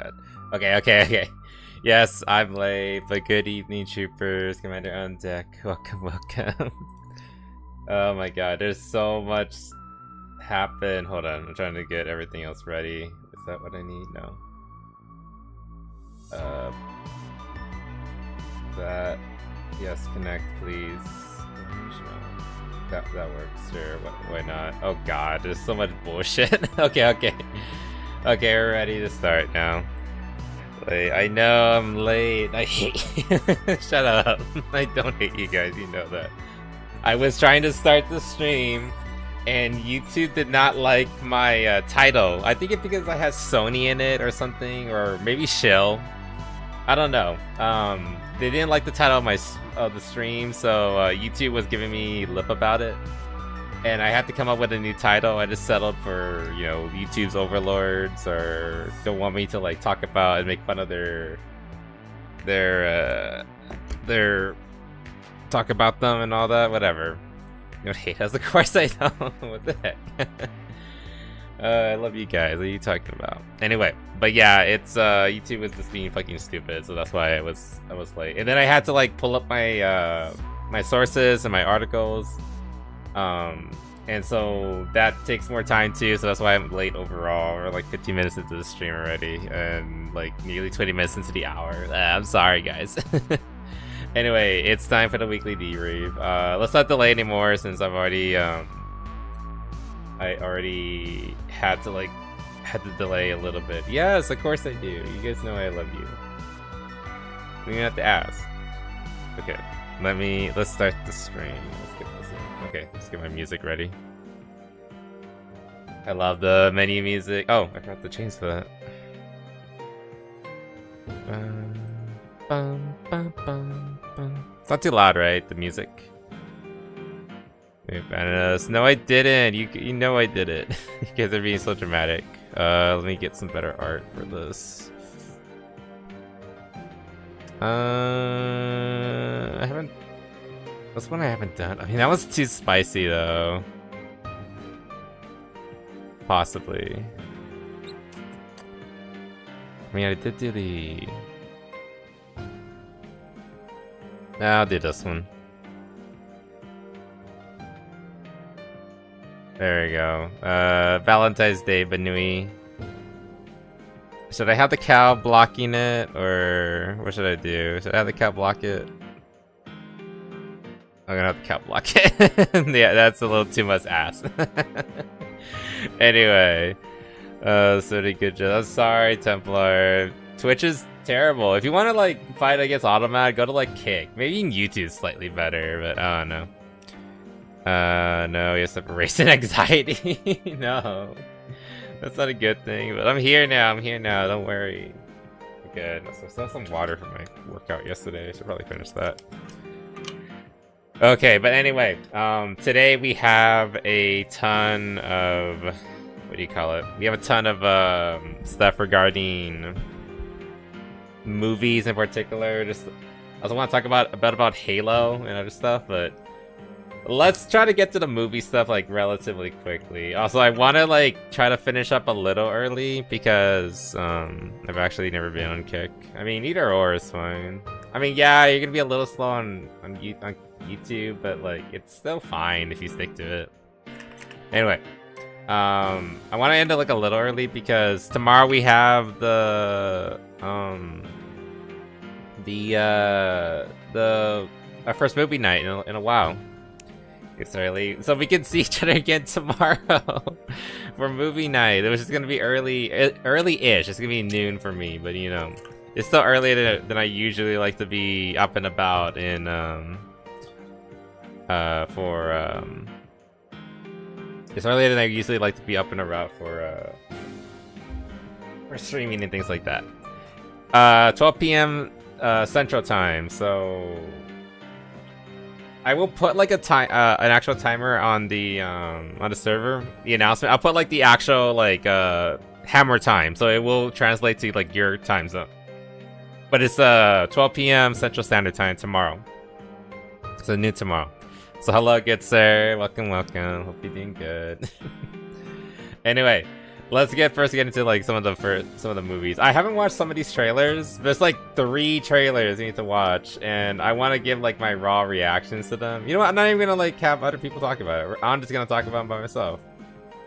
god. Okay. Yes, I'm late, but good evening, troopers. Commander on deck. Welcome. Oh my god, there's so much happen. Hold on, I'm trying to get everything else ready. Is that what I need? No. That. Yes, connect, please. That works, sure. Why not? Oh god, there's so much bullshit. Okay, we're ready to start now. Wait, I know I'm late. I hate you. Shut up. I don't hate you guys, you know that. I was trying to start the stream, and YouTube did not like my title. I think it's because I had Sony in it or something, or maybe Shill. I don't know. They didn't like the title of the stream, so YouTube was giving me lip about it, and I had to come up with a new title. I just settled for, you know, YouTube's overlords, or don't want me to like talk about and make fun of their talk about them and all that. Whatever. You don't hate us, of course I don't. What the heck? I love you guys. What are you talking about? Anyway, but yeah, it's YouTube was just being fucking stupid, so that's why I was late. And then I had to like pull up my my sources and my articles, and so that takes more time too. So that's why I'm late overall. We're like 15 minutes into the stream already, and like nearly 20 minutes into the hour. I'm sorry, guys. Anyway, it's time for the weekly debrief. Let's not delay anymore since I already had to delay a little bit. Yes, of course I do. You guys know I love you. You don't have to ask. Okay, let's start the stream. Let's get this in. Okay, let's get my music ready. I love the menu music. Oh, I forgot to change that. It's not too loud, right? The music. No, I didn't. You know I did it. You guys are being so dramatic. Let me get some better art for this. I haven't. That's one I haven't done. I mean, that was too spicy though. Possibly. I mean, I did do the. I'll do this one. There we go. Valentine's Day Banui. Should I have the cow blocking it, or what should I do? Should I have the cow block it? I'm gonna have the cow block it. Yeah, that's a little too much ass. Anyway, so did good job. I'm sorry, Templar. Twitch is terrible. If you want to like fight against Automat, go to like Kick. Maybe even YouTube's slightly better, but I don't know. No, you separation anxiety. No, that's not a good thing. But I'm here now. Don't worry. Good. So I still have some water from my workout yesterday. I should probably finish that. Okay, but anyway, today we have a ton of what do you call it? We have a ton of stuff regarding movies in particular. Just I also want to talk about Halo and other stuff, but let's try to get to the movie stuff like relatively quickly. Also, I want to like try to finish up a little early because I've actually never been on Kick. I mean, either or is fine. I mean, yeah, you're gonna be a little slow on YouTube, but like it's still fine if you stick to it. Anyway, I want to end it like a little early because tomorrow we have our first movie night in a while. It's early, so we can see each other again tomorrow for movie night. It was just gonna be early-ish. It's gonna be noon for me, but you know, it's still earlier than I usually like to be up and about in it's earlier than I usually like to be up and about for streaming and things like that. 12 p.m. Central Time, so I will put like an actual timer on the server, the announcement. I'll put like the actual like hammer time, so it will translate to like your time zone. But it's 12 p.m. Central Standard Time tomorrow. So new tomorrow. So hello, good sir. Welcome. Hope you're doing good. Anyway, Let's get into like some of the movies. I haven't watched some of these trailers. There's like 3 trailers you need to watch, and I want to give like my raw reactions to them. You know what? I'm not even gonna like have other people talk about it. I'm just gonna talk about them by myself.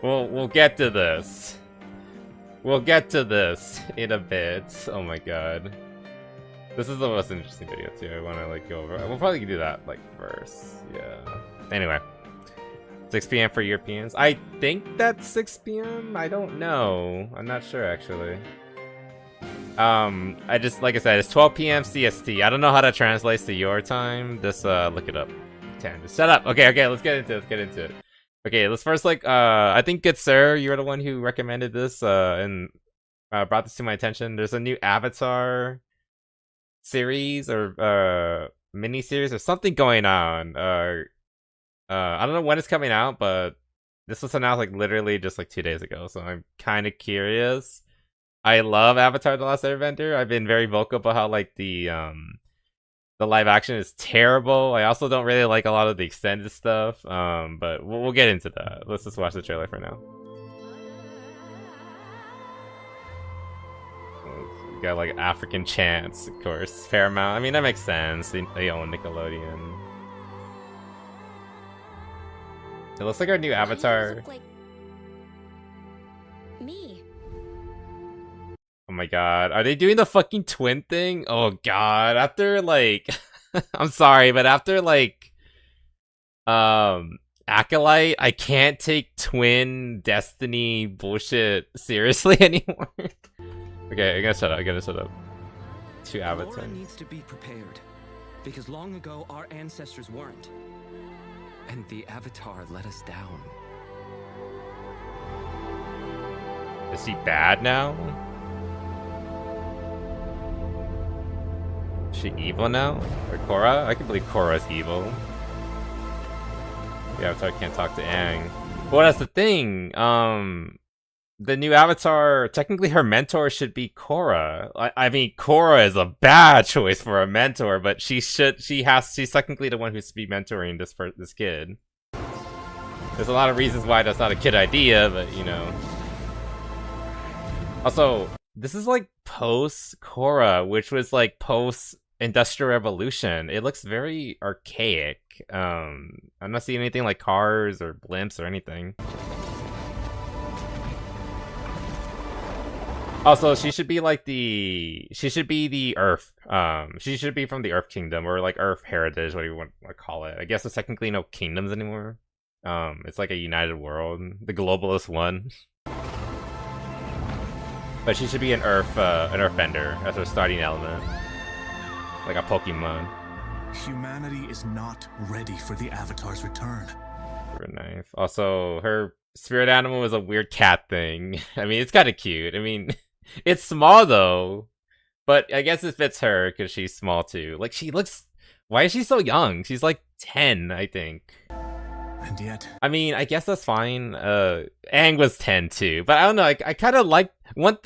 We'll get to this. We'll get to this in a bit. Oh my god. This is the most interesting video too. I want to like go over. We'll probably do that like first. Yeah. Anyway. 6 p.m. for Europeans. I think that's 6 p.m. I don't know. I'm not sure actually. I just, like I said, it's 12 p.m. CST. I don't know how that translates to your time. Just look it up. 10. Just shut up. Okay, let's get into it. Okay, let's first like I think good sir, you're the one who recommended this and brought this to my attention. There's a new Avatar series or mini series or something going on. I don't know when it's coming out, but this was announced like literally just like 2 days ago, so I'm kind of curious. I love Avatar: The Last Airbender. I've been very vocal about how like the live action is terrible. I also don't really like a lot of the extended stuff, but we'll get into that. Let's just watch the trailer for now. We got like African chants, of course. Paramount. I mean, that makes sense. They own Nickelodeon. It looks like our new Avatar. Like me. Oh my god, are they doing the fucking twin thing? Oh god, after like I'm sorry, but after like Acolyte, I can't take twin destiny bullshit seriously anymore. Okay, I gotta shut up. 2 Avatars. Laura needs to be prepared, because long ago our ancestors weren't. And the Avatar let us down. Is he bad now? Is she evil now? Or Korra? I can believe Korra's evil. The Avatar can't talk to Aang. Well, that's the thing. The new Avatar, technically her mentor should be Korra. I mean, Korra is a bad choice for a mentor, but she's technically the one who's to be mentoring this kid. There's a lot of reasons why that's not a kid idea, but you know. Also, this is like post Korra, which was like post Industrial Revolution. It looks very archaic. I'm not seeing anything like cars or blimps or anything. Also, she should be like the Earth. She should be from the Earth Kingdom or like Earth Heritage, what do you want to call it? I guess there's technically no kingdoms anymore. It's like a united world, the globalist one. But she should be an Earthbender as her starting element, like a Pokemon. Humanity is not ready for the Avatar's return. Very nice. Also, her spirit animal is a weird cat thing. I mean, it's kind of cute. I mean, it's small though, but I guess it fits her because she's small too. Like, she looks. Why is she so young? She's like 10, I think. And yet, I mean, I guess that's fine. Aang was 10 too, but I don't know. I kind of like one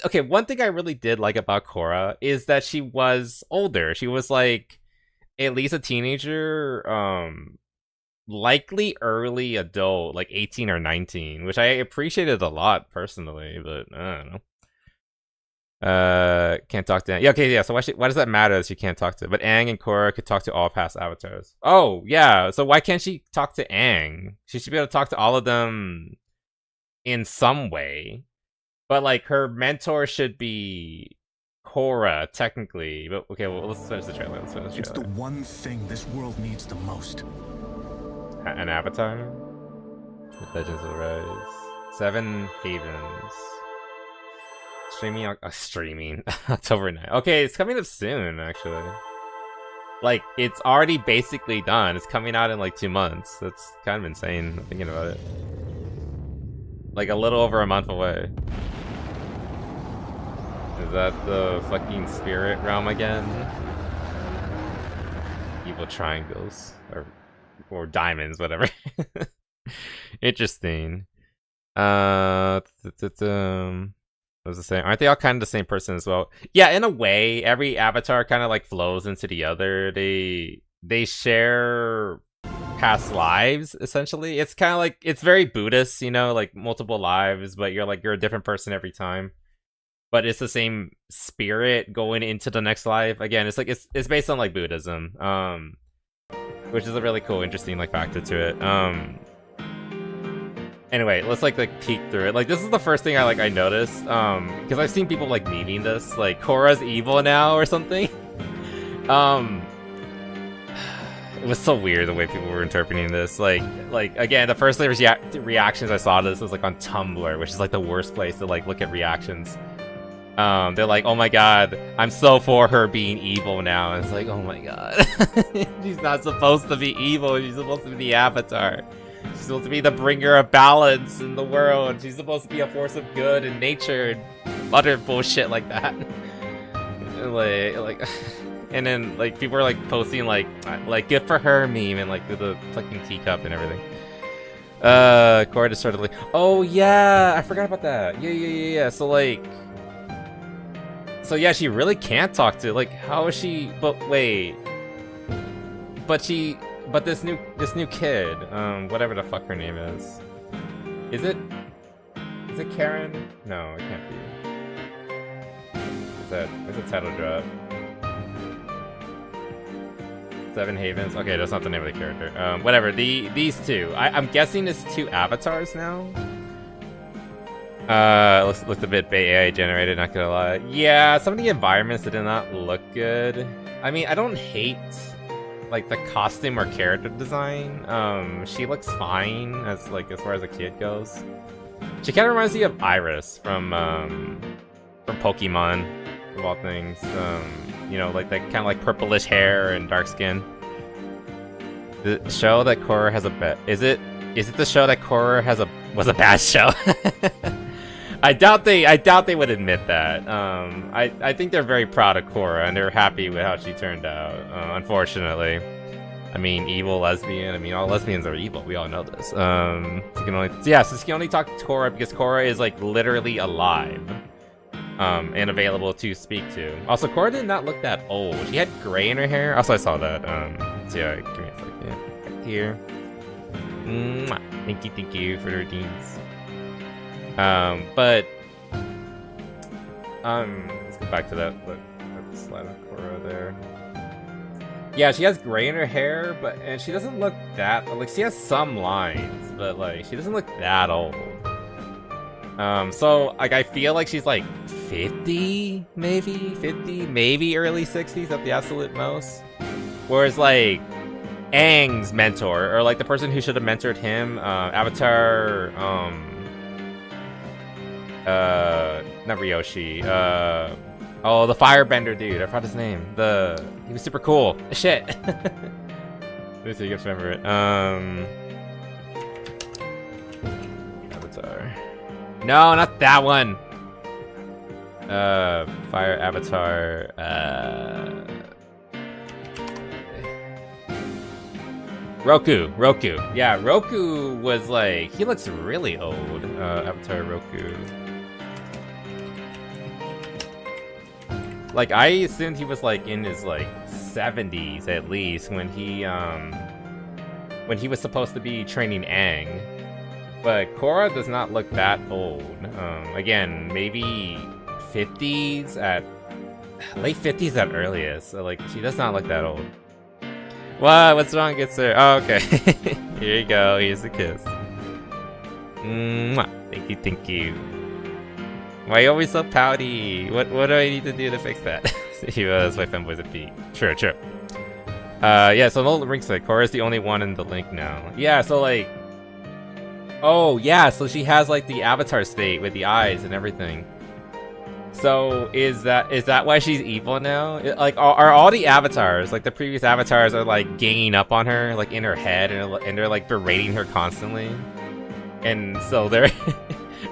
thing I really did like about Korra is that she was older. She was like at least a teenager, likely early adult, like 18 or 19, which I appreciated a lot personally, but I don't know. Can't talk to Aang. Yeah, okay, yeah, so why does that matter that she can't talk to? But Aang and Korra could talk to all past avatars. Oh, yeah, so why can't she talk to Aang? She should be able to talk to all of them in some way. But, like, her mentor should be Korra, technically. But, okay, well, let's finish the trailer. It's the one thing this world needs the most. An avatar? Legends of the Rise. 7 Havens. Streaming October 9th. Okay, it's coming up soon, actually. Like, it's already basically done. It's coming out in like 2 months. That's kind of insane, thinking about it. Like a little over a month away. Is that the fucking spirit realm again? Evil triangles. Or diamonds, whatever. Interesting. I was the same. Aren't they all kind of the same person as well? Yeah, in a way, every avatar kind of like flows into the other. They share past lives, essentially. It's kind of like, it's very Buddhist, you know, like multiple lives, but you're a different person every time. But it's the same spirit going into the next life. Again, it's like, it's based on like Buddhism, which is a really cool, interesting like factor to it. Anyway, let's like peek through it. Like, this is the first thing I noticed, because I've seen people like memeing this, like Korra's evil now or something. It was so weird the way people were interpreting this. Like again, the first reactions I saw to this was like on Tumblr, which is like the worst place to like look at reactions. They're like, oh my god, I'm so for her being evil now. And it's like, oh my god. She's not supposed to be evil, she's supposed to be the Avatar. She's supposed to be the bringer of balance in the world. She's supposed to be a force of good in nature and other bullshit like that. like and then like people are like posting like good for her meme and like the fucking teacup and everything. Korra just started like, oh yeah, I forgot about that. Yeah. So yeah, she really can't talk to, like, how is she? But wait, but this new kid, whatever the fuck her name is it Karen? No, it can't be. Is it title drop? Seven Havens. Okay, that's not the name of the character. Whatever. These two. I'm guessing it's two avatars now. Looked a bit AI generated, not gonna lie. Yeah, some of the environments did not look good. I mean, I don't hate like the costume or character design. She looks fine as far as a kid goes. She kind of reminds me of Iris from Pokemon, of all things. You know, like that kind of like purplish hair and dark skin. The show that Korra has a bad... Is it the show that Korra was a bad show? I doubt they would admit that. I think they're very proud of Korra and they're happy with how she turned out. Unfortunately, I mean, evil lesbian. I mean, all lesbians are evil. We all know this. So she can only talk to Korra because Korra is like literally alive. And available to speak to. Also, Korra did not look that old. She had gray in her hair. Also, I saw that. So yeah, give me a second. Right here. Thank you for the redeems. But let's go back to that slide of Korra there. Yeah, she has gray in her hair, and she doesn't look that like, she has some lines, but like she doesn't look that old. So like I feel like she's like 50, maybe early 60s at the absolute most. Whereas like Aang's mentor, or like the person who should have mentored him, Avatar, not Ryoshi, oh, the firebender dude, I forgot his name. He was super cool. Shit. Let me see if you guys remember it. Avatar. No, not that one. Fire Avatar. Roku. Yeah, Roku was like, he looks really old. Avatar Roku. Like, I assumed he was like in his like 70s at least when he was supposed to be training Aang. But Korra does not look that old. Again, maybe 50s at late 50s at earliest. So like, she does not look that old. What? What's wrong, good sir? Oh, okay. Here you go. Here's a kiss. Mwah. Thank you. Why are you always so pouty? What do I need to do to fix that? That's why femboys at peak. True. Yeah, so no ring set. Korra's the only one in the link now. Yeah, so like... Oh, yeah, so she has like the avatar state with the eyes and everything. So is that why she's evil now? Like, are all the avatars, like the previous avatars, are like ganging up on her, like in her head, and they're like berating her constantly, and so they're,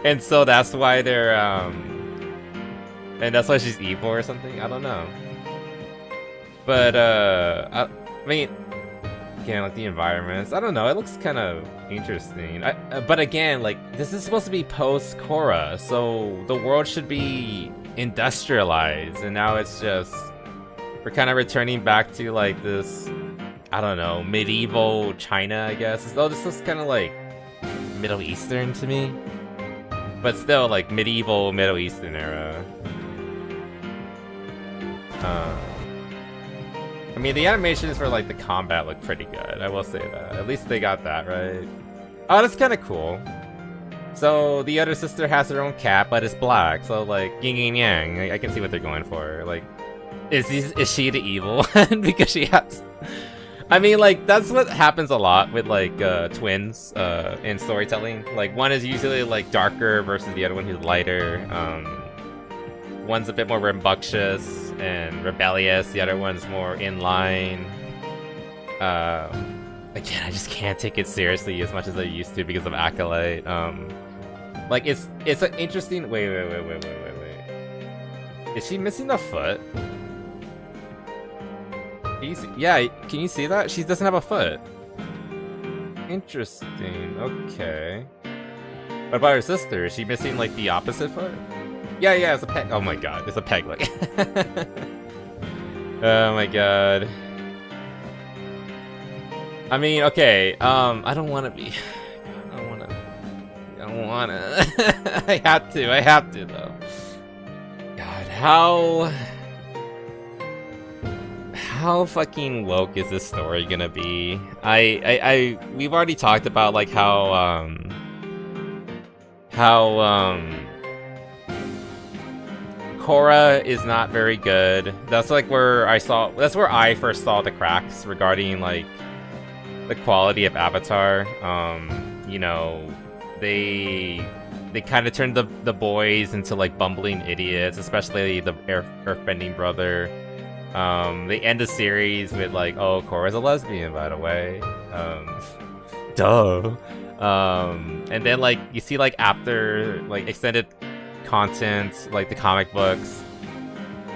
and so that's why they're, and that's why she's evil or something. I don't know. But I mean, again, like the environments, I don't know. It looks kind of interesting. But again, like this is supposed to be post Korra, so the world should be industrialized, and now it's just we're kind of returning back to like this I don't know, medieval China, I guess. Oh, this looks kind of like Middle Eastern to me. But still, like, medieval Middle Eastern era. I mean, the animations for, like, the combat look pretty good. I will say that. At least they got that, right? Oh, that's kind of cool. So, the other sister has her own cat, but it's black. So, like, yin and yang. I can see what they're going for. Like, is she the evil one? Because she has... I mean, like, that's what happens a lot with, like, twins in storytelling. Like, one is usually, like, darker versus the other one who's lighter. One's a bit more rambunctious and rebellious. The other one's more in line. Again, I just can't take it seriously as much as I used to because of Acolyte. Like, it's an interesting... Wait. Is she missing a foot? Yeah, can you see that? She doesn't have a foot. Interesting, okay. What about her sister? Is she missing, like, the opposite foot? Yeah, it's a peg. Oh my god, it's a peg leg. Oh my god. I mean, okay, I don't want to be... I don't want to... I have to, though. God, how Fucking woke is this story gonna be? We've already talked about, like, how Korra is not very good. That's like where I first saw the cracks regarding, like, the quality of Avatar. You know, they kind of turned the boys into, like, bumbling idiots, especially the earthbending brother. They end the series with, like, oh, Korra's a lesbian, by the way. Duh. And then, like, you see, like, after, like, extended content, like the comic books,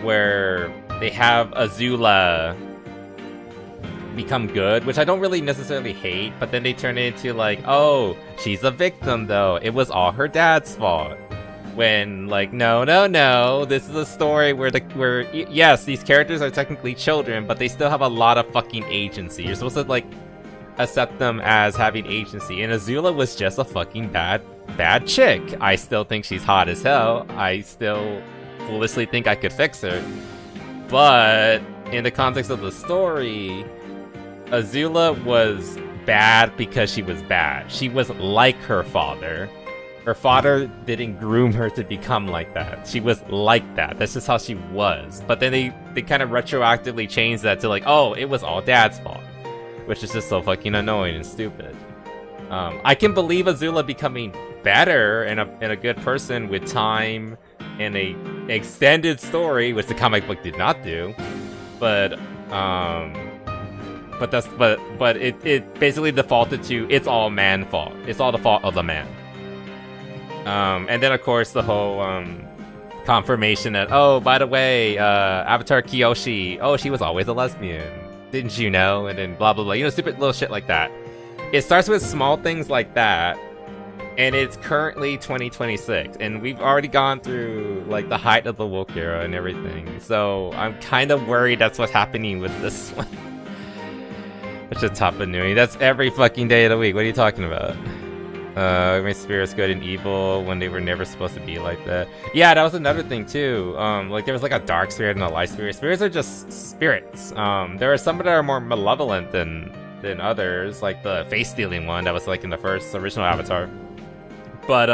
where they have Azula become good, which I don't really necessarily hate, but then they turn it into, like, oh, she's a victim, though. It was all her dad's fault. When, like, no, this is a story where yes, these characters are technically children, but they still have a lot of fucking agency. You're supposed to, like, accept them as having agency, and Azula was just a fucking bad chick. I still think she's hot as hell. I still foolishly think I could fix her. But in the context of the story, Azula was bad because she was bad. She was like her father. Her father didn't groom her to become like that. She was like that. That's just how she was. But then they kind of retroactively changed that to, like, oh, it was all dad's fault. Which is just so fucking annoying and stupid. I can believe Azula becoming better and a good person with time and a extended story, which the comic book did not do. But it basically defaulted to it's all man fault. It's all the fault of the man. And then, of course, the whole confirmation that, oh, by the way, Avatar Kyoshi, oh, she was always a lesbian. Didn't you know? And then blah, blah, blah. You know, stupid little shit like that. It starts with small things like that, and it's currently 2026, and we've already gone through, like, the height of the woke era and everything. So I'm kind of worried that's what's happening with this one. Which is Tapa Nui. That's every fucking day of the week. What are you talking about? My spirits good and evil when they were never supposed to be like that. Yeah, that was another thing too. Like, there was, like, a dark spirit and a light spirit. Spirits are just spirits. There are some that are more malevolent than others, like the face-stealing one that was, like, in the first original Avatar. But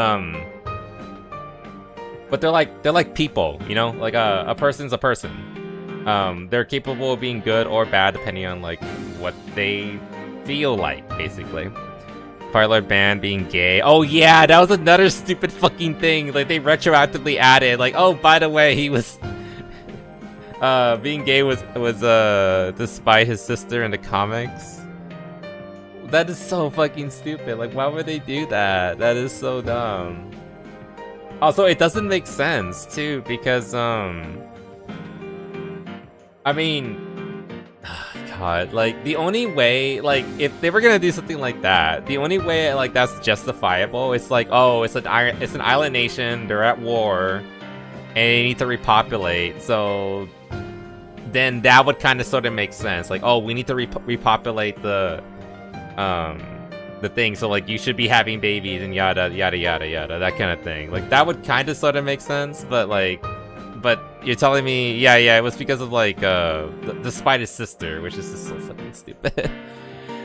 they're like people, you know? Like, a person's a person. They're capable of being good or bad depending on, like, what they feel like, basically. Firelord Band being gay. Oh yeah, that was another stupid fucking thing. Like, they retroactively added, like, oh, by the way, he was being gay was despite his sister in the comics. That is so fucking stupid. Like, why would they do that? That is so dumb. Also, it doesn't make sense too, because I mean, God, like, the only way, like, if they were gonna do something like that, the only way, like, that's justifiable, it's like, oh, it's an island nation, they're at war, and they need to repopulate, so then that would kind of sort of make sense. Like, oh, we need to repopulate the thing, so like you should be having babies and yada yada yada yada, that kind of thing. Like that would kind of sort of make sense, but you're telling me, yeah, it was because of like despite his sister, which is just so fucking stupid.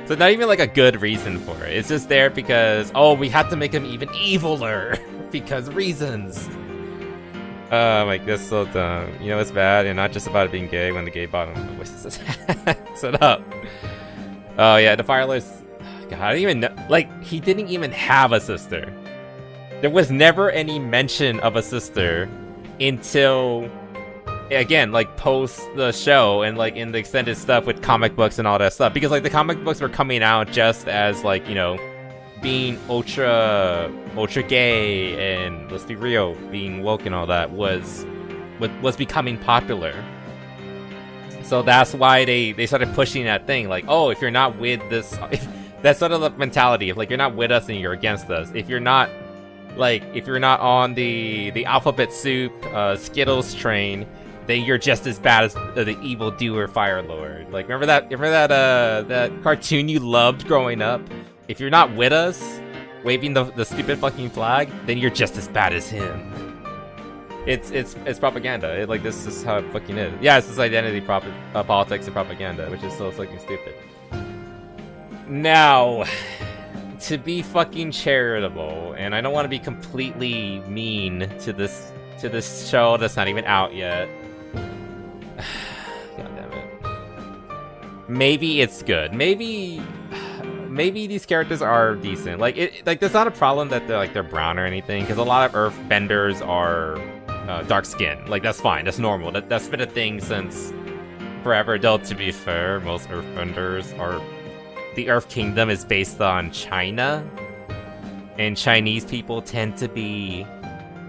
So not even like a good reason for it. It's just there because, oh, we have to make him even eviler because reasons. Like that's so dumb. You know it's bad, and not just about it being gay when the gay bottom voices his Shut up. Oh yeah, the Firelords. God, I don't even know. Like he didn't even have a sister. There was never any mention of a sister until, again, like post the show and like in the extended stuff with comic books and all that stuff, because like the comic books were coming out just as like, you know, being ultra gay and, let's be real, being woke and all that was becoming popular. So that's why they started pushing that thing, like, oh, if you're not with this, that's sort of the mentality of like, you're not with us and you're against us. If you're not on the alphabet soup Skittles train, then you're just as bad as the evil doer Fire Lord. Like, remember that cartoon you loved growing up? If you're not with us, waving the stupid fucking flag, then you're just as bad as him. It's propaganda. Like, this is how it fucking is. Yeah, it's this identity politics and propaganda, which is so fucking stupid. Now, to be fucking charitable, and I don't want to be completely mean to this show that's not even out yet. God damn it. Maybe it's good. Maybe these characters are decent. Like there's not a problem that they're brown or anything, because a lot of Earth benders are dark skinned. Like that's fine. That's normal. That's been a thing since forever. Though to be fair, most Earth benders are. The Earth Kingdom is based on China, and Chinese people tend to be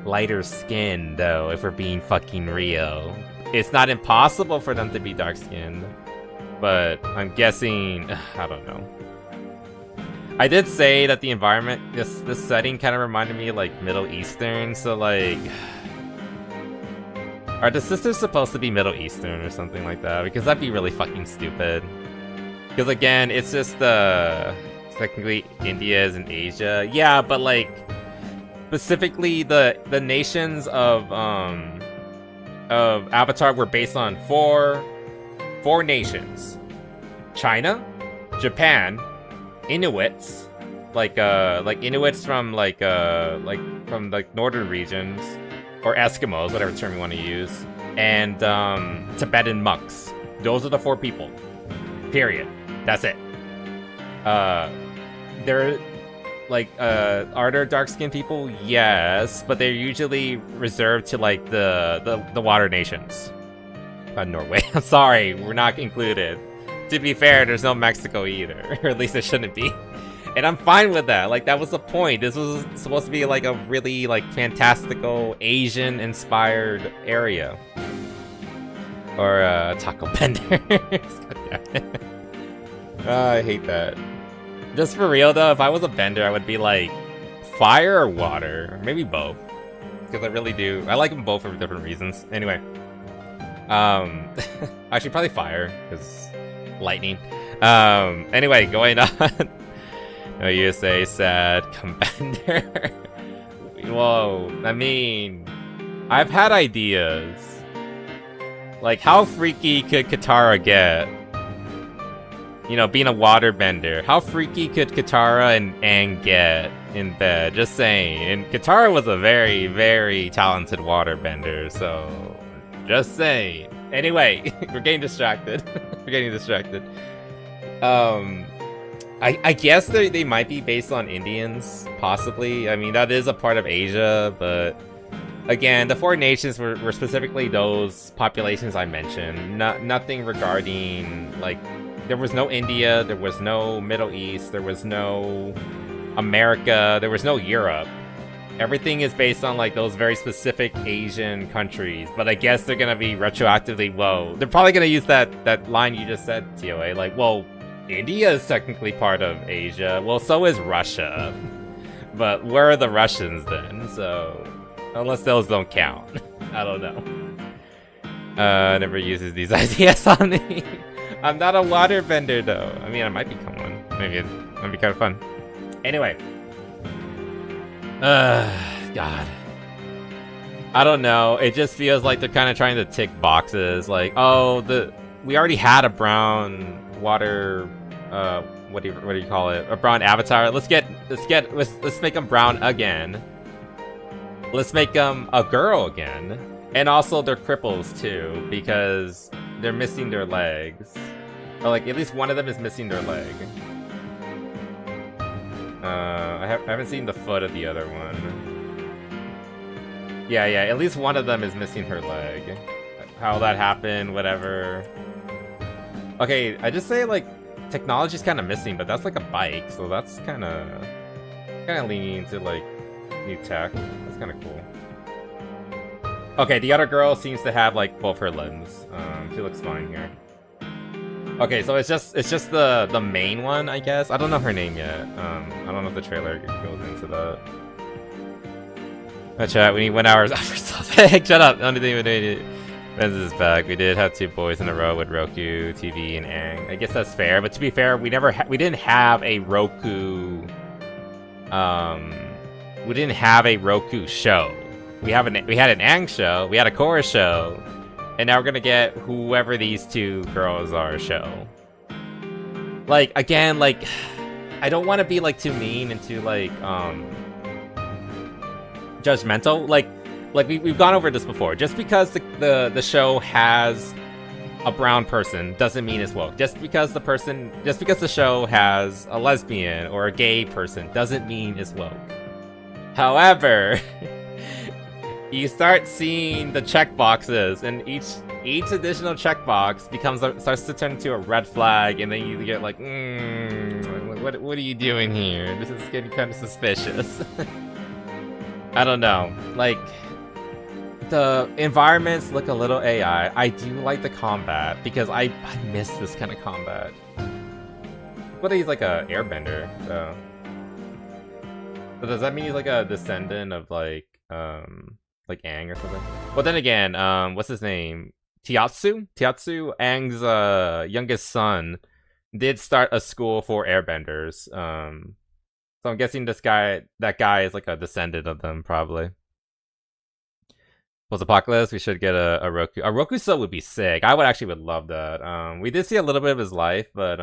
lighter skinned, though, if we're being fucking real. It's not impossible for them to be dark skinned, but I'm guessing, I don't know. I did say that the environment, this setting kind of reminded me of like Middle Eastern, so like, are the sisters supposed to be Middle Eastern or something like that? Because that'd be really fucking stupid. Because again, it's just technically India is in Asia. Yeah, but like specifically the nations of Avatar were based on four nations: China, Japan, Inuits, like Inuits from from like northern regions, or Eskimos, whatever term you want to use, and Tibetan monks. Those are the four people. Period. That's it. They're like, are there dark-skinned people? Yes, but they're usually reserved to like the water nations. Norway. I'm sorry, we're not included. To be fair, there's no Mexico either, or at least there shouldn't be. And I'm fine with that. Like that was the point. This was supposed to be like a really like fantastical Asian-inspired area. Or Taco Bender. I hate that. Just for real though, if I was a bender, I would be like fire or water, maybe both, because I really do. I like them both for different reasons. Anyway, actually probably fire because lightning. Anyway, going on. No, USA sad Bender. Whoa, I mean, I've had ideas. Like, how freaky could Katara get? You know, being a waterbender. How freaky could Katara and Aang get in bed? Just saying. And Katara was a very, very talented waterbender, so... Just saying. Anyway, we're getting distracted. I guess they might be based on Indians, possibly. I mean, that is a part of Asia, but... Again, the four nations were specifically those populations I mentioned. Nothing regarding, like... There was no India, there was no Middle East, there was no America, there was no Europe. Everything is based on like those very specific Asian countries, but I guess they're gonna be retroactively, whoa. They're probably gonna use that line you just said, TOA, like, well, India is technically part of Asia, well, so is Russia. But where are the Russians then? So, unless those don't count. I don't know. Never uses these ideas on me. I'm not a waterbender though. I mean, I might become one. Maybe it'd be kind of fun. Anyway. God. I don't know. It just feels like they're kind of trying to tick boxes. Like, oh, we already had a brown water. What do you call it? A brown avatar. Let's make him brown again. Let's make them a girl again. And also they're cripples too, because they're missing their legs. Or like at least one of them is missing their leg. I haven't seen the foot of the other one. Yeah, at least one of them is missing her leg. How that happened, whatever. Okay, I just say like technology's kind of missing, but that's like a bike, so that's kind of leaning into like new tech. That's kind of cool. Okay, the other girl seems to have like both her limbs. She looks fine here. Okay, so it's just the main one, I guess. I don't know her name yet. I don't know if the trailer goes into that. Chat, we need 1 hour after stuff. Shut up! Only thing we need. Benz is back. We did have 2 boys in a row with Roku, TV, and Aang. I guess that's fair, but to be fair, we didn't have a Roku. We didn't have a Roku show. We had an Aang show. We had a Korra show. And now we're gonna get whoever these 2 girls are show. Like, again, like, I don't want to be, like, too mean and too, like, judgmental. Like we've gone over this before. Just because the show has a brown person doesn't mean it's woke. Just because the show has a lesbian or a gay person doesn't mean it's woke. However, you start seeing the checkboxes, and each additional checkbox starts to turn into a red flag, and then you get like, what are you doing here? This is getting kind of suspicious. I don't know. Like, the environments look a little AI. I do like the combat because I miss this kind of combat. But he's like a airbender, so. But does that mean he's like a descendant of like Aang or something? Well, then again, what's his name? Tiatsu, Aang's youngest son, did start a school for airbenders. So I'm guessing that guy is like a descendant of them, probably. Post-apocalypse, we should get a Roku. A Roku sub would be sick. I would love that. We did see a little bit of his life, but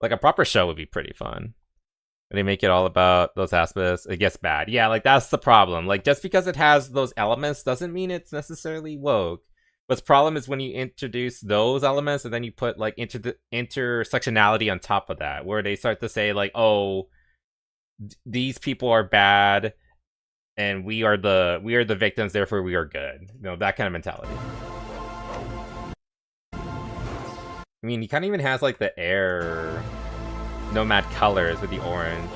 like a proper show would be pretty fun. When they make it all about those aspects, it gets bad. Yeah, like that's the problem. Like just because it has those elements doesn't mean it's necessarily woke. But the problem is when you introduce those elements and then you put like intersectionality on top of that, where they start to say like, oh, these people are bad and we are the victims, therefore we are good. You know, that kind of mentality. I mean, he kind of even has like the air nomad colors with the orange.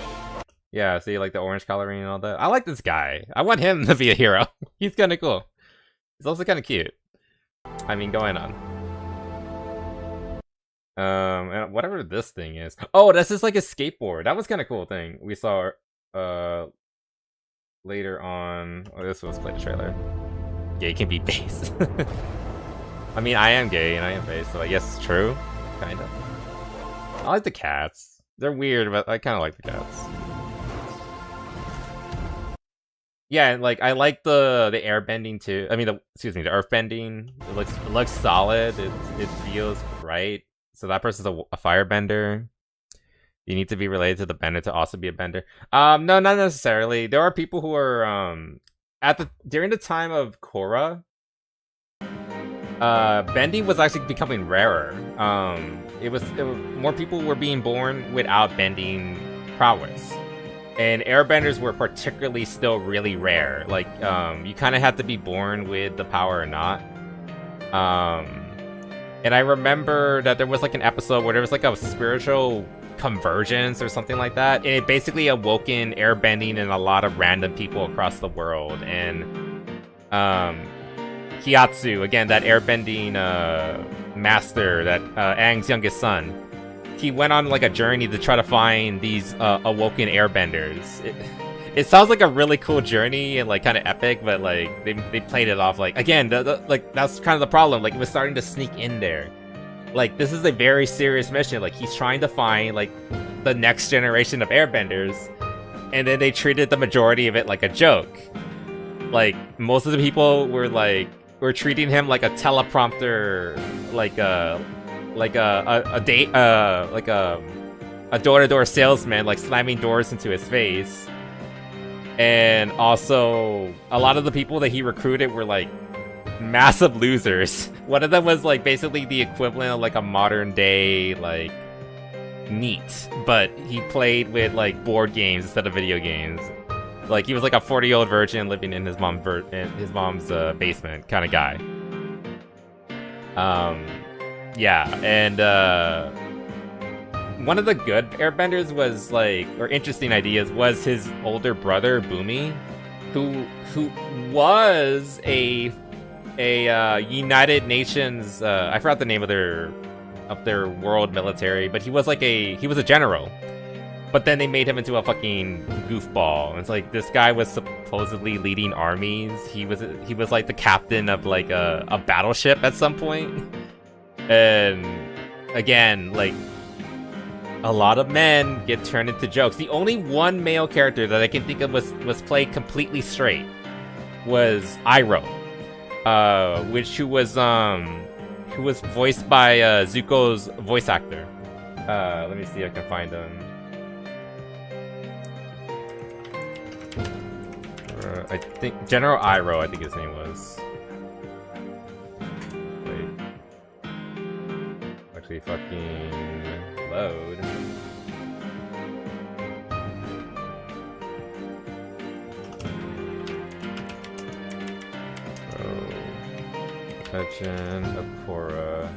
Yeah, see like the orange coloring and all that. I like this guy. I want him to be a hero. He's kind of cool. He's also kind of cute. I mean, going on. And whatever this thing is. Oh, that's just like a skateboard. That was kind of cool thing we saw later on. Oh, this was play the trailer. Gay can be base. I mean, I am gay and I am base, so I guess it's true. Kind of. I like the cats. They're weird, but I kind of like the cats. Yeah, and like I like the airbending too. I mean, the earthbending. It looks solid. It feels right. So that person's a firebender. You need to be related to the bender to also be a bender. No, not necessarily. There are people who are during the time of Korra, bending was actually becoming rarer. It was more people were being born without bending prowess. And airbenders were particularly still really rare. Like, you kind of had to be born with the power or not. And I remember that there was like an episode where there was like a spiritual convergence or something like that. And it basically awoken airbending in a lot of random people across the world. And Kiatsu, again, that airbending master, that Aang's youngest son, he went on like a journey to try to find these awoken airbenders. it sounds like a really cool journey and like kind of epic, but like they played it off like, again, like that's kind of the problem. Like it was starting to sneak in there. Like this is a very serious mission. Like he's trying to find like the next generation of airbenders, and then they treated the majority of it like a joke. Like most of the people were treating him like a teleprompter, like a door-to-door salesman, like slamming doors into his face. And also a lot of the people that he recruited were like massive losers. One of them was like basically the equivalent of like a modern day like NEET, but he played with like board games instead of video games. Like he was like a 40-year-old virgin living in his mom's basement kind of guy. Yeah, and one of the good airbenders was like, or interesting ideas, was his older brother Boomy, who was a United Nations, I forgot the name of their world military, but he was a general. But then they made him into a fucking goofball. It's like this guy was supposedly leading armies. He was like the captain of like a battleship at some point. And again, like a lot of men get turned into jokes. The only one male character that I can think of was played completely straight was Iroh, who was voiced by Zuko's voice actor. Let me see if I can find him. I think General Iroh, I think his name was. Wait. Actually, fucking load. Attention, Akora.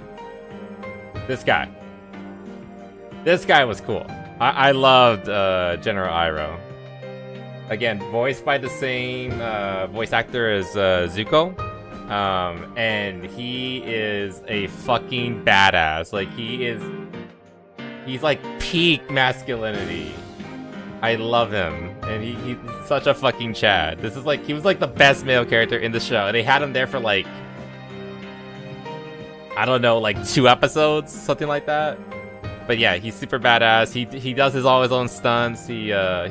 This guy. This guy was cool. I loved General Iroh. Again, voiced by the same voice actor as Zuko. And he is a fucking badass. Like, he's like peak masculinity. I love him. And he's such a fucking Chad. This is like, he was like the best male character in the show. They had him there for like, I don't know, like 2 episodes, something like that. But yeah, he's super badass. He does all his own stunts. He went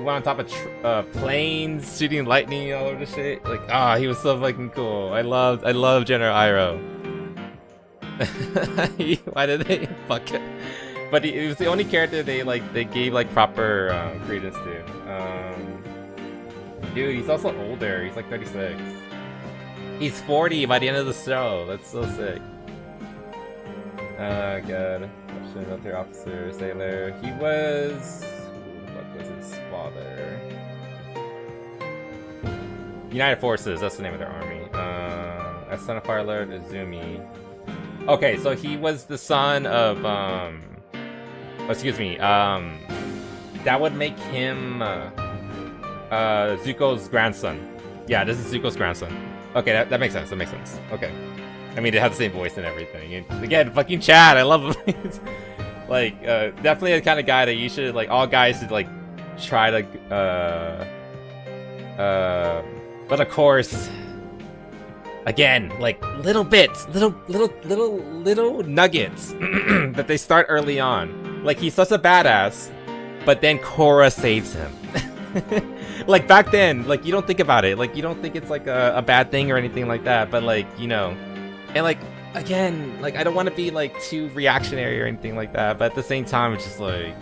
on top of planes, shooting lightning all over the shit. Like, he was so fucking cool. I love General Iroh. Why did they fuck it? But he was the only character they gave like proper credence to. Dude, he's also older. He's like 36. He's 40 by the end of the show. That's so sick. God. Russian military officer, sailor. He was... Who the fuck was his father? United Forces, that's the name of their army. As son of Fire Lord Izumi. Okay, so he was the son of, excuse me, that would make him, Zuko's grandson. Yeah, this is Zuko's grandson. Okay, that makes sense, Okay. I mean, they have the same voice and everything. And again, fucking Chad, I love him. Like, definitely the kind of guy that you should, like, all guys should, like, try to, but of course, again, like, little bits, little nuggets that they start early on. Like, he's such a badass, but then Korra saves him. Like, back then, like, you don't think about it. Like, you don't think it's, like, a bad thing or anything like that, but, like, you know. And, like, again, like, I don't want to be, like, too reactionary or anything like that, but at the same time, it's just, like,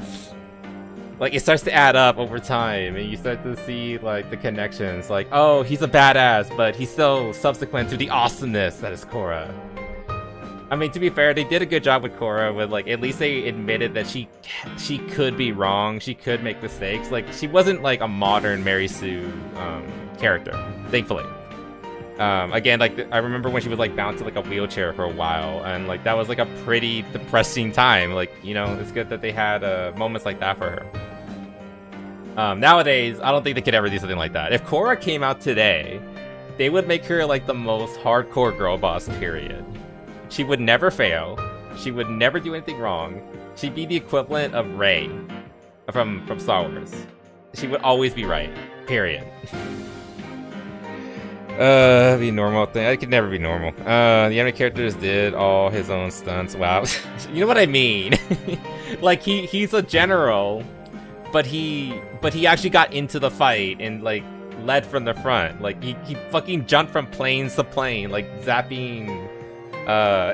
it starts to add up over time, and you start to see, like, the connections. Like, oh, he's a badass, but he's so subsequent to the awesomeness that is Korra. I mean, to be fair, they did a good job with Korra, with, like, at least they admitted that she could be wrong, she could make mistakes. Like, she wasn't, like, a modern Mary Sue, character, thankfully. Again, like, I remember when she was, like, bound to, like, a wheelchair for a while, and, like, that was, like, a pretty depressing time. Like, you know, it's good that they had, moments like that for her. Nowadays, I don't think they could ever do something like that. If Korra came out today, they would make her, like, the most hardcore girl boss, period. She would never fail. She would never do anything wrong. She'd be the equivalent of Rey. from Star Wars. She would always be right. Period. Be normal thing. I could never be normal. The anime characters did all his own stunts. Wow. You know what I mean? Like he's a general, but he actually got into the fight and like led from the front. Like he fucking jumped from planes to plane, like zapping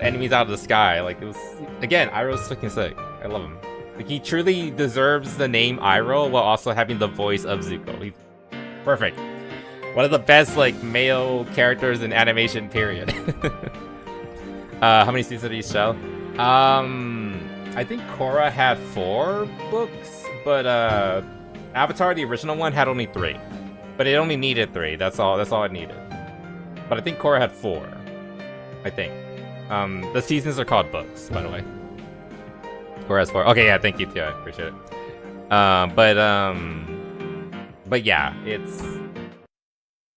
enemies out of the sky. Like it was, again, Iroh's fucking sick. I love him. Like he truly deserves the name Iroh while also having the voice of Zuko. He's perfect. One of the best like male characters in animation, period. How many seasons did each show? I think Korra had 4 books, but Avatar, the original one, had only 3. But it only needed 3. That's all it needed. But I think Korra had 4. I think. The seasons are called books, by the way. Korra has 4. Okay, yeah, thank you too. I appreciate it. But yeah, it's,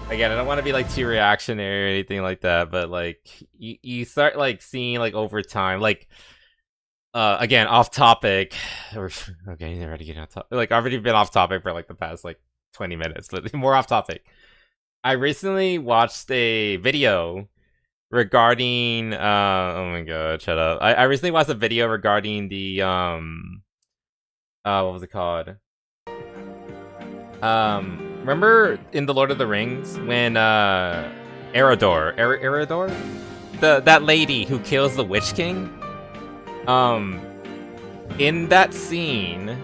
again, I don't want to be like too reactionary or anything like that, but like you start like seeing like over time, like again, off topic, or okay, already getting off topic. Like I've already been off topic for like the past like 20 minutes, but more off topic. I recently watched a video regarding oh my god, shut up. I recently watched a video regarding the what was it called? Remember in the Lord of the Rings when Eredor, that lady who kills the Witch King, in that scene,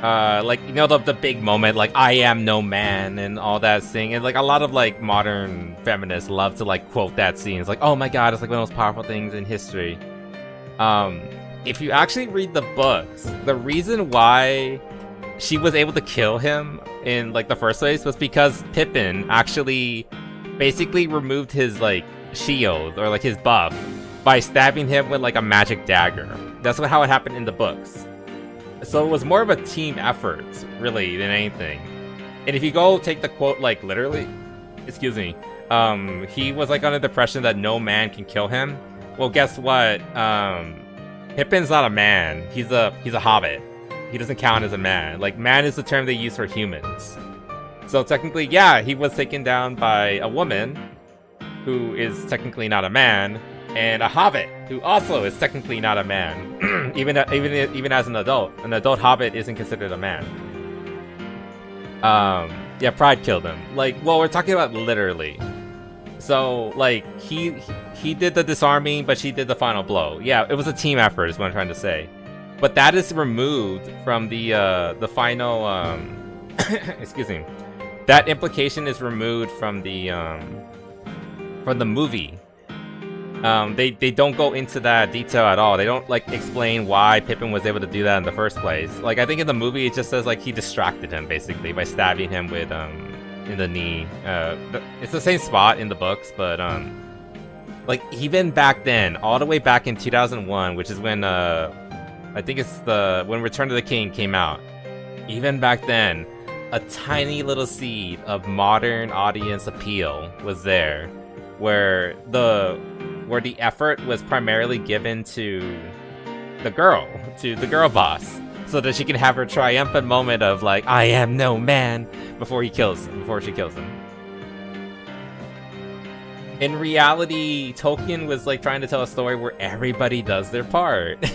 like, you know, the big moment, like I am no man and all that thing, and like a lot of like modern feminists love to like quote that scene. It's like, oh my god, it's like one of the most powerful things in history. If you actually read the books, the reason why she was able to kill him in like the first place was because Pippin actually basically removed his like shield or like his buff by stabbing him with like a magic dagger. That's how it happened in the books. So it was more of a team effort, really, than anything. And if you go take the quote like literally, excuse me, he was like under the impression that no man can kill him. Well, guess what? Pippin's not a man. He's a hobbit. He doesn't count as a man. Like, man is the term they use for humans. So technically, yeah, he was taken down by a woman who is technically not a man, and a hobbit who also is technically not a man. even as an adult hobbit isn't considered a man. Yeah, pride killed him. Like, well, we're talking about literally. So like he did the disarming, but she did the final blow. Yeah, it was a team effort, is what I'm trying to say. But that is removed from the final excuse me. That implication is removed from the movie. They don't go into that detail at all. They don't like explain why Pippin was able to do that in the first place. Like, I think in the movie it just says like he distracted him basically by stabbing him with in the knee. It's the same spot in the books, but like even back then, all the way back in 2001, which is when I think it's when Return of the King came out. Even back then, a tiny little seed of modern audience appeal was there, where the effort was primarily given to the girl boss, so that she can have her triumphant moment of like, I am no man, before she kills him. In reality, Tolkien was like trying to tell a story where everybody does their part.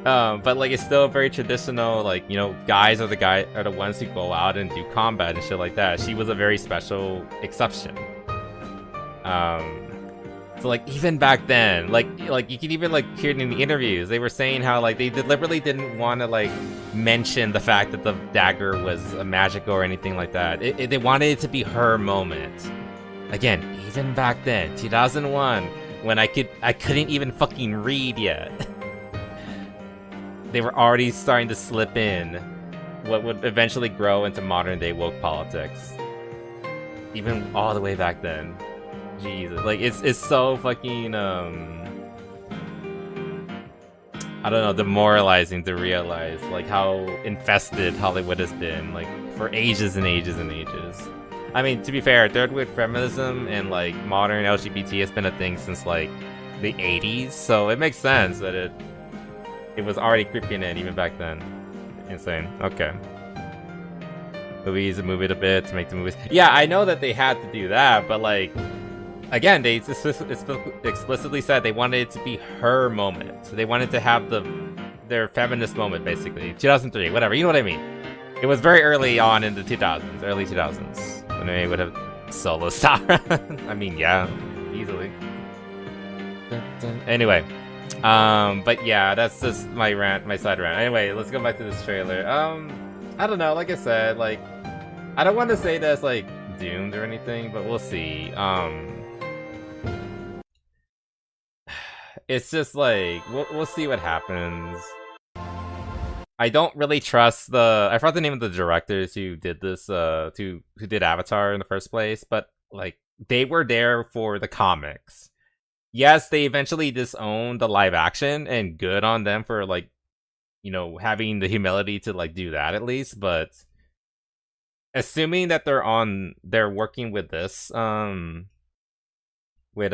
But like, it's still very traditional, like, you know, guys are the ones who go out and do combat and shit like that. She was a very special exception. So like, even back then, like you can even like hear it in the interviews, they were saying how like they deliberately didn't want to like mention the fact that the dagger was a magic or anything like that. They wanted it to be her moment. Again, even back then, 2001, when I couldn't even fucking read yet. They were already starting to slip in what would eventually grow into modern day woke politics. Even all the way back then. Jesus. Like, it's so fucking, I don't know, demoralizing to realize, like, how infested Hollywood has been, like, for ages and ages and ages. I mean, to be fair, third wave feminism and, like, modern LGBT has been a thing since, like, the 80s, so it makes sense that it was already creeping in even back then insane. Okay. Louise moved it a bit to make the movies. Yeah, I know that they had to do that, but like, again, they explicitly said they wanted it to be her moment. So they wanted to have their feminist moment, basically. 2003, whatever, you know what I mean. It was very early on in the 2000s, early 2000s, when they would have solo Sarah. I mean, yeah, easily. Anyway, but yeah, that's just my rant, my side rant. Anyway, let's go back to this trailer. I don't know, like I said, like, I don't want to say that's like doomed or anything, but we'll see. It's just like we'll see what happens. I don't really trust I forgot the name of the directors who did this, who did Avatar in the first place, but like they were there for the comics. Yes, they eventually disowned the live action, and good on them for like, you know, having the humility to like do that at least, but assuming that they're working with this, with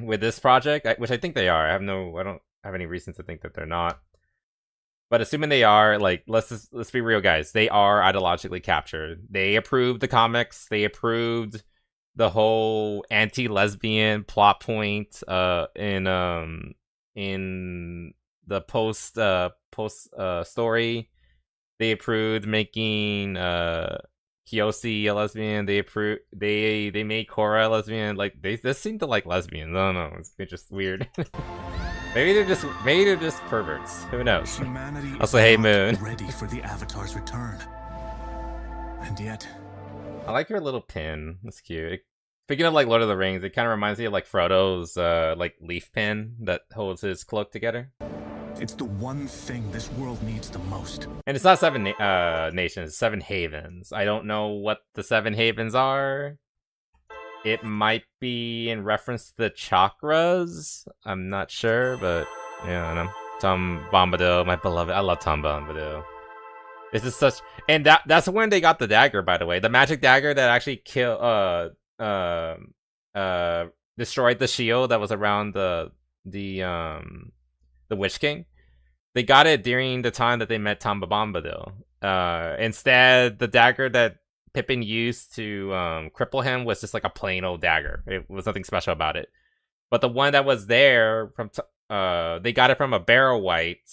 with this project, which I think they are. I don't have any reason to think that they're not. But assuming they are, like, let's be real, guys. They are ideologically captured. They approved the comics. They approved the whole anti-lesbian plot point in the post story. They approved making Kiyoshi a lesbian. They made Korra a lesbian. Like they seem to like lesbians. I don't know. It's just weird. maybe they're just perverts. Who knows? Humanity Also, hey, is Moon. not ready for the Avatar's return. And yet, I like your little pin. That's cute. Speaking of like Lord of the Rings, it kind of reminds me of like Frodo's like leaf pin that holds his cloak together. it's the one thing this world needs the most. And it's not 7 nations, it's 7 havens. I don't know what the 7 havens are. It might be in reference to the chakras. I'm not sure, but yeah, I don't know. Tom Bombadil, my beloved. I love Tom Bombadil. This is such, and that's when they got the dagger, by the way. The magic dagger that actually destroyed the shield that was around the Witch King. They got it during the time that they met Tom Bombadil. Instead, the dagger that Pippin used to cripple him was just like a plain old dagger. It was nothing special about it. But the one that was there from they got it from a Barrow White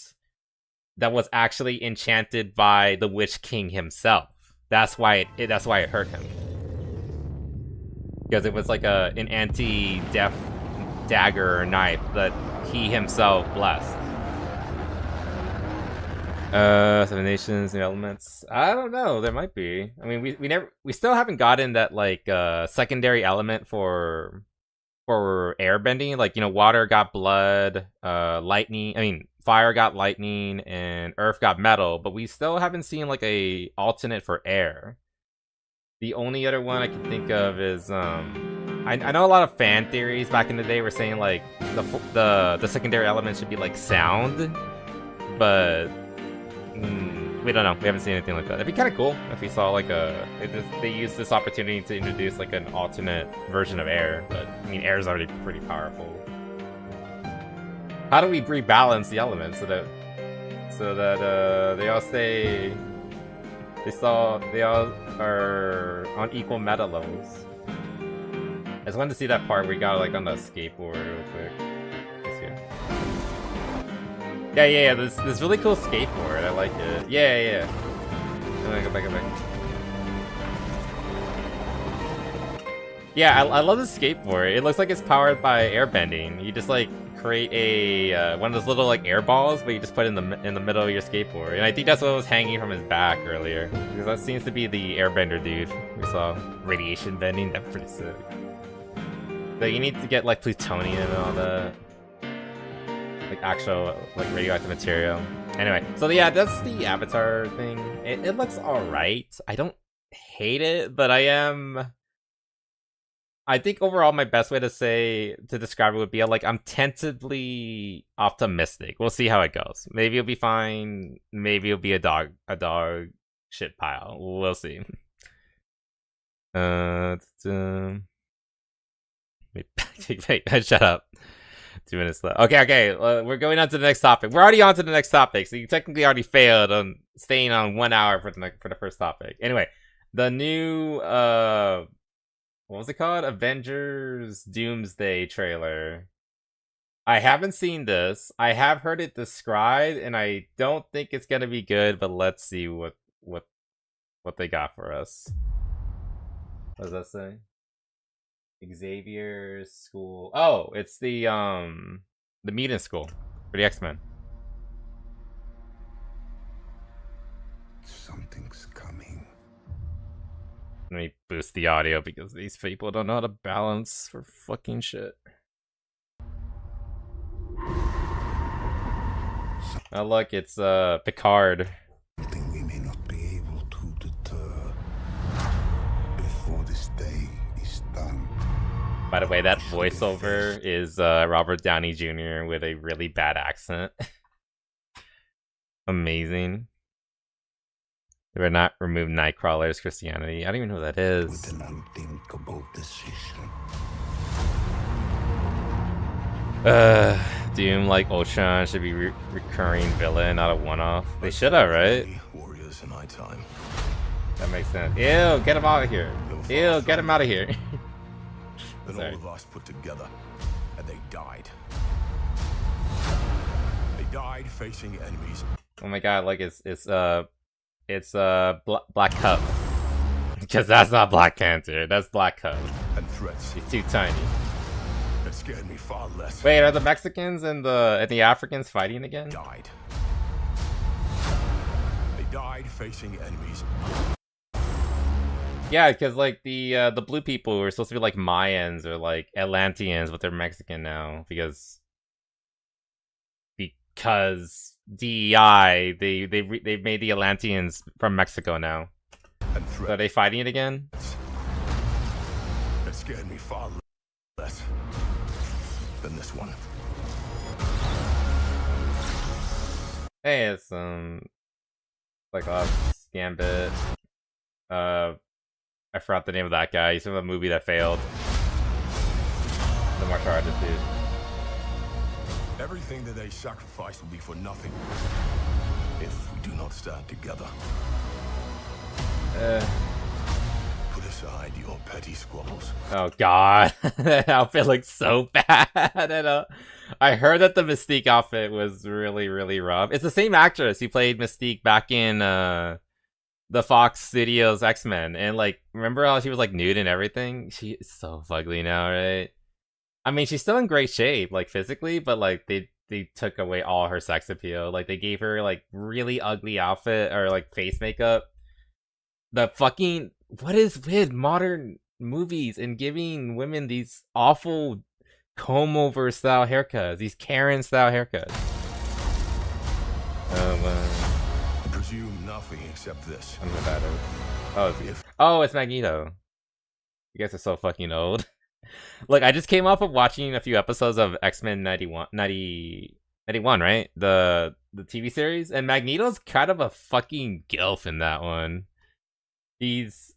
that was actually enchanted by the Witch King himself. That's why it hurt him. Because it was like an anti-death dagger or knife that he himself blessed. 7 nations, new elements. I don't know. There might be. I mean, we still haven't gotten that like secondary element for airbending. Like, you know, water got blood, lightning. I mean, fire got lightning, and earth got metal. But we still haven't seen like a alternate for air. The only other one I can think of is I know a lot of fan theories back in the day were saying like the secondary element should be like sound, but we don't know. We haven't seen anything like that. It'd be kind of cool if we saw like they used this opportunity to introduce like an alternate version of air. But I mean, air is already pretty powerful. How do we rebalance the elements so that they all stay? They all are on equal meta levels. I just wanted to see that part where we got like on the skateboard real quick. Yeah. This really cool skateboard. I like it. Yeah. Go back. Yeah, I love this skateboard. It looks like it's powered by airbending. You just like create a one of those little like air balls, but you just put it in the middle of your skateboard. And I think that's what was hanging from his back earlier, because that seems to be the airbender dude we saw. Radiation bending. That's pretty sick. So you need to get like plutonium and all that. Like actual like radioactive material. Anyway, so yeah, that's the Avatar thing. It looks alright. I don't hate it, but I think overall my best way to describe it would be like I'm tentatively optimistic. We'll see how it goes. Maybe it'll be fine. Maybe it'll be a dog shit pile. We'll see. Wait, shut up. 2 minutes left. Okay. We're going on to the next topic. We're already on to the next topic, so you technically already failed on staying on 1 hour for the first topic. Anyway, the new what was it called? Avengers Doomsday trailer. I haven't seen this. I have heard it described, and I don't think it's gonna be good. But let's see what they got for us. What does that say? Xavier's school. Oh, it's the mutant school for the X-Men. Something's coming. Let me boost the audio because these people don't know how to balance for fucking shit. Oh look, it's Picard. Something we may not be able to deter before this day is done. By the way, that voiceover is Robert Downey Jr. with a really bad accent. Amazing. They would not remove Nightcrawler's Christianity. I don't even know who that is. With an unthinkable decision. Doom, like Ultron, should be recurring villain, not a one-off. They should have, right? Warriors in my time. That makes sense. Ew, get him out of here. Ew, get him out of here. Then all of us put together, and they died. They died facing enemies. Oh my god, like it's Black Cup. Because that's not Black Panther, that's Black Cup. And threats. He's too tiny. That scared me far less. Wait, are the Mexicans and the Africans fighting again? Died. They died facing enemies. Yeah, because like the blue people were supposed to be like Mayans or like Atlanteans, but they're Mexican now because DEI they've made the Atlanteans from Mexico now. And So are they fighting it again? That scared me far less than this one. Hey, it's like Gambit. I forgot the name of that guy. He's from a movie that failed. The martial artist dude. Everything that they sacrifice will be for nothing if we do not stand together. Put aside your petty squabbles. Oh god, that outfit looks so bad. And, I heard that the Mystique outfit was really, really rough. It's the same actress who played Mystique back in the Fox Studios X-Men, and like, remember how she was like nude and everything? She is so ugly now, right? I mean, she's still in great shape, like physically, but like they took away all her sex appeal. Like they gave her like really ugly outfit or like face makeup. The fucking, what is with modern movies and giving women these awful comb over style haircuts, these Karen style haircuts? Presume nothing except this. I don't know what that is. It's Magneto. You guys are so fucking old. Look, I just came off of watching a few episodes of X-Men 91, right? The TV series, and Magneto's kind of a fucking gilf in that one. He's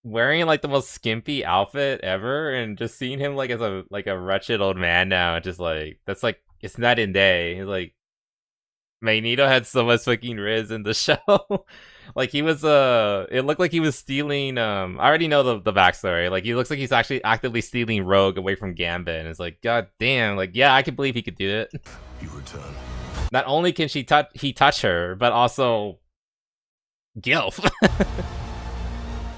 wearing like the most skimpy outfit ever, and just seeing him like as a wretched old man now, just like that's like it's night and day. He's like, Magneto had so much fucking riz in the show. Like he was it looked like he was stealing I already know the backstory. Like he looks like he's actually actively stealing Rogue away from Gambit, and it's like, god damn, like yeah, I can believe he could do it. You return. Not only can he touch her, but also gilf.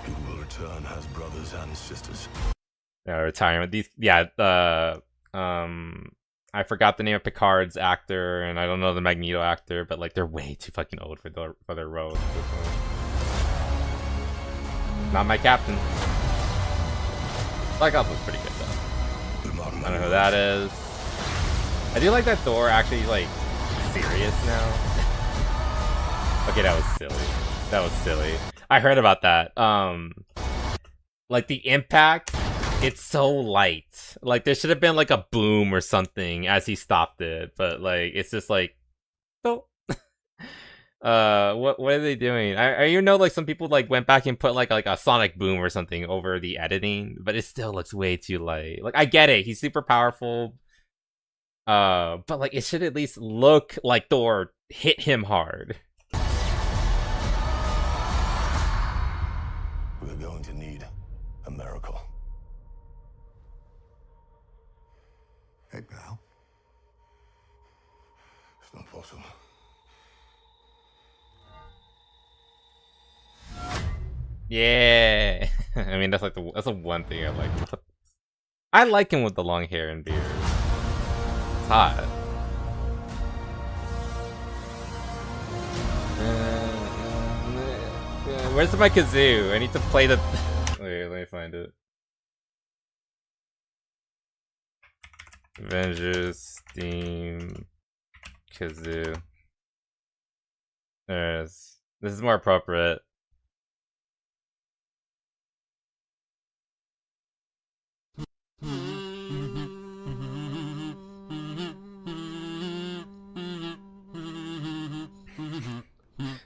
He will return as brothers and sisters. Retirement. I forgot the name of Picard's actor, and I don't know the Magneto actor, but like they're way too fucking old for their roles. Not my captain. Black Ops was pretty good though. I don't know who that is. I do like that Thor actually like serious now. Okay, that was silly. That was silly. I heard about that. Like the impact. It's so light. Like there should have been like a boom or something as he stopped it, but like it's just like, oh. What are they doing? I you know like some people like went back and put like a sonic boom or something over the editing, but it still looks way too light. Like I get it, he's super powerful, But like it should at least look like Thor hit him hard. We're going to need a miracle. Hey, pal. It's not possible. Yeah. I mean that's the one thing I like. I like him with the long hair and beard. It's hot. Where's my kazoo? I need to play the. Wait, let me find it. Avengers theme kazoo. There's. This is more appropriate.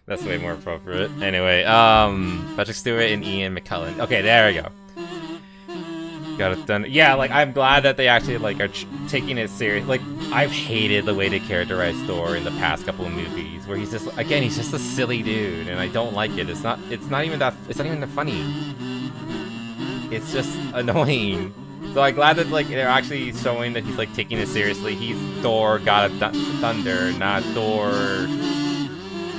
That's way more appropriate. Anyway, Patrick Stewart and Ian McKellen. Okay, there we go. Got it done. Yeah, like I'm glad that they actually like are taking it serious. Like I've hated the way they characterize Thor in the past couple of movies, where he's just he's just a silly dude, and I don't like it. It's not even that funny. It's just annoying. So I'm glad that like they're actually showing that he's like taking it seriously. He's Thor, God of Thunder, not Thor,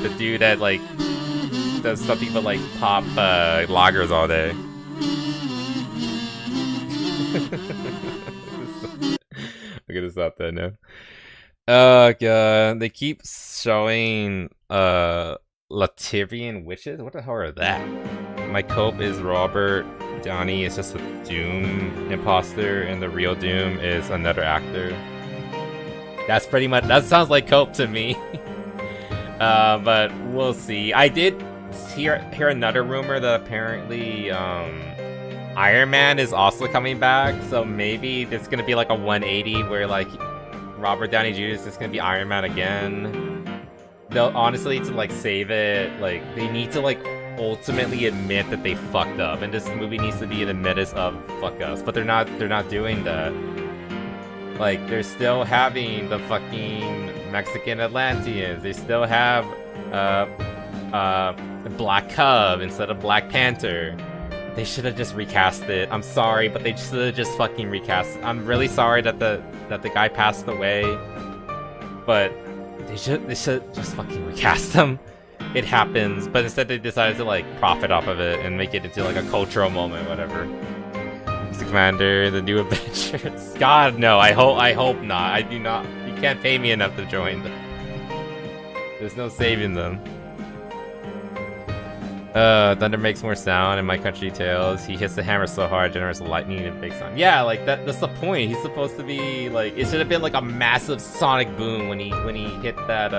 the dude that like does nothing but like pop lagers all day. I'm gonna stop that now. Oh god, they keep showing Latvian witches. What the hell are that? My cope is Robert Downey is just a Doom imposter, and the real Doom is another actor. That's pretty much, that sounds like cope to me. But we'll see. I did hear another rumor that apparently Iron Man is also coming back, so maybe it's gonna be like a 180 where like Robert Downey Jr. is just gonna be Iron Man again. They'll honestly, to like save it, like they need to like ultimately admit that they fucked up, and this movie needs to be an admittance of fuck us, but they're not doing that. Like they're still having the fucking Mexican Atlanteans. They still have Black Cub instead of Black Panther. They should have just recast it. I'm sorry, but they should have just fucking recast it. I'm really sorry that the guy passed away, but they should just fucking recast him. It happens, but instead they decided to like profit off of it and make it into like a cultural moment, whatever. Mr. Commander, the new Avengers. God no, I hope not. I do not. You can't pay me enough to join them. There's no saving them. Thunder makes more sound in My Country Tales. He hits the hammer so hard, generates lightning and big sound. Yeah, like that's the point. He's supposed to be like, it should have been like a massive sonic boom when he hit that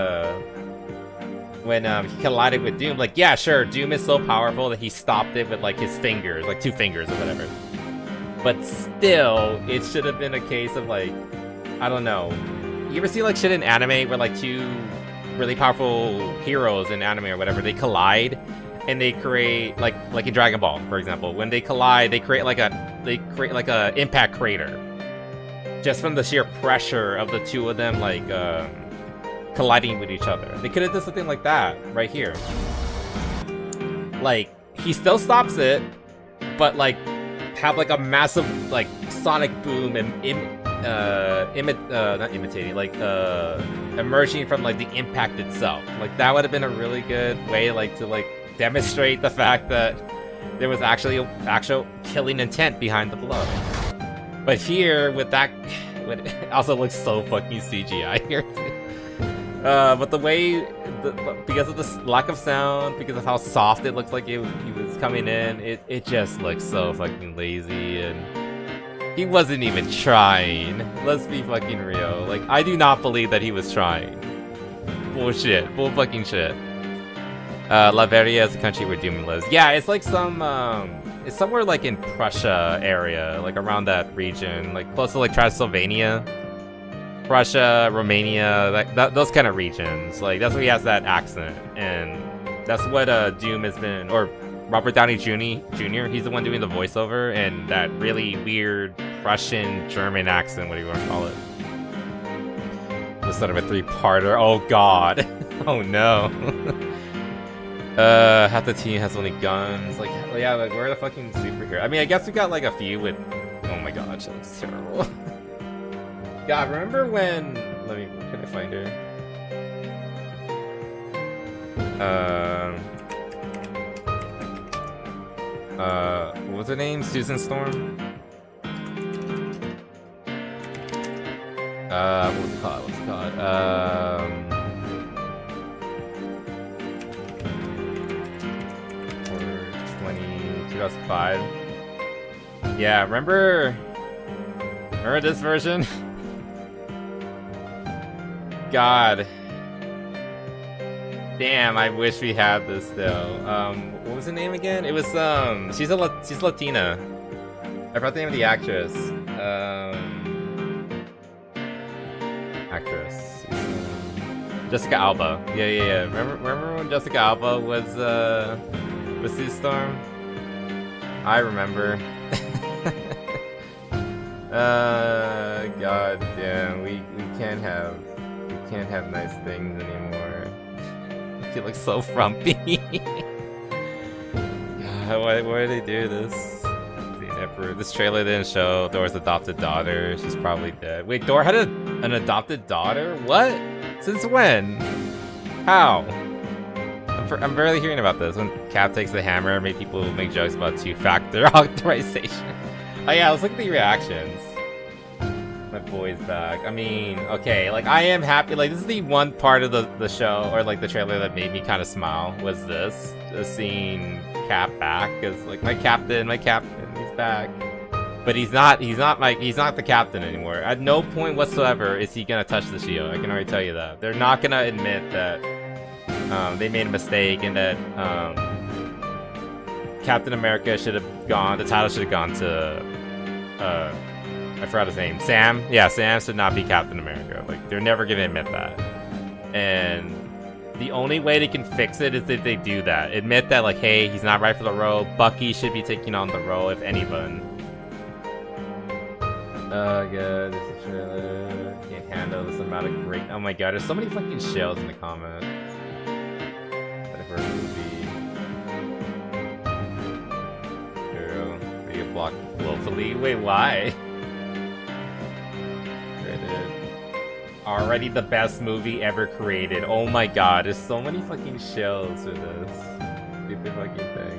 when he collided with Doom. Like, yeah, sure, Doom is so powerful that he stopped it with like his fingers, like 2 fingers or whatever. But still, it should have been a case of like, I don't know. You ever see like shit in anime where like 2 really powerful heroes in anime or whatever, they collide and they create like in Dragon Ball, for example, when they collide, they create like a impact crater, just from the sheer pressure of the 2 of them like colliding with each other. They could have done something like that right here. Like he still stops it, but like have like a massive like sonic boom and not imitating, like emerging from like the impact itself. Like that would have been a really good way like to like demonstrate the fact that there was actually actual killing intent behind the blow. But here with that, it also looks so fucking CGI here. But the way, because of the lack of sound, because of how soft it looks like he was coming in, it just looks so fucking lazy, and he wasn't even trying. Let's be fucking real. Like, I do not believe that he was trying. Bullshit. Bull fucking shit. Latveria is a country where Doom lives. Yeah, it's like some, it's somewhere like in Prussia area, like around that region, like close to like Transylvania. Russia, Romania, those kind of regions. Like, that's where he has that accent. And that's what Doom has been, or Robert Downey Jr., he's the one doing the voiceover, and that really weird Russian, German accent, what do you want to call it. the start of a 3-parter. Oh god. Oh no. Half the team has only guns. Like, yeah, like we're the fucking superhero. I mean, I guess we got like a few with. Oh my gosh, that looks terrible. God, remember when? Let me. Can I find her? What was her name? Susan Storm? What was it called? What's it called? 2005. Yeah, remember this version? God. Damn, I wish we had this though. What was her name again? It was she's Latina. I forgot the name of the actress. Jessica Alba. Yeah. Remember when Jessica Alba was Sue Storm? I remember. God damn, we can't have nice things anymore. She looks so frumpy. God, why do they do this? This trailer didn't show Dor's adopted daughter. She's probably dead. Wait, Dor had an adopted daughter? What? Since when? How? I'm barely hearing about this. When Cap takes the hammer, made people make jokes about two-factor authorization. Oh yeah, let's look at the reactions. My boy's back. I mean, okay, like I am happy. Like this is the one part of the show or like the trailer that made me kind of smile. Was this just seeing Cap back? Cause like my captain, he's back. But he's not the captain anymore. At no point whatsoever is he gonna touch the shield. I can already tell you that. They're not gonna admit that they made a mistake and that Captain America should have gone. The title should have gone to I forgot his name. Sam. Yeah, Sam should not be Captain America. Like they're never gonna admit that. And the only way they can fix it is if they do that. Admit that like, hey, he's not right for the role. Bucky should be taking on the role if anyone. Oh god, this is a trailer. Can't handle this amount of great. Oh my god, there's so many fucking shells in the comments. For a movie. Girl, are you blocked locally? Wait, why? Created. Already the best movie ever created. Oh my god, there's so many fucking shells for this stupid fucking thing.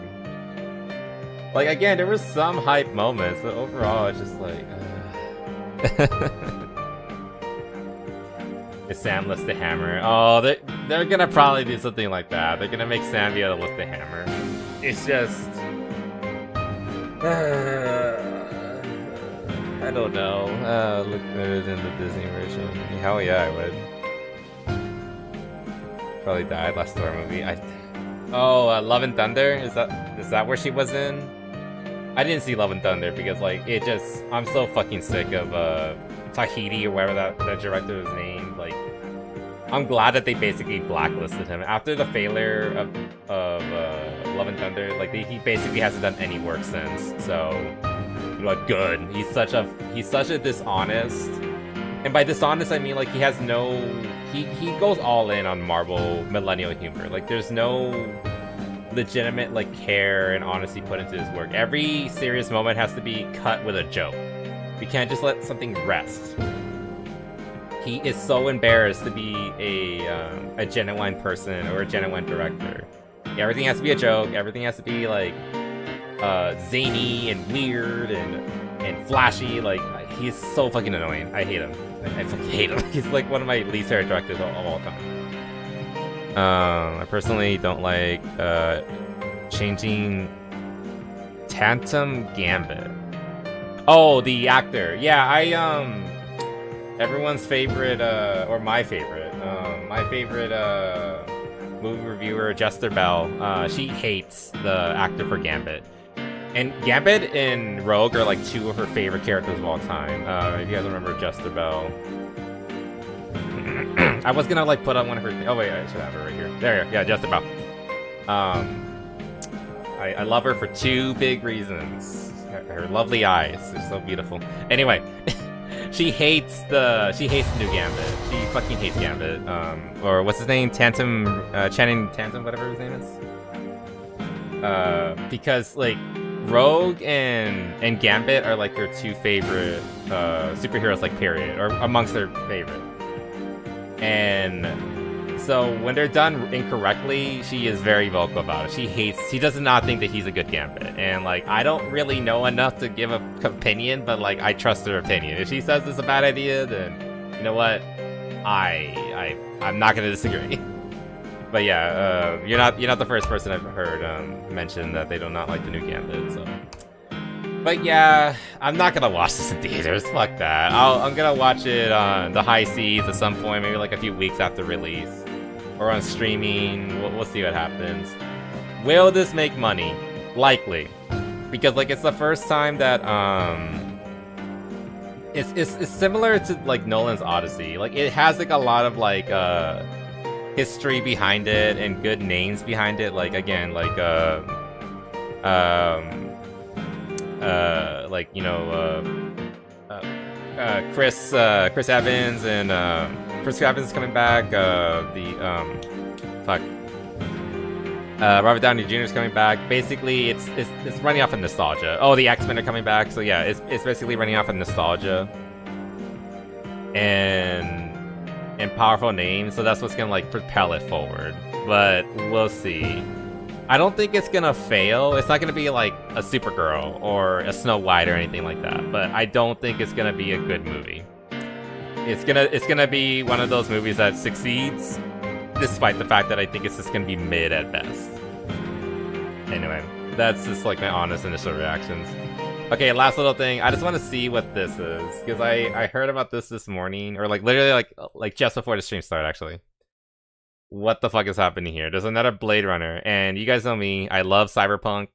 Like again, there were some hype moments, but overall it's just like. Is Sam lifts the hammer? Oh, they're gonna probably do something like that. They're gonna make Sam be able to lift the hammer. It's just... I don't know. Look better than the Disney version. Hell yeah, I would. Probably died last Thor movie. Oh, Love and Thunder? Is that where she was in? I didn't see Love and Thunder because like it just I'm so fucking sick of Tahiti or whatever that director was named. Like I'm glad that they basically blacklisted him after the failure of Love and Thunder. Like he basically hasn't done any work since. So like good. He's such a dishonest, and by dishonest I mean like he has no he goes all in on Marvel millennial humor. Like there's no legitimate like care and honesty put into his work. Every serious moment has to be cut with a joke. We can't just let something rest. He is so embarrassed to be a genuine person or a genuine director. Everything has to be a joke. Everything has to be like zany and weird and flashy. Like he's so fucking annoying. I hate him. I fucking hate him. He's like one of my least favorite directors of all time. I personally don't like changing Tantum Gambit. Oh, the actor. Yeah, everyone's favorite, or my favorite movie reviewer, Jester Bell. She hates the actor for Gambit. And Gambit and Rogue are like two of her favorite characters of all time. If you guys remember Jester Bell. I was gonna like put on one of her. Oh wait, I should have her right here. There, yeah, Jester Bell. I love her for two big reasons. Her lovely eyes, they're so beautiful. Anyway, she hates the new Gambit. She fucking hates Gambit. Or what's his name? Channing Tatum, whatever his name is. Because like Rogue and Gambit are like her two favorite superheroes, like period, or amongst their favorite. And so when they're done incorrectly, she is very vocal about it. She does not think that he's a good Gambit. And like, I don't really know enough to give an opinion, but like, I trust her opinion. If she says it's a bad idea, then you know what? I'm not gonna disagree. But yeah, you're not the first person I've heard mention that they do not like the new Gambit. So, but yeah, I'm not gonna watch this in theaters. Fuck that. I'm gonna watch it on the high seas at some point, maybe like a few weeks after release, or on streaming. We'll see what happens. Will this make money? Likely, because like it's the first time that it's similar to like Nolan's Odyssey. Like it has like a lot of like history behind it and good names behind it. Like again, like like you know, Chris Evans and Chris Evans is coming back. Robert Downey Jr. is coming back. Basically, it's running off of nostalgia. Oh, the X-Men are coming back, so yeah, it's basically running off of nostalgia and powerful names. So that's what's gonna like propel it forward. But we'll see. I don't think it's gonna fail. It's not gonna be like a Supergirl or a Snow White or anything like that. But I don't think it's gonna be a good movie. It's gonna be one of those movies that succeeds, despite the fact that I think it's just gonna be mid at best. Anyway, that's just like my honest initial reactions. Okay, last little thing. I just want to see what this is, because I heard about this morning, or like literally like just before the stream started actually. What the fuck is happening here? There's another Blade Runner, and you guys know me. I love cyberpunk.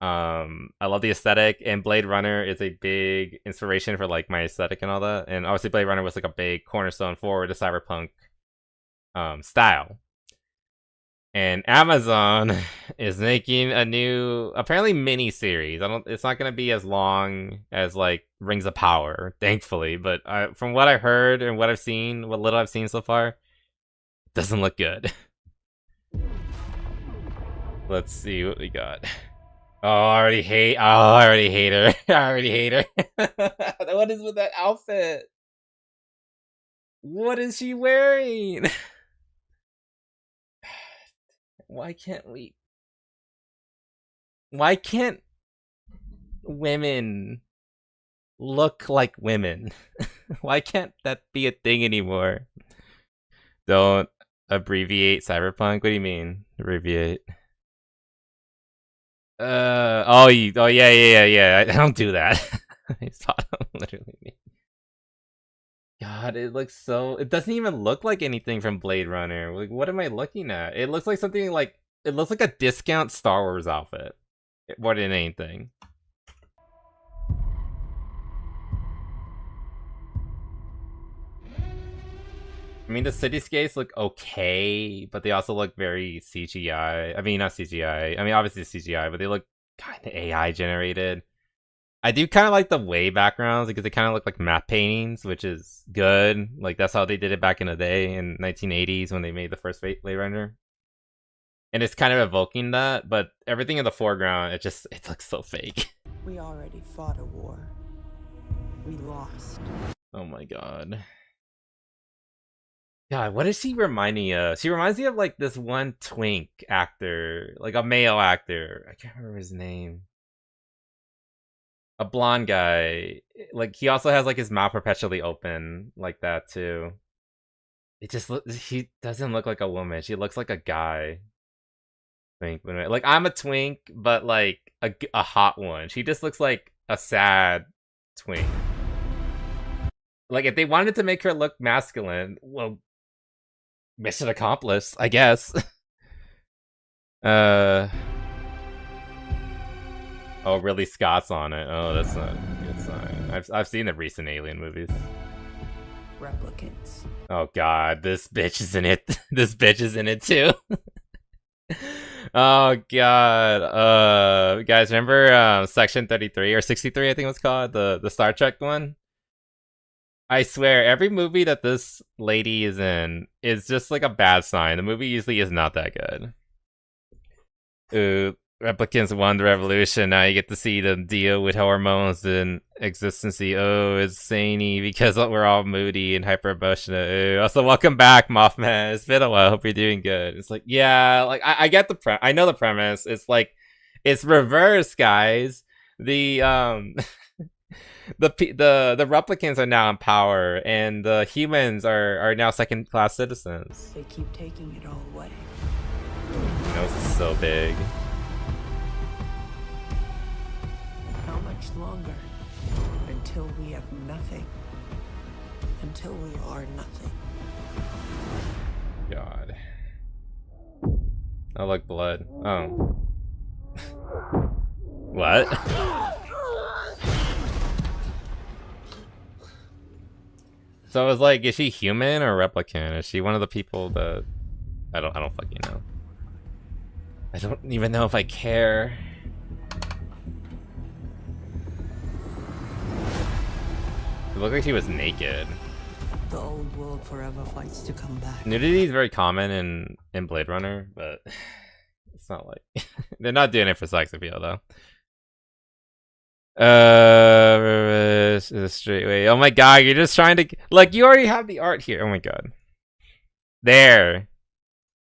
I love the aesthetic, and Blade Runner is a big inspiration for like my aesthetic and all that. And obviously, Blade Runner was like a big cornerstone for the cyberpunk style. And Amazon is making a new, apparently, mini series. It's not gonna be as long as like Rings of Power, thankfully. But from what I heard and what I've seen, what little I've seen so far, it doesn't look good. Let's see what we got. Oh, I already hate her. I already hate her. What is with that outfit? What is she wearing? Why can't women look like women? Why can't that be a thing anymore? Don't abbreviate cyberpunk. What do you mean abbreviate? Oh yeah. I don't do that. I saw them literally. God, it looks so... It doesn't even look like anything from Blade Runner. Like, what am I looking at? It looks like something like... It looks like a discount Star Wars outfit. More than anything. I mean, the cityscapes look okay, but they also look very CGI. I mean, not CGI. I mean, obviously CGI, but they look kind of AI generated. I do kind of like the way backgrounds because they kind of look like map paintings, which is good. Like, that's how they did it back in the day in 1980s when they made the first Blade Runner. And it's kind of evoking that, but everything in the foreground, it looks so fake. We already fought a war. We lost. Oh my god. God, what is she reminding me of? She reminds me of like this one twink actor, like a male actor. I can't remember his name. A blonde guy. Like, he also has like his mouth perpetually open like that too. She doesn't look like a woman. She looks like a guy. Twink. Like, I'm a twink, but like a hot one. She just looks like a sad twink. Like, if they wanted to make her look masculine, well, mission accomplished, I guess. Oh, Ridley Scott's on it. Oh, that's not a good sign. I've seen the recent Alien movies. Replicants. Oh god, this bitch is in it. This bitch is in it too. Oh god. Guys, remember Section 33 or 63? I think it was called the Star Trek one. I swear, every movie that this lady is in is just like a bad sign. The movie usually is not that good. Ooh, Replicants won the revolution. Now you get to see them deal with hormones and existency. Oh, it's zany because we're all moody and hyper emotional. Ooh. Also, welcome back, Mothman. It's been a while. Hope you're doing good. It's like, yeah, like I get the I know the premise. It's like, it's reverse, guys. The the replicants are now in power, and the humans are now second-class citizens. They keep taking it all away. You know, this is so big. How much longer? Until we have nothing. Until we are nothing. God. Oh, look, blood. Oh. What? So I was like, is she human or replicant? Is she one of the people that I don't fucking know. I don't even know if I care. It looked like she was naked. The old world forever fights to come back. Nudity is very common in Blade Runner, but it's not like they're not doing it for sex appeal though. The straight way. Oh my god, you're just trying to like you already have the art here. Oh my god. There.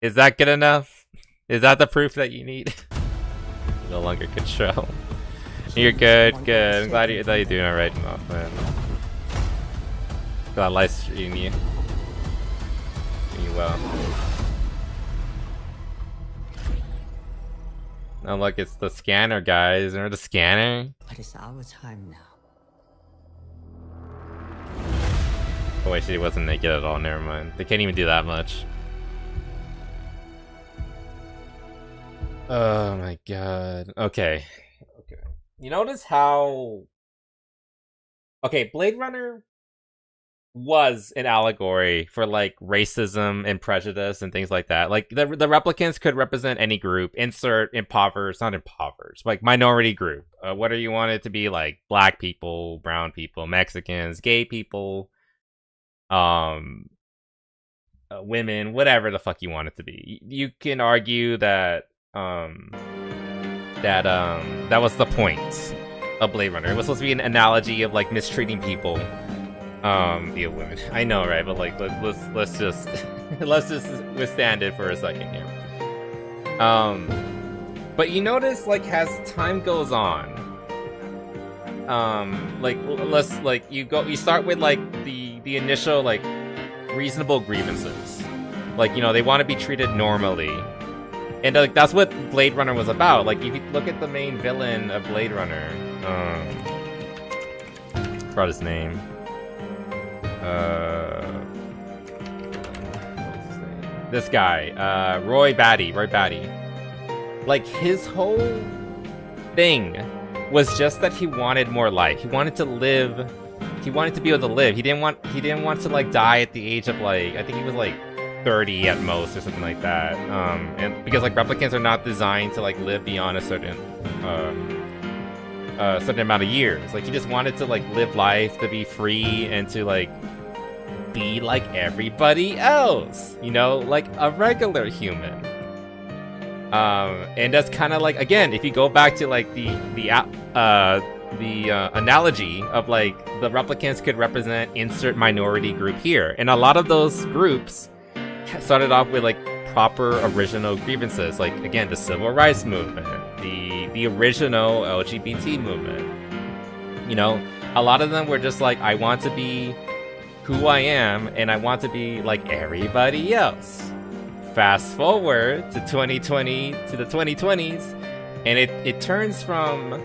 Is that good enough? Is that the proof that you need? No longer control. You're good, good. I'm glad you're doing alright, man. Glad live streaming you. Doing you well. Oh look, it's the scanner, guys. Remember the scanner? But it's our time now. Oh wait, she wasn't naked at all. Never mind. They can't even do that much. Oh my god. Okay. Okay. You notice how... Okay, Blade Runner was an allegory for like racism and prejudice and things like that. Like the replicants could represent any group. Insert impoverished, not impoverished, like minority group. Whether you want it to be like black people, brown people, Mexicans, gay people, women, whatever the fuck you want it to be. You can argue that that was the point of Blade Runner. It was supposed to be an analogy of like mistreating people via women. I know, right? But like let's just let's just withstand it for a second here. But you notice like as time goes on, like let's like you start with like the initial like reasonable grievances. Like, you know, they want to be treated normally. And like that's what Blade Runner was about. Like if you look at the main villain of Blade Runner, forgot his name. What's his name? This guy, Roy Batty. Like his whole thing was just that he wanted more life. He wanted to live. He wanted to be able to live. He didn't want to like die at the age of like, I think he was like 30 at most or something like that. And because like replicants are not designed to like live beyond a certain amount of years. Like he just wanted to like live life, to be free, and to like be like everybody else, you know, like a regular human. And that's kind of like, again, if you go back to like the analogy of like the replicants could represent insert minority group here, and a lot of those groups started off with like proper original grievances, like again the civil rights movement, the original LGBT movement. You know, a lot of them were just like, I want to be who I am and I want to be like everybody else. Fast forward to 2020, to the 2020s, and it turns from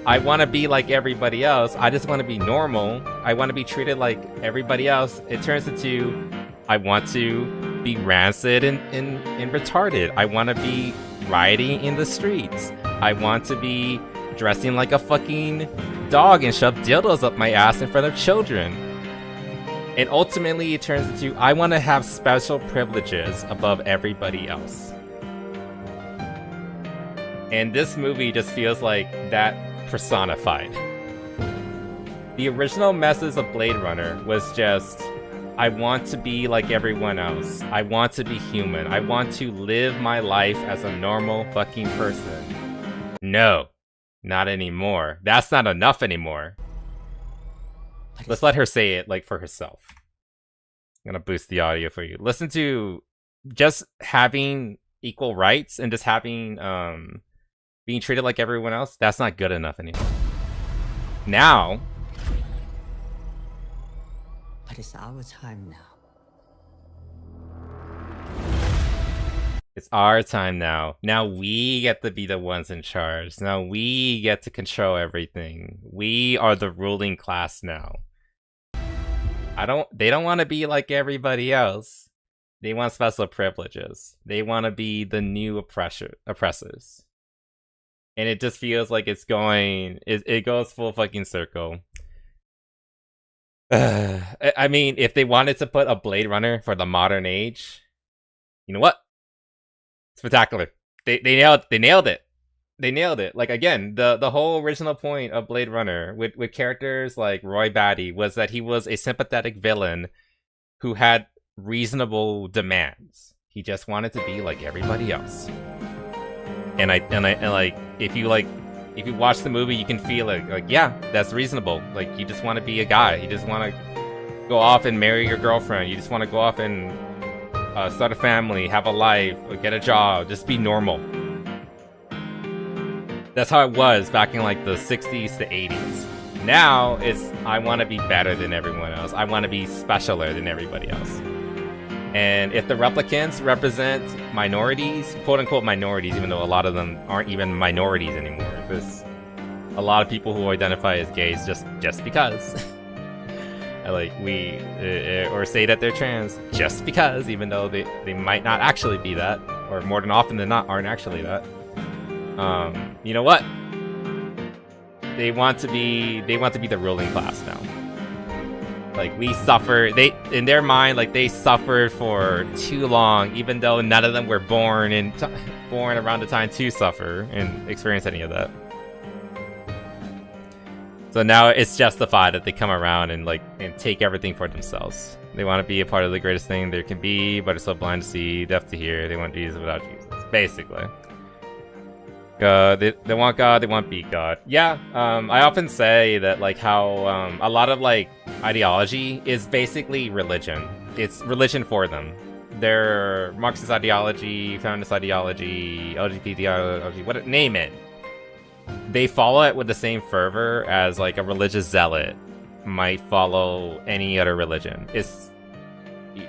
I want to be like everybody else, I just want to be normal, I want to be treated like everybody else. It turns into I want to be rancid and retarded. I want to be rioting in the streets. I want to be dressing like a fucking dog and shove dildos up my ass in front of children. And ultimately it turns into I want to have special privileges above everybody else. And this movie just feels like that personified. The original message of Blade Runner was just, I want to be like everyone else. I want to be human. I want to live my life as a normal fucking person. No, not anymore. That's not enough anymore. Let's let her say it, like, for herself. I'm gonna boost the audio for you. Listen to just having equal rights and just having, being treated like everyone else. That's not good enough anymore. Now, but it's our time now. it's our time now. Now we get to be the ones in charge. Now we get to control everything. We are the ruling class now. They don't want to be like everybody else. They want special privileges. They want to be the new oppressors. And it just feels like it's going, it goes full fucking circle. I mean, if they wanted to put a Blade Runner for the modern age, you know what? Spectacular. They nailed it. They nailed it. Like, again, the whole original point of Blade Runner with characters like Roy Batty was that he was a sympathetic villain who had reasonable demands. He just wanted to be like everybody else. And like, if you watch the movie, you can feel it. Like, yeah, that's reasonable. Like, you just want to be a guy. You just want to go off and marry your girlfriend. You just want to go off and start a family, have a life, get a job, just be normal. That's how it was back in like the 60s to 80s. Now it's, I want to be better than everyone else. I want to be specialer than everybody else. And if the replicants represent minorities, quote-unquote minorities, even though a lot of them aren't even minorities anymore, there's a lot of people who identify as gays just because. Like, or say that they're trans just because, even though they might not actually be that, or more than often than not aren't actually that. You know what? They want to be the ruling class now. Like, we suffer, in their mind, like, they suffered for too long, even though none of them were born around the time to suffer and experience any of that. So now it's justified that they come around and take everything for themselves. They want to be a part of the greatest thing there can be, but are so blind to see, deaf to hear. They want Jesus without Jesus, basically. They want God, they want beat God. Yeah, I often say that, like, how a lot of, like, ideology is basically religion. It's religion for them. Their Marxist ideology, feminist ideology, LGBT ideology, name it. They follow it with the same fervor as, like, a religious zealot might follow any other religion.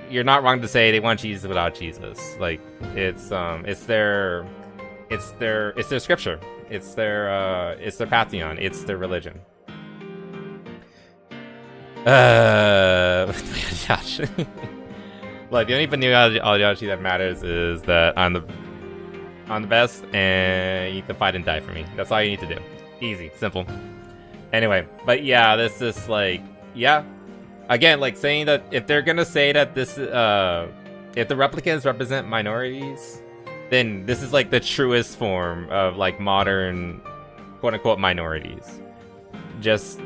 You're not wrong to say they want Jesus without Jesus. Like, it's their scripture. It's their pantheon. It's their religion. Gosh. Like, the only vanilla ideology that matters is that I'm the best, and you need to fight and die for me. That's all you need to do. Easy, simple. Anyway, but yeah, this is like, yeah. Again, like, saying that if they're gonna say that this, if the replicants represent minorities, then this is like the truest form of, like, modern quote-unquote minorities. Just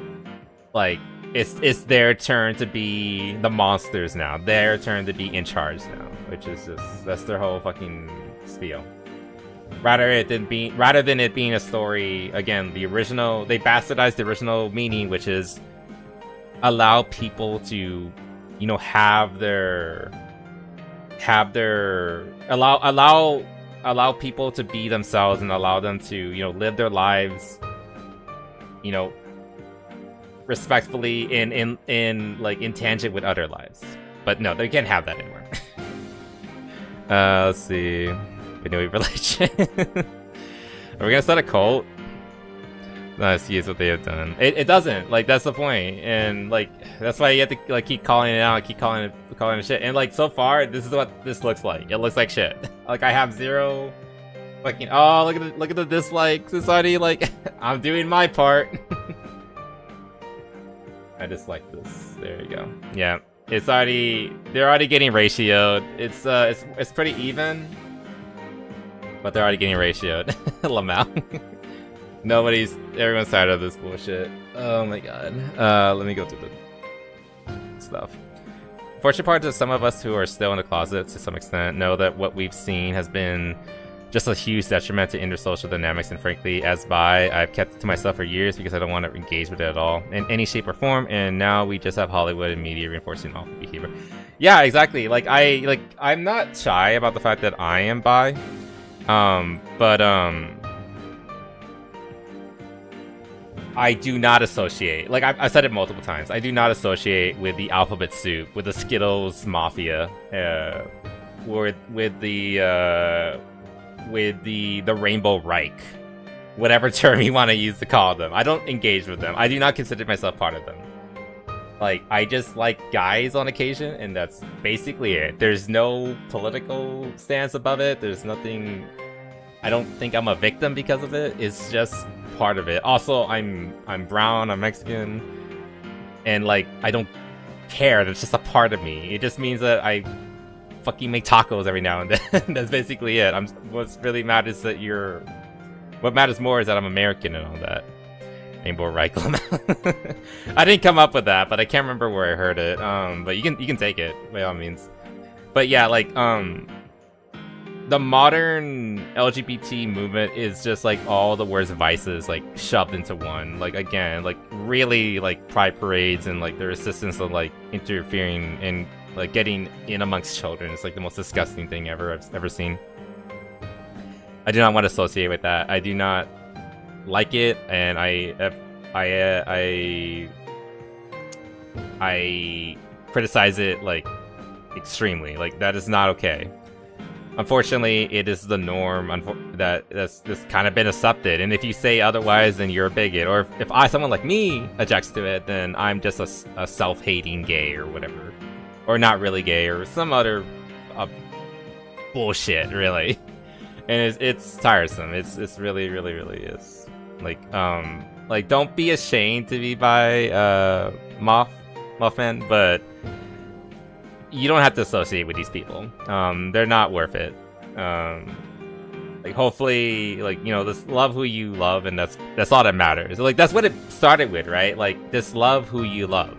like, it's their turn to be the monsters now. Their turn to be in charge now, which is just, that's their whole fucking spiel. Rather than it being a story, again, the original, they bastardized the original meaning, which is allow people to, you know, allow people to be themselves and allow them to, you know, live their lives, you know, respectfully in tangent with other lives. But no, they can't have that anymore. Let's see. We know religion. Are we gonna start a cult? Let's use what they have done. It doesn't. Like, that's the point. And, like, that's why you have to, like, keep calling it out, keep calling it shit. And, like, so far, this is what this looks like. It looks like shit. Like, I have 0 fucking, oh, look at the dislikes. It's already, like, I'm doing my part. I dislike this. There you go. Yeah. They're already getting ratioed. It's pretty even. But they're already getting ratioed. Lamau. Everyone's tired of this bullshit. Oh my god. Let me go through the stuff. Fortunate part is some of us who are still in the closet to some extent know that what we've seen has been just a huge detriment to intersocial dynamics, and frankly, as bi, I've kept it to myself for years because I don't want to engage with it at all in any shape or form, and now we just have Hollywood and media reinforcing awful behavior. Yeah, exactly. I'm not shy about the fact that I am bi, but I do not associate, like I've said it multiple times, I do not associate with the alphabet soup, with the Skittles mafia, with the Rainbow Reich, whatever term you want to use to call them. I don't engage with them. I do not consider myself part of them. Like, I just like guys on occasion, and that's basically it. There's no political stance above it. There's nothing. I don't think I'm a victim because of it. It's just part of it. Also, I'm brown, I'm Mexican, and like I don't care. That's just a part of me. It just means that I fucking make tacos every now and then. That's basically it. What's really matters that what matters more is that I'm American and all that. Rainbow Reich. I didn't come up with that, but I can't remember where I heard it. But you can take it by all means. But yeah, like the modern LGBT movement is just like all the worst vices like shoved into one. Like again, like really like pride parades and like their assistance of like interfering and like getting in amongst children. It's like the most disgusting thing I've ever seen. I do not want to associate with that. I do not like it, and I criticize it like extremely. Like that is not okay. Unfortunately, it is the norm that's kind of been accepted, and if you say otherwise, then you're a bigot. Or if someone like me objects to it, then I'm just a self-hating gay or whatever, or not really gay or some other bullshit, really. And it's tiresome. It's really is. Like don't be ashamed to be by Mothman, but you don't have to associate with these people. They're not worth it. Like hopefully, like, you know, just love who you love, and that's all that matters. Like that's what it started with, right? Like just love who you love.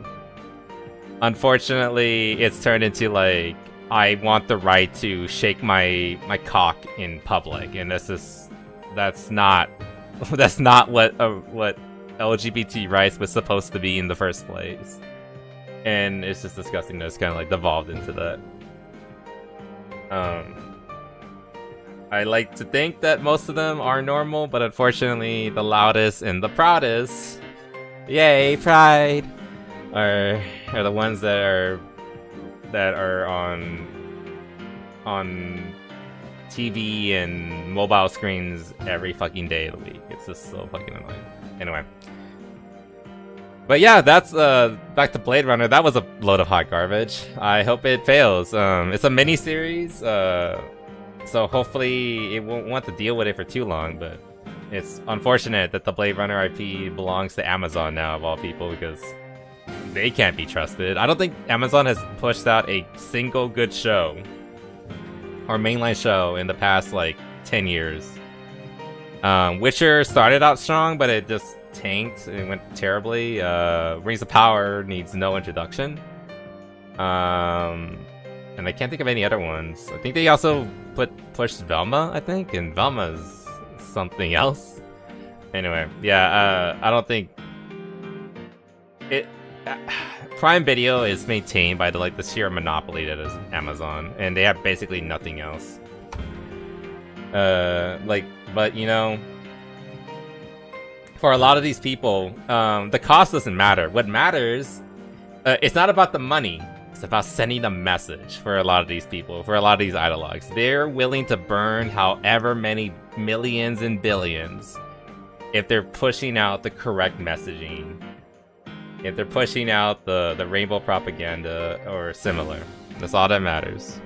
Unfortunately, it's turned into like I want the right to shake my cock in public, and that's not what LGBT rights was supposed to be in the first place. And it's just disgusting that it's kind of like devolved into that. I like to think that most of them are normal, but unfortunately the loudest and the proudest, yay pride, are the ones that are on TV and mobile screens every fucking day of the week. It's just so fucking annoying. Anyway. But yeah, that's back to Blade Runner. That was a load of hot garbage. I hope it fails. It's a mini series, so hopefully it won't want to deal with it for too long. But it's unfortunate that the Blade Runner IP belongs to Amazon now, of all people, because they can't be trusted. I don't think Amazon has pushed out a single good show or mainline show in the past like 10 years. Witcher started out strong, but it just tanked. It went terribly. Rings of Power needs no introduction. And I can't think of any other ones. I think they also pushed Velma, I think, and Velma's something else. Anyway, yeah, I don't think it. Prime Video is maintained by the sheer monopoly that is Amazon, and they have basically nothing else. But you know, for a lot of these people, the cost doesn't matter. What matters, it's not about the money. It's about sending a message for a lot of these people, for a lot of these ideologues. They're willing to burn however many millions and billions if they're pushing out the correct messaging. If they're pushing out the rainbow propaganda or similar. That's all that matters.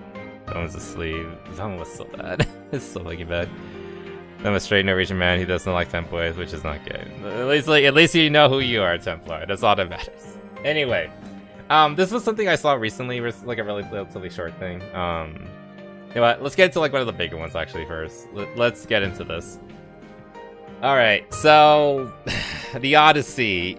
Someone's asleep. Someone was so bad. It's so fucking bad. I'm a straight Norwegian man who doesn't like Templars, which is not good. At least you know who you are, Templar. That's all that matters. Anyway, this was something I saw recently. It was like a relatively short thing. You know what? Let's get into like one of the bigger ones actually first. Let's get into this. Alright, so the Odyssey.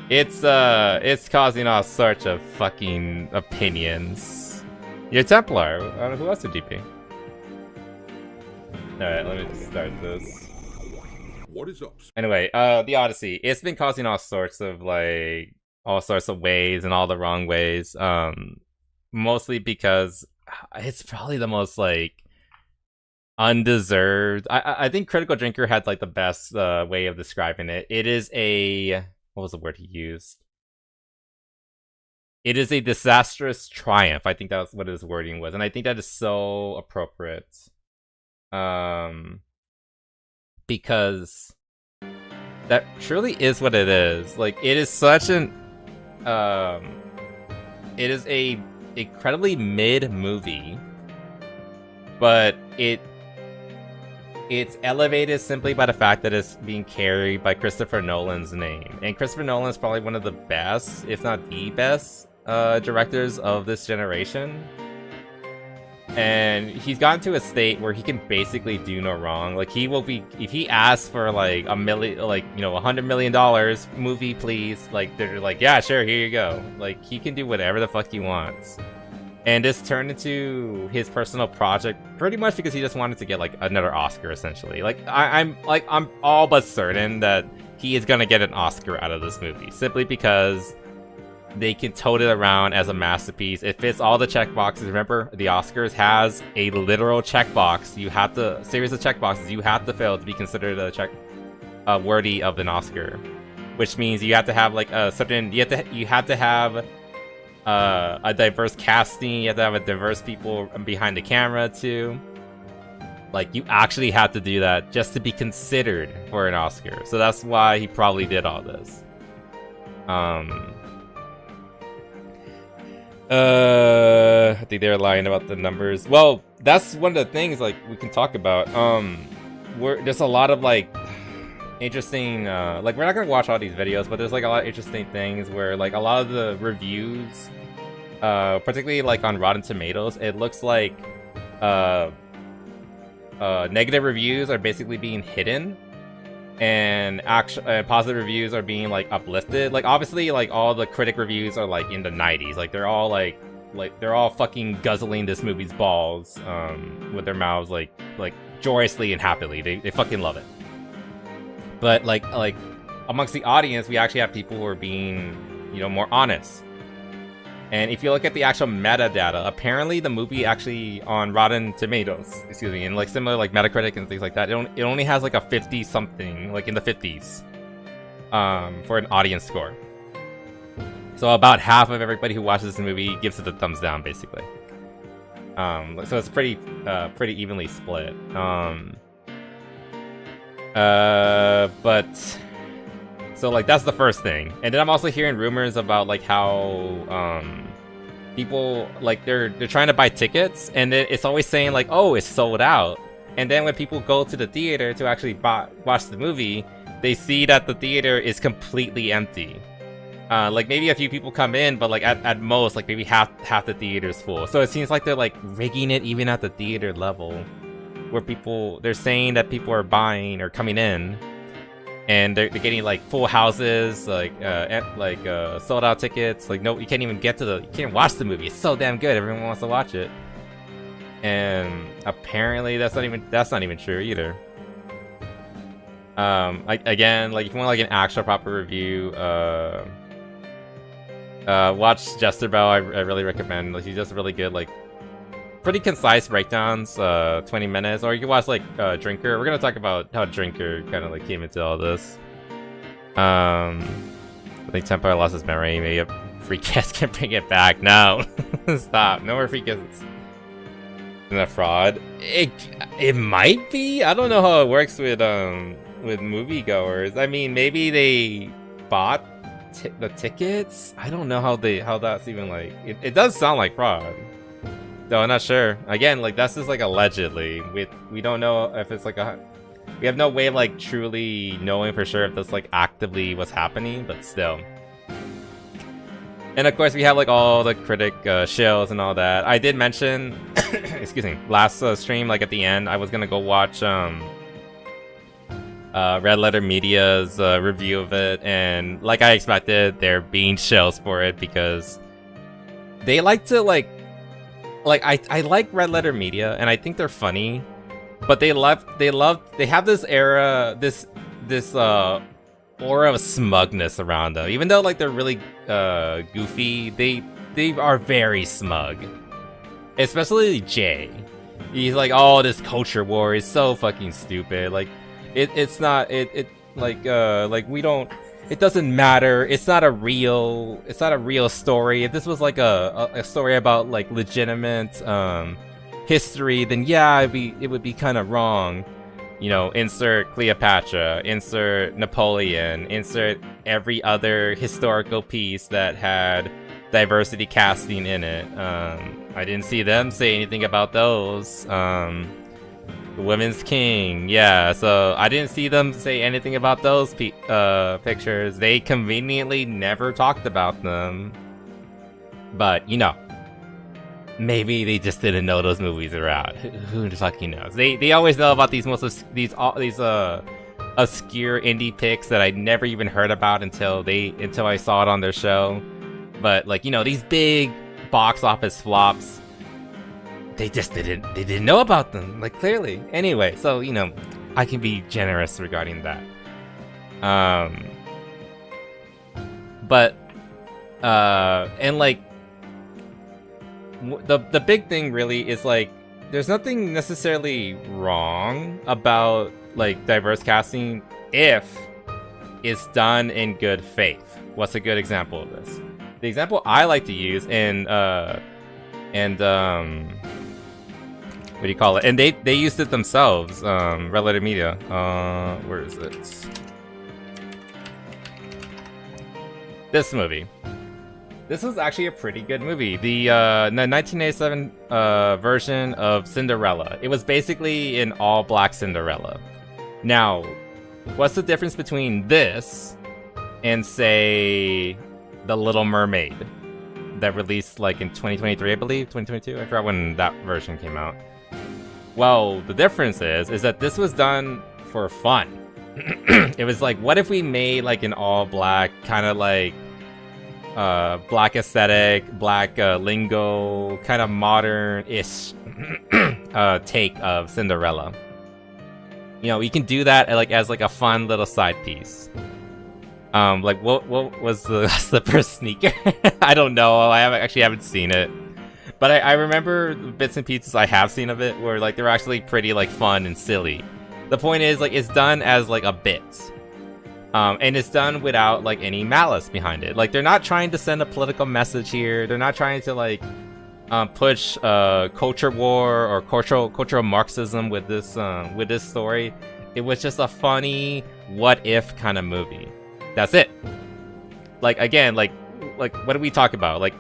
It's causing all sorts of fucking opinions. You're Templar. Who else would DP? Alright, let me just start this. What is up? Anyway, the Odyssey. It's been causing all sorts of ways and all the wrong ways. Mostly because it's probably the most like undeserved. I think Critical Drinker had like the best way of describing it. It is a, what was the word he used? It is a disastrous triumph. I think that's what his wording was, and I think that is so appropriate. Because that truly is what it is. Like, it is such an it is a incredibly mid movie, but it's elevated simply by the fact that it's being carried by Christopher Nolan's name. And Christopher Nolan is probably one of the best, if not the best, directors of this generation. And he's gotten to a state where he can basically do no wrong. Like, he will be, if he asks for like $100 million movie, please, like, they're like, yeah, sure, here you go. Like, he can do whatever the fuck he wants. And this turned into his personal project pretty much because he just wanted to get like another Oscar, essentially. Like, I'm all but certain that he is gonna get an Oscar out of this movie, simply because they can tote it around as a masterpiece. It fits all the checkboxes. Remember, the Oscars has a literal checkbox. You have to, series of checkboxes you have to fill to be considered worthy of an Oscar, which means you have to have like a certain, you have to have a diverse casting. You have to have a diverse people behind the camera too. Like, you actually have to do that just to be considered for an Oscar. So that's why he probably did all this. I think they're lying about the numbers. Well, that's one of the things like we can talk about. There's a lot of like interesting, like, we're not gonna watch all these videos, but there's like a lot of interesting things where like a lot of the reviews, particularly like on Rotten Tomatoes, it looks like negative reviews are basically being hidden, and positive reviews are being like uplifted. Like, obviously, like, all the critic reviews are like in the 90s. Like, they're all like they're all fucking guzzling this movie's balls with their mouths like joyously and happily. They fucking love it. But like amongst the audience, we actually have people who are being, more honest. And if you look at the actual metadata, apparently the movie actually on Rotten Tomatoes, and like similar like Metacritic and things like that, it only has like a 50 something, like in the 50s, for an audience score. So about half of everybody who watches this movie gives it a thumbs down, basically. So it's pretty evenly split. But so like that's the first thing. And then I'm also hearing rumors about like how people like they're trying to buy tickets, and then it's always saying like, oh, it's sold out. And then when people go to the theater to actually watch the movie, they see that the theater is completely empty. Like maybe a few people come in, but like at most like maybe half the theater's full. So it seems like they're like rigging it even at the theater level, where they're saying that people are buying or coming in, and they're getting like full houses, like sold out tickets. Like, no, you can't even you can't watch the movie. It's so damn good. Everyone wants to watch it. And apparently that's not even true either. Like, again, like if you want like an actual proper review, watch Jester Bell. I really recommend. Like, he's just really good, like pretty concise breakdowns, 20 minutes. Or you can watch like Drinker. We're gonna talk about how Drinker kind of like came into all this. I think Templar lost his memory. Maybe a free kiss can bring it back. No, stop. No more free kisses. Isn't that fraud? It might be. I don't know how it works with moviegoers. I mean, maybe they bought the tickets. I don't know how that's even like. It does sound like fraud. No, I'm not sure. Again, like, that's just like allegedly. We don't know if it's like we have no way of like truly knowing for sure if that's like actively what's happening, but still. And of course we have like all the critic shills and all that. I did mention excuse me, last stream, like at the end, I was gonna go watch Red Letter Media's review of it, and like I expected, they're being shells for it because they like to like I like Red Letter Media, and I think they're funny, but they have this aura of smugness around them. Even though like they're really goofy, they are very smug. Especially Jay. He's like, oh, this culture war is so fucking stupid. Like, it's not we don't. It doesn't matter. It's not a real story. If this was like a story about like legitimate history, then yeah, it would be kind of wrong. You know, insert Cleopatra, insert Napoleon, insert every other historical piece that had diversity casting in it. I didn't see them say anything about those. The Women's King, yeah, so I didn't see them say anything about those pictures. They conveniently never talked about them. But, you know, maybe they just didn't know those movies are out. Who the fucking knows? They always know about these these obscure indie pics that I never even heard about until I saw it on their show. But like, you know, these big box office flops, they didn't know about them, like, clearly. Anyway, so, you know, I can be generous regarding that. But and like the big thing really is like there's nothing necessarily wrong about like diverse casting if it's done in good faith. What's a good example of this? The example I like to use what do you call it? And they used it themselves, Red Letter Media. Where is it? This movie. This was actually a pretty good movie. The 1987 version of Cinderella. It was basically an all-black Cinderella. Now, what's the difference between this and, say, The Little Mermaid that released like in 2023, I believe, 2022? I forgot when that version came out. Well, the difference is that this was done for fun. It was like, what if we made like an all-black kind of like black aesthetic, black lingo, kind of modern-ish take of Cinderella. You know, you can do that like as like a fun little side piece. Like what was the slipper sneaker? I don't know. I haven't seen it, but I remember bits and pieces I have seen of it where like they're actually pretty like fun and silly. The point is like it's done as like a bit. And it's done without like any malice behind it. Like they're not trying to send a political message here. They're not trying to like push culture war or cultural Marxism with this story. It was just a funny what if kind of movie. That's it. Like again, like what do we talk about? Like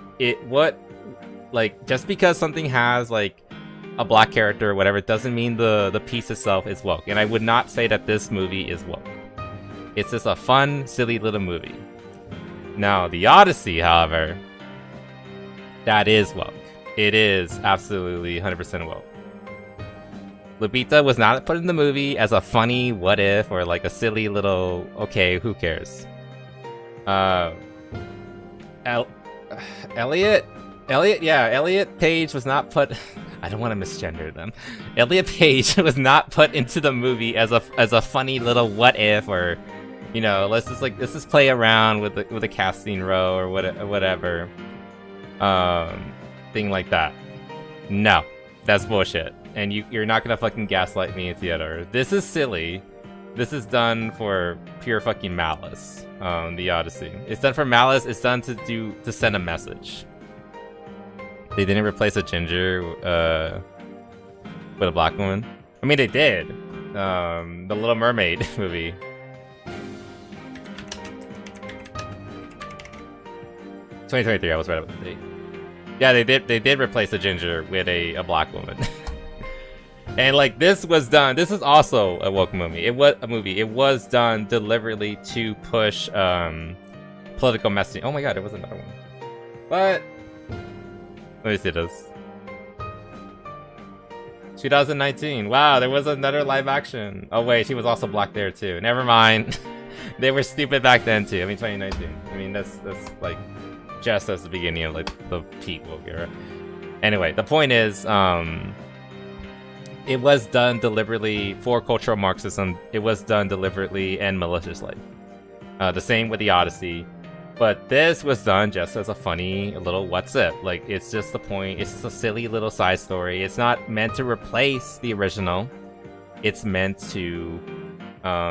just because something has like a black character or whatever, doesn't mean the piece itself is woke. And I would not say that this movie is woke. It's just a fun, silly little movie. Now, The Odyssey, however, that is woke. It is absolutely 100% woke. Lupita was not put in the movie as a funny what if or like a silly little, okay, who cares? Elliot Page was not put... I don't want to misgender them. Elliot Page was not put into the movie as a funny little what if or... You know, let's just play around with the casting row or whatever, thing like that. No, that's bullshit, and you're not gonna fucking gaslight me in theater. This is silly. This is done for pure fucking malice. The Odyssey. It's done for malice. It's done to send a message. They didn't replace a ginger with a black woman. I mean, they did. The Little Mermaid movie. 2023, I was right about the date. Yeah, they did replace the ginger with a black woman. And like this was done. This is also a woke movie. It was done deliberately to push political messaging. Oh my god, it was another one. But let me see this. 2019. Wow, there was another live action. Oh wait, she was also black there too. Never mind. They were stupid back then too. I mean, 2019. I mean, that's like just as the beginning of like the peak woke era. Anyway, the point is, it was done deliberately for cultural Marxism. It was done deliberately and maliciously. The same with the Odyssey. But this was done just as a funny little what's it. Like, it's just the point. It's just a silly little side story. It's not meant to replace the original. It's meant to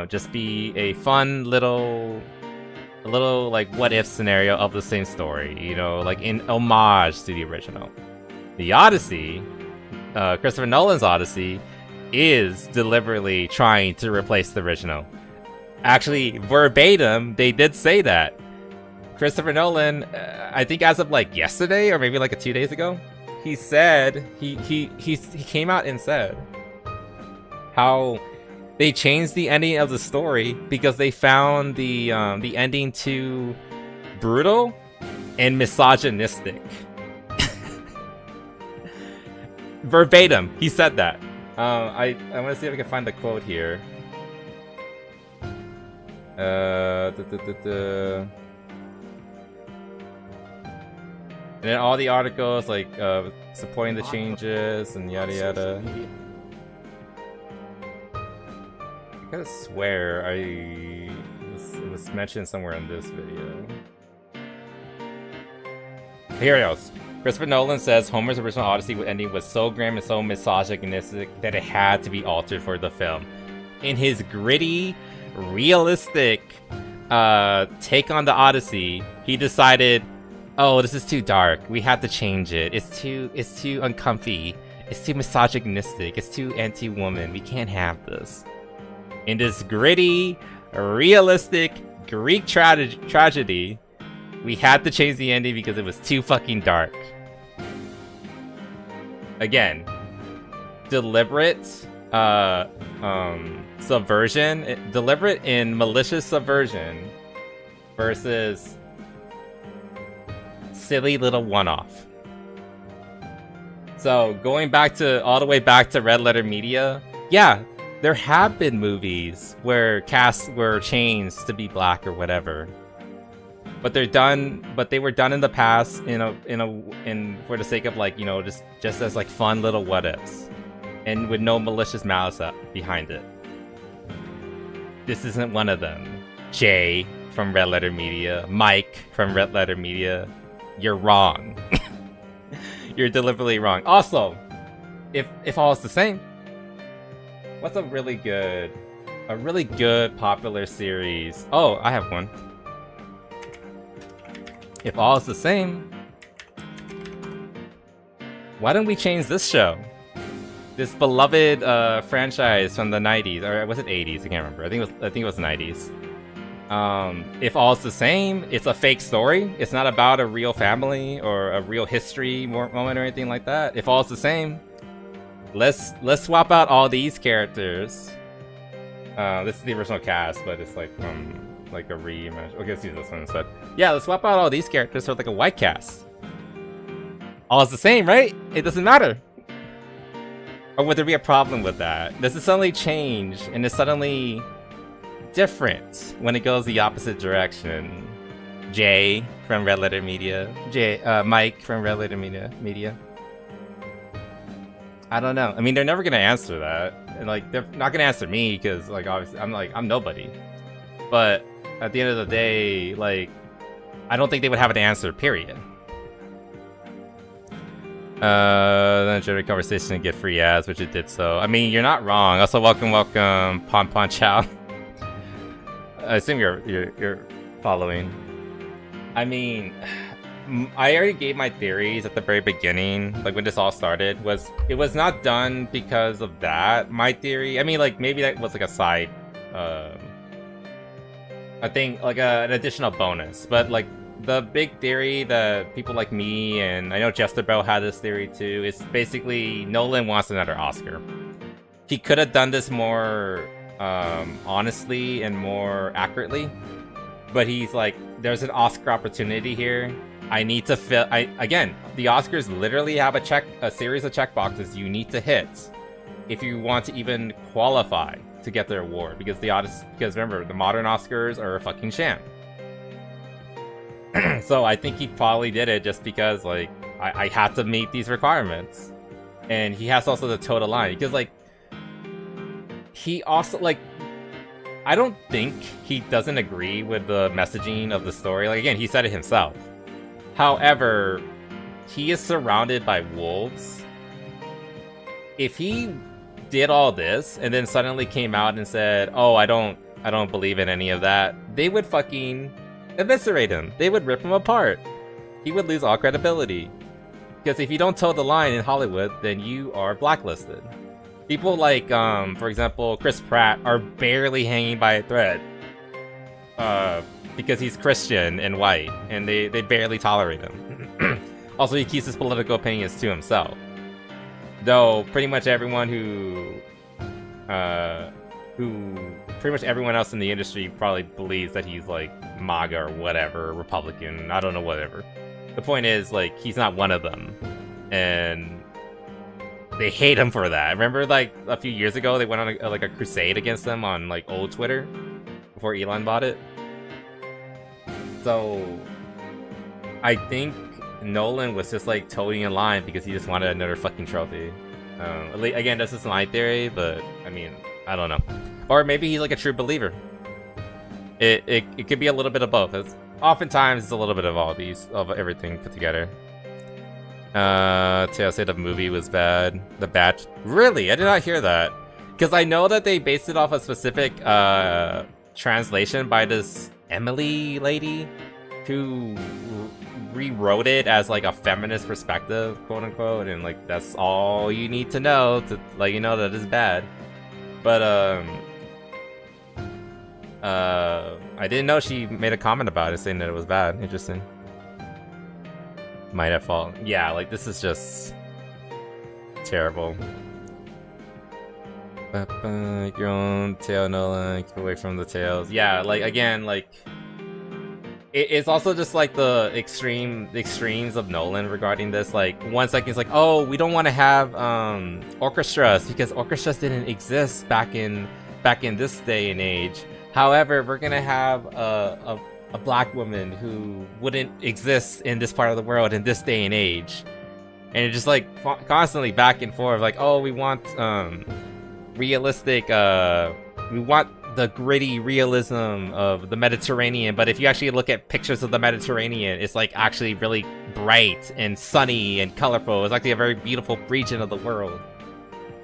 just be a fun little like what if scenario of the same story. You know, like in homage to the original. The Odyssey, Christopher Nolan's Odyssey, is deliberately trying to replace the original. Actually, verbatim, they did say that. Christopher Nolan, I think as of like yesterday or maybe like 2 days ago, he said he came out and said how they changed the ending of the story because they found the ending too brutal and misogynistic. Verbatim, he said that. I want to see if I can find the quote here. And then all the articles like supporting the changes and yada yada. I gotta swear it was mentioned somewhere in this video. Here it goes. Christopher Nolan says Homer's original Odyssey ending was so grim and so misogynistic that it had to be altered for the film. In his gritty, realistic take on the Odyssey, he decided, oh, this is too dark. We have to change it. It's too uncomfy. It's too misogynistic. It's too anti-woman. We can't have this. In this gritty, realistic Greek tragedy, we had to change the ending because it was too fucking dark. Again, deliberate subversion, deliberate and malicious subversion versus silly little one-off. So going back to all the way back to Red Letter Media, yeah, there have been movies where casts were changed to be black or whatever, but they were done in the past in for the sake of like, you know, just as like fun little what ifs, and with no malicious malice behind it. This isn't one of them. Jay from Red Letter Media, Mike from Red Letter Media, you're wrong. You're deliberately wrong. Also, if all is the same, what's a really good popular series? Oh, I have one. If all is the same, why don't we change this show? This beloved franchise from the 90s, or was it 80s? I can't remember. I think it was 90s. If all is the same, it's a fake story. It's not about a real family or a real history moment or anything like that. If all is the same, let's swap out all these characters. This is the original cast, but it's like like a reimagine. Okay, let's use this one instead. Yeah, let's swap out all these characters for like a white cast. All is the same, right? It doesn't matter. Or would there be a problem with that? Does it suddenly change and it's suddenly different when it goes the opposite direction? Jay from Red Letter Media. Mike from Red Letter Media. I don't know. I mean, they're never gonna answer that, and like they're not gonna answer me because like obviously I'm nobody. But at the end of the day, like I don't think they would have an answer. Period. Then generate conversation and get free ads, which it did so. I mean, you're not wrong. Also, welcome, Pon Chow. I assume you're following. I mean, I already gave my theories at the very beginning, like when this all started. It was not done because of that. My theory, I mean, like maybe that was like a side, I think like an additional bonus, but like the big theory that people like me and I know Jester Bell had this theory too is basically Nolan wants another Oscar. He could have done this more honestly and more accurately, but he's like, there's an Oscar opportunity here. I need to fill. Again, the Oscars literally have a series of checkboxes you need to hit if you want to even qualify to get their award, because because remember, the modern Oscars are a fucking sham. So I think he probably did it just because, like, I had to meet these requirements. And he has also to toe the line, because, like, he also, like, I don't think he doesn't agree with the messaging of the story. Like, again, he said it himself. However, he is surrounded by wolves. If he did all this and then suddenly came out and said, "Oh, I don't believe in any of that," they would fucking eviscerate him. They would rip him apart. He would lose all credibility. Because if you don't toe the line in Hollywood, then you are blacklisted. People like, for example, Chris Pratt are barely hanging by a thread. Because he's Christian and white, and they barely tolerate hing. Also, he keeps his political opinions to himself. Though, pretty much everyone pretty much everyone else in the industry probably believes that he's, like, MAGA or whatever, Republican, I don't know, whatever. The point is, like, he's not one of them. And they hate him for that. Remember, like, a few years ago, they went on, a crusade against him on, like, old Twitter? Before Elon bought it? So, I think Nolan was just, like, toting in line because he just wanted another fucking trophy. Again, that's just my theory, but, I mean, I don't know. Or maybe he's, like, a true believer. It could be a little bit of both. Oftentimes, it's a little bit of all these, of everything put together. Teo said the movie was bad. The Batch. Really? I did not hear that. Because I know that they based it off a specific, translation by this Emily lady who rewrote it as, like, a feminist perspective, quote unquote, and, like, that's all you need to know to let you know that it's bad. But I didn't know she made a comment about it saying that it was bad. Interesting. Might have fallen. Yeah, like, this is just terrible. Your own tail, Nolan. Keep away from the tails. Yeah, like, again, like, it's also just, like, the extremes of Nolan regarding this. Like, 1 second it's like, oh, we don't want to have orchestras because orchestras didn't exist back in this day and age. However, we're gonna have a black woman who wouldn't exist in this part of the world in this day and age, and it's just, like, constantly back and forth. Like, oh, we want realistic. We want the gritty realism of the Mediterranean, but if you actually look at pictures of the Mediterranean, it's, like, actually really bright and sunny and colorful. It's actually a very beautiful region of the world,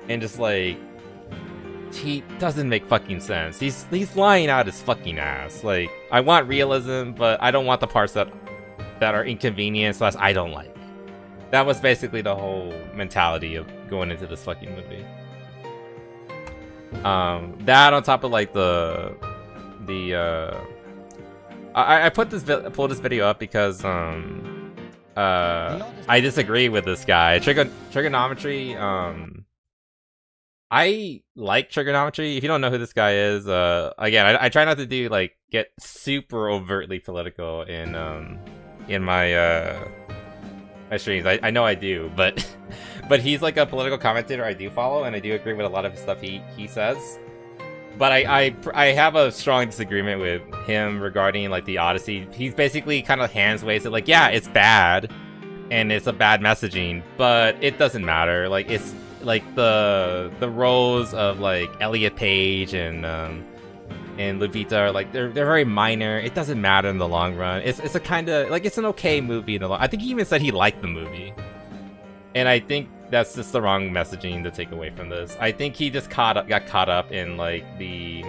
and just, like, he doesn't make fucking sense. He's lying out his fucking ass. Like, I want realism, but I don't want the parts that are inconvenient / I don't like. That was basically the whole mentality of going into this fucking movie. That on top of, like, I pulled this video up because I disagree with this guy. Trigonometry. I like Trigonometry. If you don't know who this guy is, again, I try not to do, like, get super overtly political in my my streams. I know I do, but but he's, like, a political commentator I do follow, and I do agree with a lot of his stuff he says. But I have a strong disagreement with him regarding, like, the Odyssey. He's basically kind of hands-waves it, like, yeah, it's bad, and it's a bad messaging, but it doesn't matter. Like, it's like the roles of, like, Elliot Page and Lupita are, like, they're very minor. It doesn't matter in the long run. It's a kind of, like, it's an okay movie in the long. I think he even said he liked the movie, and I think that's just the wrong messaging to take away from this. I think he just got caught up in, like, the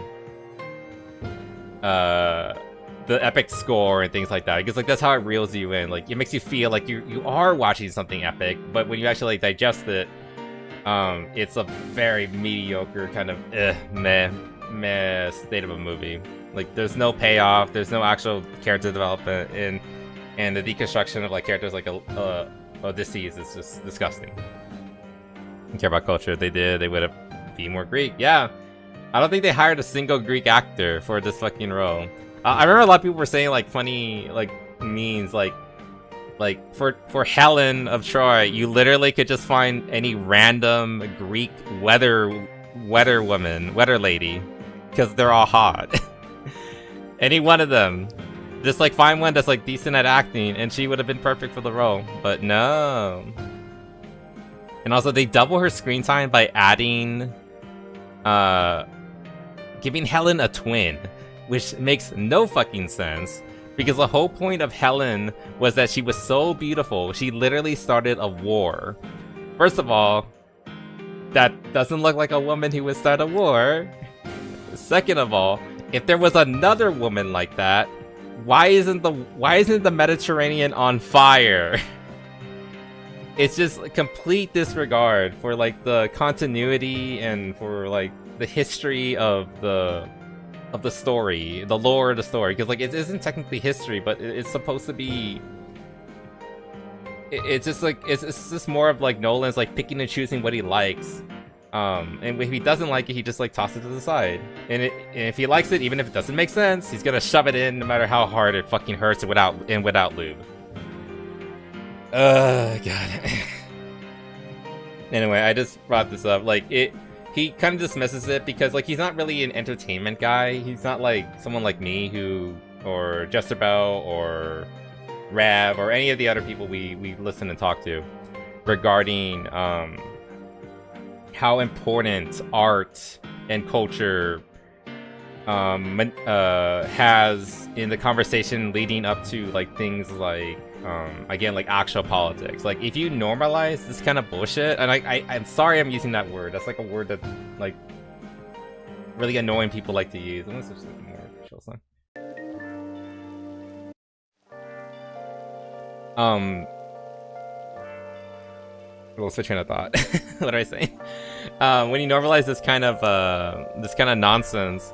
epic score and things like that, because, like, that's how it reels you in. Like, it makes you feel like you are watching something epic, but when you actually, like, digest it, it's a very mediocre kind of meh state of a movie. Like, there's no payoff, there's no actual character development, and the deconstruction of, like, characters like Odysseus is just disgusting. Don't care about culture. If they did, they would have been more Greek. Yeah, I don't think they hired a single Greek actor for this fucking role. I remember a lot of people were saying, like, funny, like, memes, like, Like, for Helen of Troy, you literally could just find any random Greek weather lady, because they're all hot. Any one of them. Just, like, find one that's, like, decent at acting, and she would have been perfect for the role. But no. And also, they double her screen time by adding, giving Helen a twin, which makes no fucking sense. Because the whole point of Helen was that she was so beautiful, she literally started a war. First of all, that doesn't look like a woman who would start a war. Second of all, if there was another woman like that, why isn't the Mediterranean on fire? It's just complete disregard for like the continuity and for like the history of the story, the lore of the story, because like it isn't technically history, but it's supposed to be. It's just like it's just more of like Nolan's like picking and choosing what he likes, and if he doesn't like it, he just like tosses it to the side. And if he likes it, even if it doesn't make sense, he's gonna shove it in no matter how hard it fucking hurts without lube. God. Anyway, I just brought this up. Like he kind of dismisses it because like he's not really an entertainment guy. He's not like someone like me or Justabout or Rav or any of the other people we listen and talk to regarding how important art and culture has in the conversation leading up to like things like again, like actual politics. Like if you normalize this kind of bullshit, and I'm sorry I'm using that word. That's like a word that like really annoying people like to use. Unless there's like more chill song. Well, switch train of thought. What did I say? When you normalize this kind of nonsense,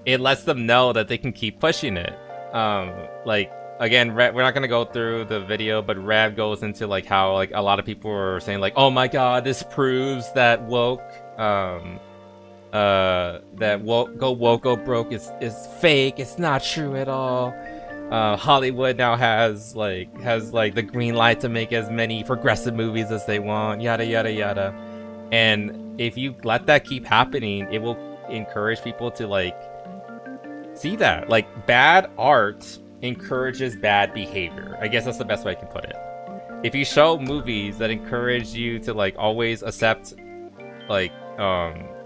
it lets them know that they can keep pushing it. Like again, we're not gonna go through the video, but Rav goes into like how like a lot of people are saying like, oh my god, this proves that woke, go woke, go broke is fake. It's not true at all. Hollywood now has the green light to make as many progressive movies as they want, yada yada yada. And if you let that keep happening, it will encourage people to like see that like bad art encourages bad behavior. I guess that's the best way I can put it. If you show movies that encourage you to like always accept like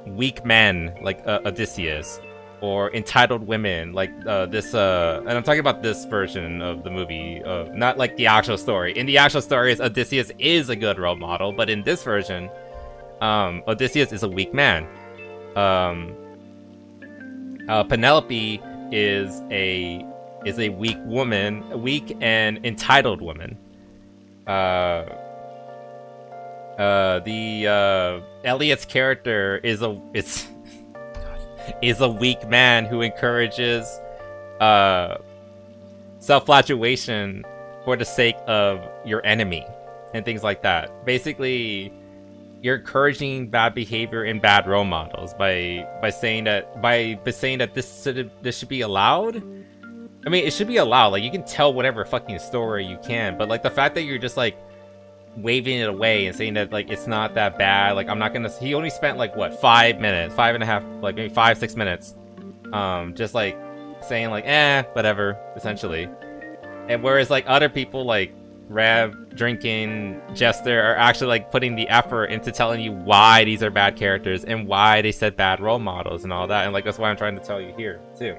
weak men like Odysseus, or entitled women like this and I'm talking about this version of the movie, not like the actual story. In the actual story, Odysseus is a good role model, but in this version, Odysseus is a weak man. Penelope is a weak woman, a weak and entitled woman. Elliot's character is a weak man who encourages self-flagellation for the sake of your enemy and things like that. Basically, you're encouraging bad behavior and bad role models by saying that this should be allowed. I mean, it should be allowed. Like, you can tell whatever fucking story you can, but like the fact that you're just like waving it away and saying that like it's not that bad. Like, I'm not gonna. He only spent like what 5 minutes, 5.5, like maybe 5-6 minutes, just like saying like whatever, essentially. And whereas like other people like Rav, Drinking, Jester are actually like putting the effort into telling you why these are bad characters and why they set bad role models and all that. And like that's why I'm trying to tell you here too.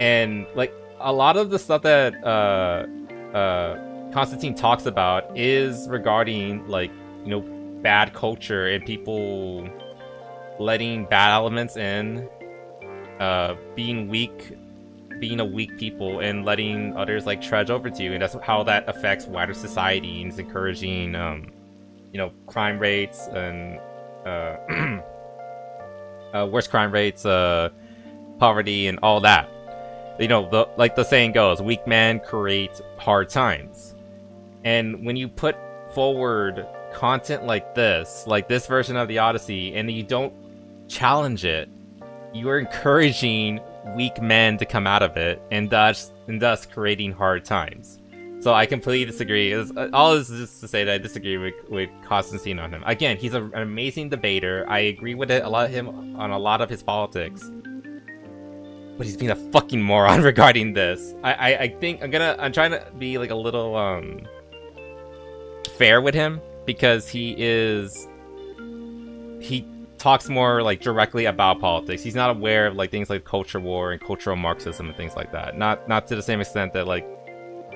And like a lot of the stuff that Constantine talks about is regarding like, you know, bad culture and people letting bad elements in, being a weak people and letting others like trudge over to you, and that's how that affects wider society and is encouraging you know, crime rates and worse crime rates, poverty and all that. You know, like the saying goes, weak men create hard times. And when you put forward content like this version of the Odyssey, and you don't challenge it, you are encouraging weak men to come out of it, and thus creating hard times. So I completely disagree. All this is just to say that I disagree with Constantine on him. Again, he's an amazing debater. I agree with it, him on a lot of his politics. But he's being a fucking moron regarding this. I think I'm trying to be like a little fair with him, because he talks more like directly about politics. He's not aware of like things like culture war and cultural Marxism and things like that. Not to the same extent that like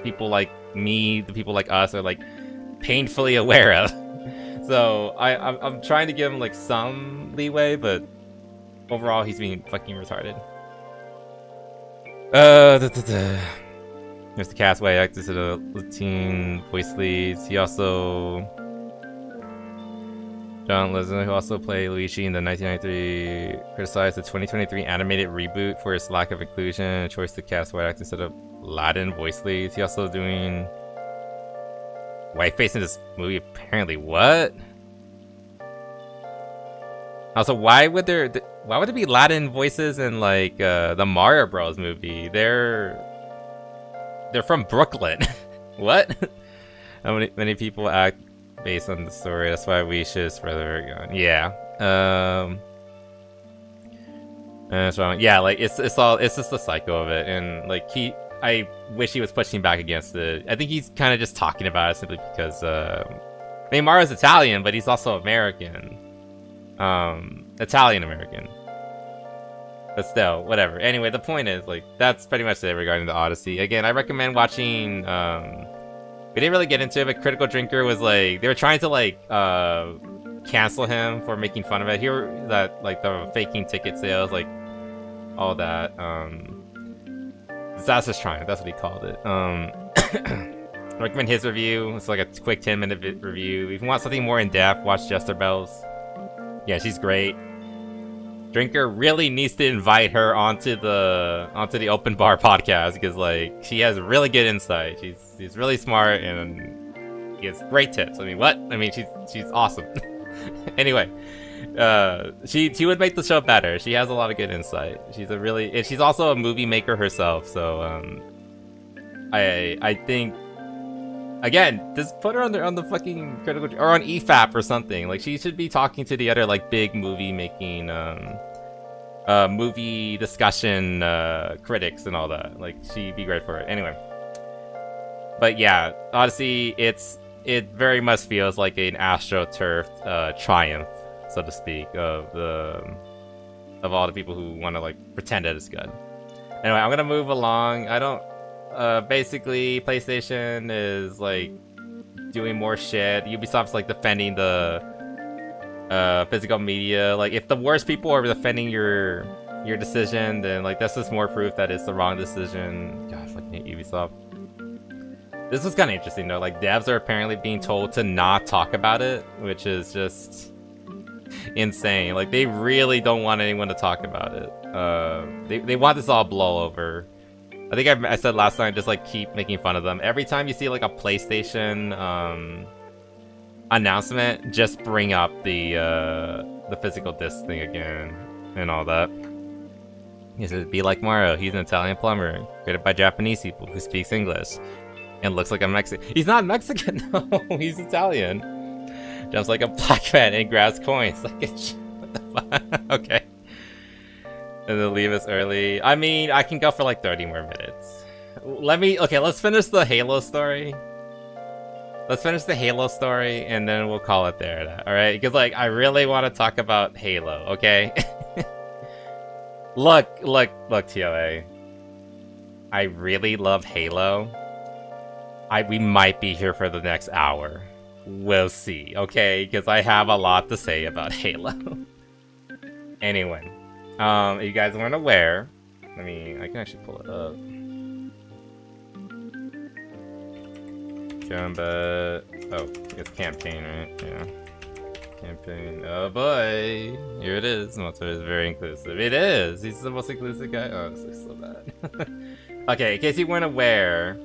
people like me, the people like us, are like painfully aware of. So I'm trying to give him like some leeway, but overall he's being fucking retarded. Mr. Castaway acted to the Latin voice leads. He also John Lesnar, who also played Luigi in the 1993, criticized the 2023 animated reboot for its lack of inclusion and choice to cast white actors instead of Latin voice leads. He also doing whiteface in this movie, apparently. What? Also, why would there be Latin voices in like the Mario Bros movie? They're from Brooklyn. What? How many people act based on the story? That's why we should spread the word on. Yeah. So yeah, like it's just the psycho of it, and like I wish he was pushing back against it. I think he's kind of just talking about it simply because Mario's Italian, but he's also American. Italian American. But still, whatever. Anyway, the point is, like, that's pretty much it regarding the Odyssey. Again, I recommend watching, we didn't really get into it, but Critical Drinker was like, they were trying to like cancel him for making fun of it. Here, that like the faking ticket sales, like all that. Disastrous Triumph, that's what he called it. I recommend his review. It's like a quick 10-minute review. If you want something more in depth, watch Jester Bells. Yeah, she's great. Drinker really needs to invite her onto the Open Bar podcast, because like she has really good insight. She's really smart and she has great tits. I mean, what? I mean, she's awesome. Anyway, she would make the show better. She has a lot of good insight. She's also a movie maker herself. So I think, again, just put her on the fucking Critical, or on EFAP or something. Like, she should be talking to the other like big movie making movie discussion critics and all that. Like, she'd be great for it. Anyway, but yeah, Odyssey, it very much feels like an AstroTurf triumph, so to speak, of all the people who want to like pretend that it's good. Anyway, I'm gonna move along. I don't. Basically, PlayStation is like doing more shit. Ubisoft's like defending the physical media. Like, if the worst people are defending your decision, then like that's just more proof that it's the wrong decision. God, I fucking hate Ubisoft. This was kind of interesting though. Like, devs are apparently being told to not talk about it, which is just insane. Like, they really don't want anyone to talk about it. They want this all blow over. I think I said last time, just like keep making fun of them. Every time you see like a PlayStation announcement, just bring up the physical disc thing again and all that. He said, be like Mario. He's an Italian plumber created by Japanese people who speaks English and looks like a Mexican. He's not Mexican, no. He's Italian. Jumps like a black man and grabs coins. Like, what the fuck? Okay. And then leave us early. I mean, I can go for like 30 more minutes. Let's finish the Halo story. Let's finish the Halo story, and then we'll call it there. Alright? Because like, I really want to talk about Halo, okay? Look, TOA. I really love Halo. We might be here for the next hour. We'll see, okay? Because I have a lot to say about Halo. Anyway. If you guys weren't aware, I can actually pull it up. Oh, it's campaign, right? Yeah. Campaign. Oh boy! Here it is. Motor is very inclusive. It is! He's the most inclusive guy. Oh, this looks so bad. Okay, in case you weren't aware,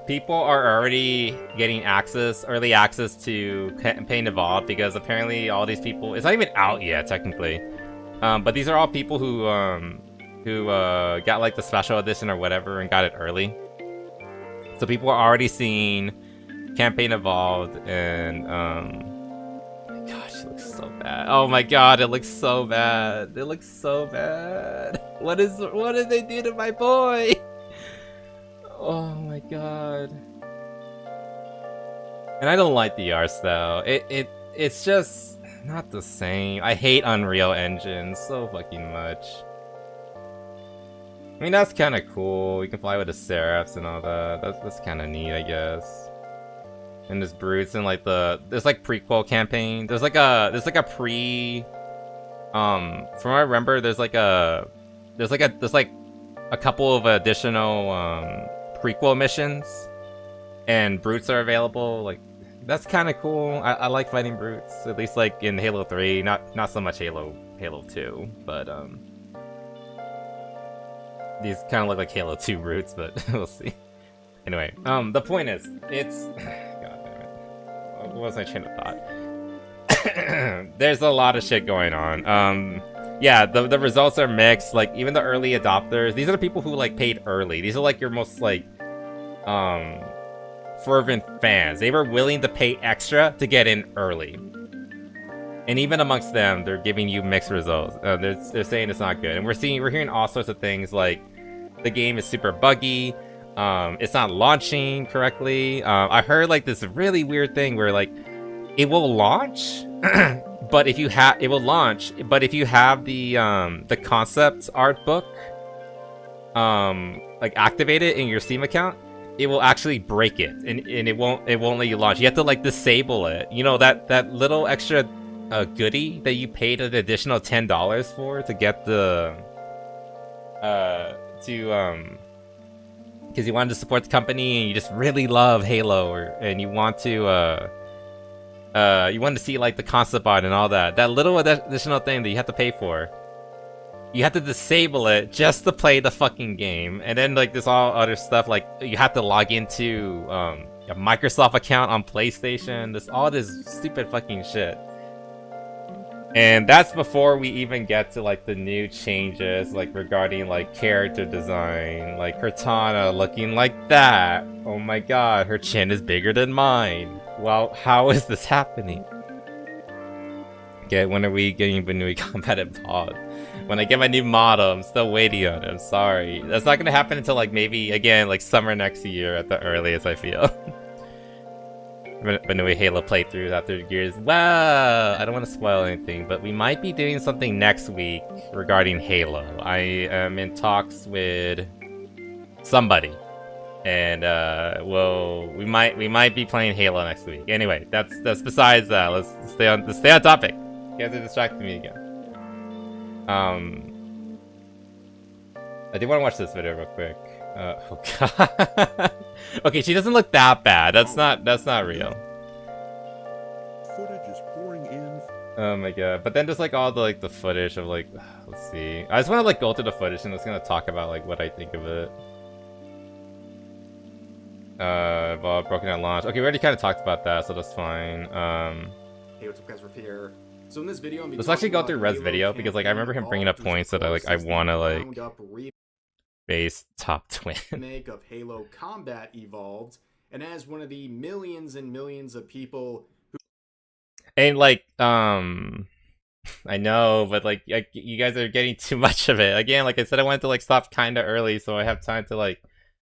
people are already getting early access to Campaign Evolved, because apparently all these people, it's not even out yet technically, but these are all people who who got like the special edition or whatever and got it early. So people are already seeing campaign evolved, and gosh, it looks so bad. Oh my god, it looks so bad. It looks so bad. What did they do to my boy? Oh my god. And I don't like the art style. It's just not the same. I hate Unreal Engine so fucking much. I mean, that's kind of cool. You can fly with the seraphs and all that. That's kind of neat, I guess. And there's brutes and like there's like prequel campaign. There's like a pre. From what I remember, there's like a couple of additional prequel missions, and brutes are available. Like, that's kind of cool. I like fighting brutes, at least like in Halo 3. Not so much Halo 2, but these kind of look like Halo 2 brutes, but we'll see. Anyway, the point is, it's god damn it. What was my train of thought? There's a lot of shit going on. Yeah, the results are mixed. Like, even the early adopters, these are the people who like paid early. These are like your most like fervent fans. They were willing to pay extra to get in early. And even amongst them, they're giving you mixed results. They're saying it's not good. And we're hearing all sorts of things like the game is super buggy. It's not launching correctly. I heard like this really weird thing where like it will launch, but if you have the concept art book like activated in your Steam account, it will actually break it, and it won't let you launch. You have to like disable it. You know, that little extra goodie that you paid an additional $10 for to get the because you wanted to support the company and you just really love Halo, and you want to see like the concept art and all that. That little additional thing that you have to pay for, you have to disable it just to play the fucking game. And then like there's all other stuff, like you have to log into a Microsoft account on PlayStation. There's all this stupid fucking shit. And that's before we even get to like the new changes, like regarding like character design, like Cortana looking like that. Oh my god, her chin is bigger than mine. Well, how is this happening? Okay, when are we getting the new combat involved? When I get my new model, I'm still waiting on it. I'm sorry. That's not gonna happen until like maybe again like summer next year at the earliest, I feel. But anyway, Halo playthroughs after Gears. Well, I don't want to spoil anything, but we might be doing something next week regarding Halo. I am in talks with somebody, and we might be playing Halo next week. Anyway, that's besides that. Let's stay on topic. You guys are distracting me again. I do want to watch this video real quick. Oh god. Okay, she doesn't look that bad. That's not real. Footage is pouring in. Oh my god. But then just like all the footage of like, let's see. I just want to like go through the footage and just gonna talk about like what I think of it. About broken at launch. Okay, we already kind of talked about that, so that's fine. Hey, what's up, guys? Rip here. So in this video, let's actually go through Rev's video because like I remember him bringing up points that I want to like base top twin. Remake of Halo Combat Evolved, and as one of the millions and millions of people who and like I know, but like you guys are getting too much of it. Again, like I said, I wanted to like stop kind of early so I have time to like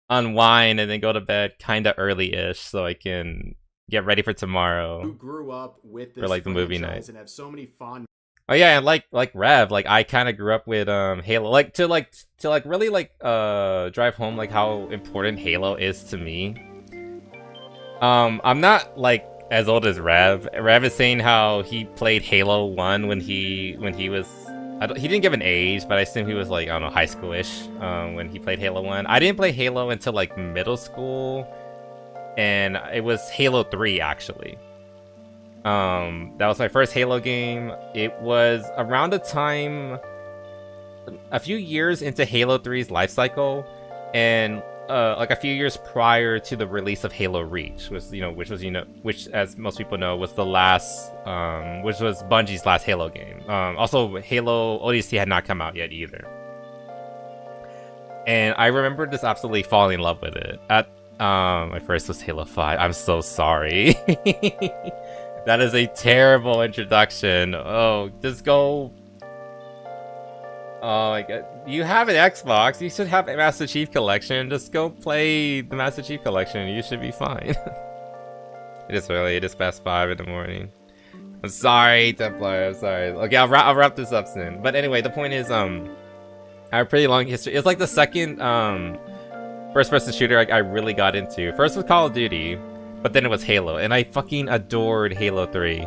unwind and then go to bed kind of early-ish so I can get ready for tomorrow. Who grew up with this for like the movie night and have so many fond. Oh yeah, and like Rev, like I kind of grew up with Halo, like to really like drive home like how important Halo is to me. I'm not like as old as Rev. Rev is saying how he played Halo 1 when he was he didn't give an age, but I assume he was like, I don't know, high school-ish when he played Halo 1. I didn't play Halo until like middle school, and it was Halo 3 actually. That was my first Halo game. It was around the time, a few years into Halo 3's life cycle, and like a few years prior to the release of Halo Reach, which as most people know was the last, which was Bungie's last Halo game. Also, Halo ODST had not come out yet either. And I remember just absolutely falling in love with it. At my first was Halo 5. I'm so sorry. That is a terrible introduction. Oh, just go. Oh my god. You have an Xbox. You should have a Master Chief Collection. Just go play the Master Chief Collection. You should be fine. It is early. It is past 5 in the morning. I'm sorry, Templar. I'm sorry. Okay, I'll wrap this up soon. But anyway, the point is, I have a pretty long history. It's like the second, first-person shooter I really got into. First was Call of Duty, but then it was Halo, and I fucking adored Halo 3.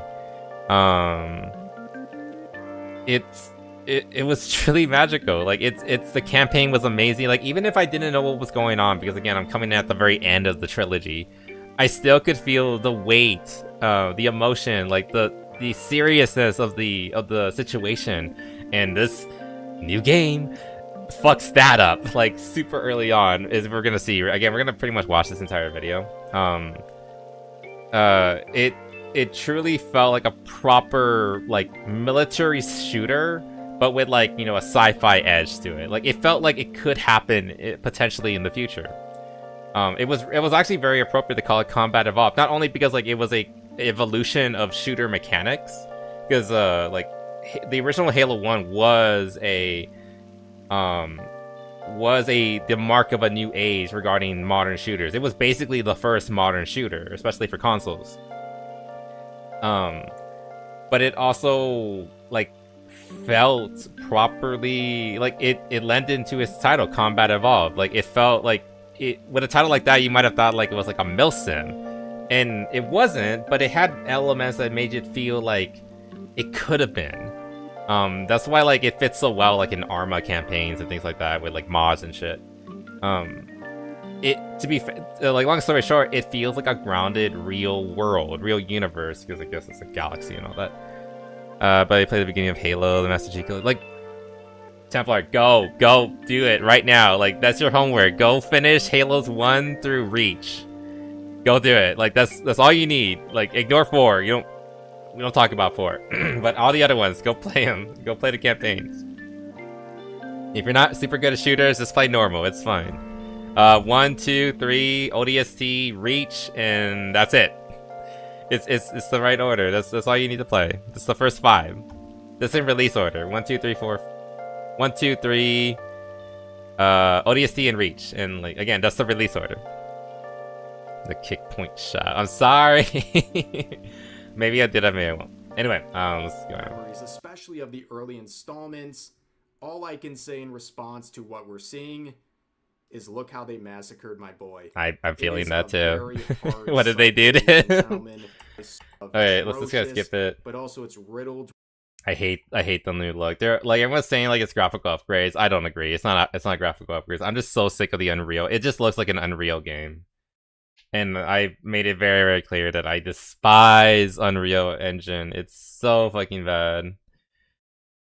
It was truly magical. Like, the campaign was amazing. Like, even if I didn't know what was going on, because again, I'm coming in at the very end of the trilogy, I still could feel the weight, the emotion, like the seriousness of the situation. And this new game fucks that up, like, super early on, as we're gonna see. Again, we're gonna pretty much watch this entire video. It truly felt like a proper, like, military shooter, but with, like, you know, a sci-fi edge to it. Like, it felt like it could happen potentially in the future. It was actually very appropriate to call it Combat Evolved, not only because, like, it was a evolution of shooter mechanics, because like the original Halo 1 was the mark of a new age regarding modern shooters. It was basically the first modern shooter, especially for consoles. But it also, like, felt properly, like, it lent into its title, Combat Evolved. Like, it felt like with a title like that, you might have thought like it was like a milsim, and it wasn't, but it had elements that made it feel like it could have been. That's why, like, it fits so well, like, in Arma campaigns and things like that, with, like, mods and shit. To be like, long story short, it feels like a grounded real world, real universe, because I guess it's a galaxy and all that. But I played the beginning of Halo, the Master Chief, like, Templar, go do it right now. Like, that's your homework. Go finish Halos 1 through Reach. Go do it. Like, that's all you need. Like, ignore 4. We don't talk about 4. But all the other ones, go play them. Go play the campaigns. If you're not super good at shooters, just play normal. It's fine. 1, 2, 3, ODST, Reach, and that's it. It's the right order. That's all you need to play. It's the first 5. This in release order. 1, 2, 3, 4. 1, 2, 3, ODST and Reach, and, like, again, that's the release order. The kick point shot. I'm sorry. Maybe I did, maybe I won't. Anyway, let's go on. Memories, especially of the early installments. All I can say in response to what we're seeing is, look how they massacred my boy. I'm feeling that too. What did they do to him? Alright, let's just go skip it. But also, it's riddled. I hate the new look. They're like, everyone's saying like it's graphical upgrades. I don't agree. It's not graphical upgrades. I'm just so sick of the Unreal. It just looks like an Unreal game. And I made it very, very clear that I despise Unreal Engine. It's so fucking bad.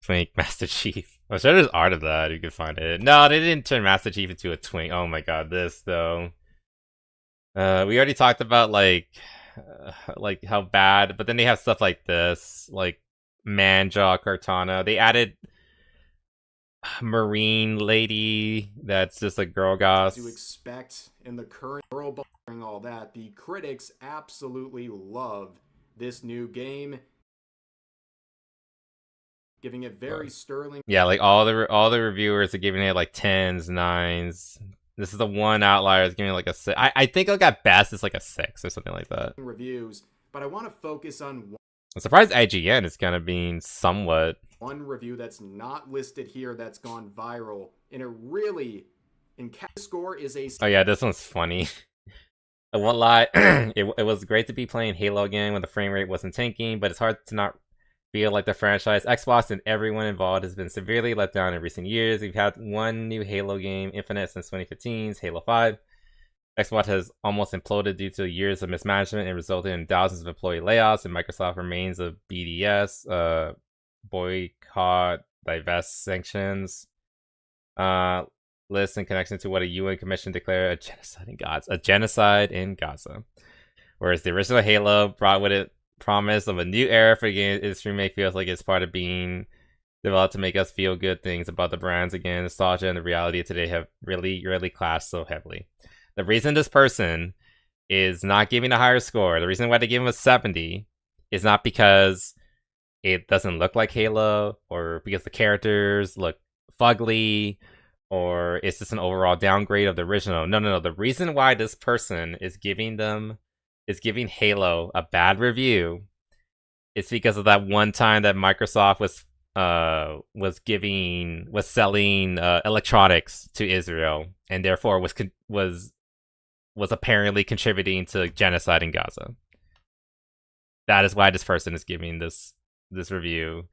Twink Master Chief. I'm sure there's art of that. You can find it. No, they didn't turn Master Chief into a twink. Oh my god, this though. We already talked about like how bad, but then they have stuff like this, like Manjaw Cortana. They added Marine Lady. That's just a girl goss. To expect in the current world, all that, the critics absolutely love this new game, giving it very sterling. Yeah, like all the reviewers are giving it like 10s, 9s. This is the one outlier is giving it like a 6. I think like at best it's like a 6 or something like that. Reviews, but I want to focus on one. I'm surprised IGN is kind of being somewhat. One review that's not listed here that's gone viral, and it really, score is a. Oh yeah, this one's funny. I won't lie, it was great to be playing Halo again when the frame rate wasn't tanking, but it's hard to not feel like the franchise, Xbox, and everyone involved has been severely let down in recent years. We've had one new Halo game, Infinite, since 2015's Halo 5. Xbox has almost imploded due to years of mismanagement and resulted in thousands of employee layoffs, and Microsoft remains a BDS, boycott, divest sanctions list in connection to what a UN commission declared a genocide in Gaza. Whereas the original Halo brought with it promise of a new era for the game, its remake feels like it's part of being developed to make us feel good things about the brands again. Nostalgia and the reality of today have really clashed so heavily. The reason this person is not giving a higher score, the reason why they gave him a 70, is not because it doesn't look like Halo, or because the characters look fugly, or it's just an overall downgrade of the original. No. The reason why this person is giving Halo a bad review is because of that one time that Microsoft was selling electronics to Israel, and therefore was apparently contributing to genocide in Gaza. That is why this person is giving this review.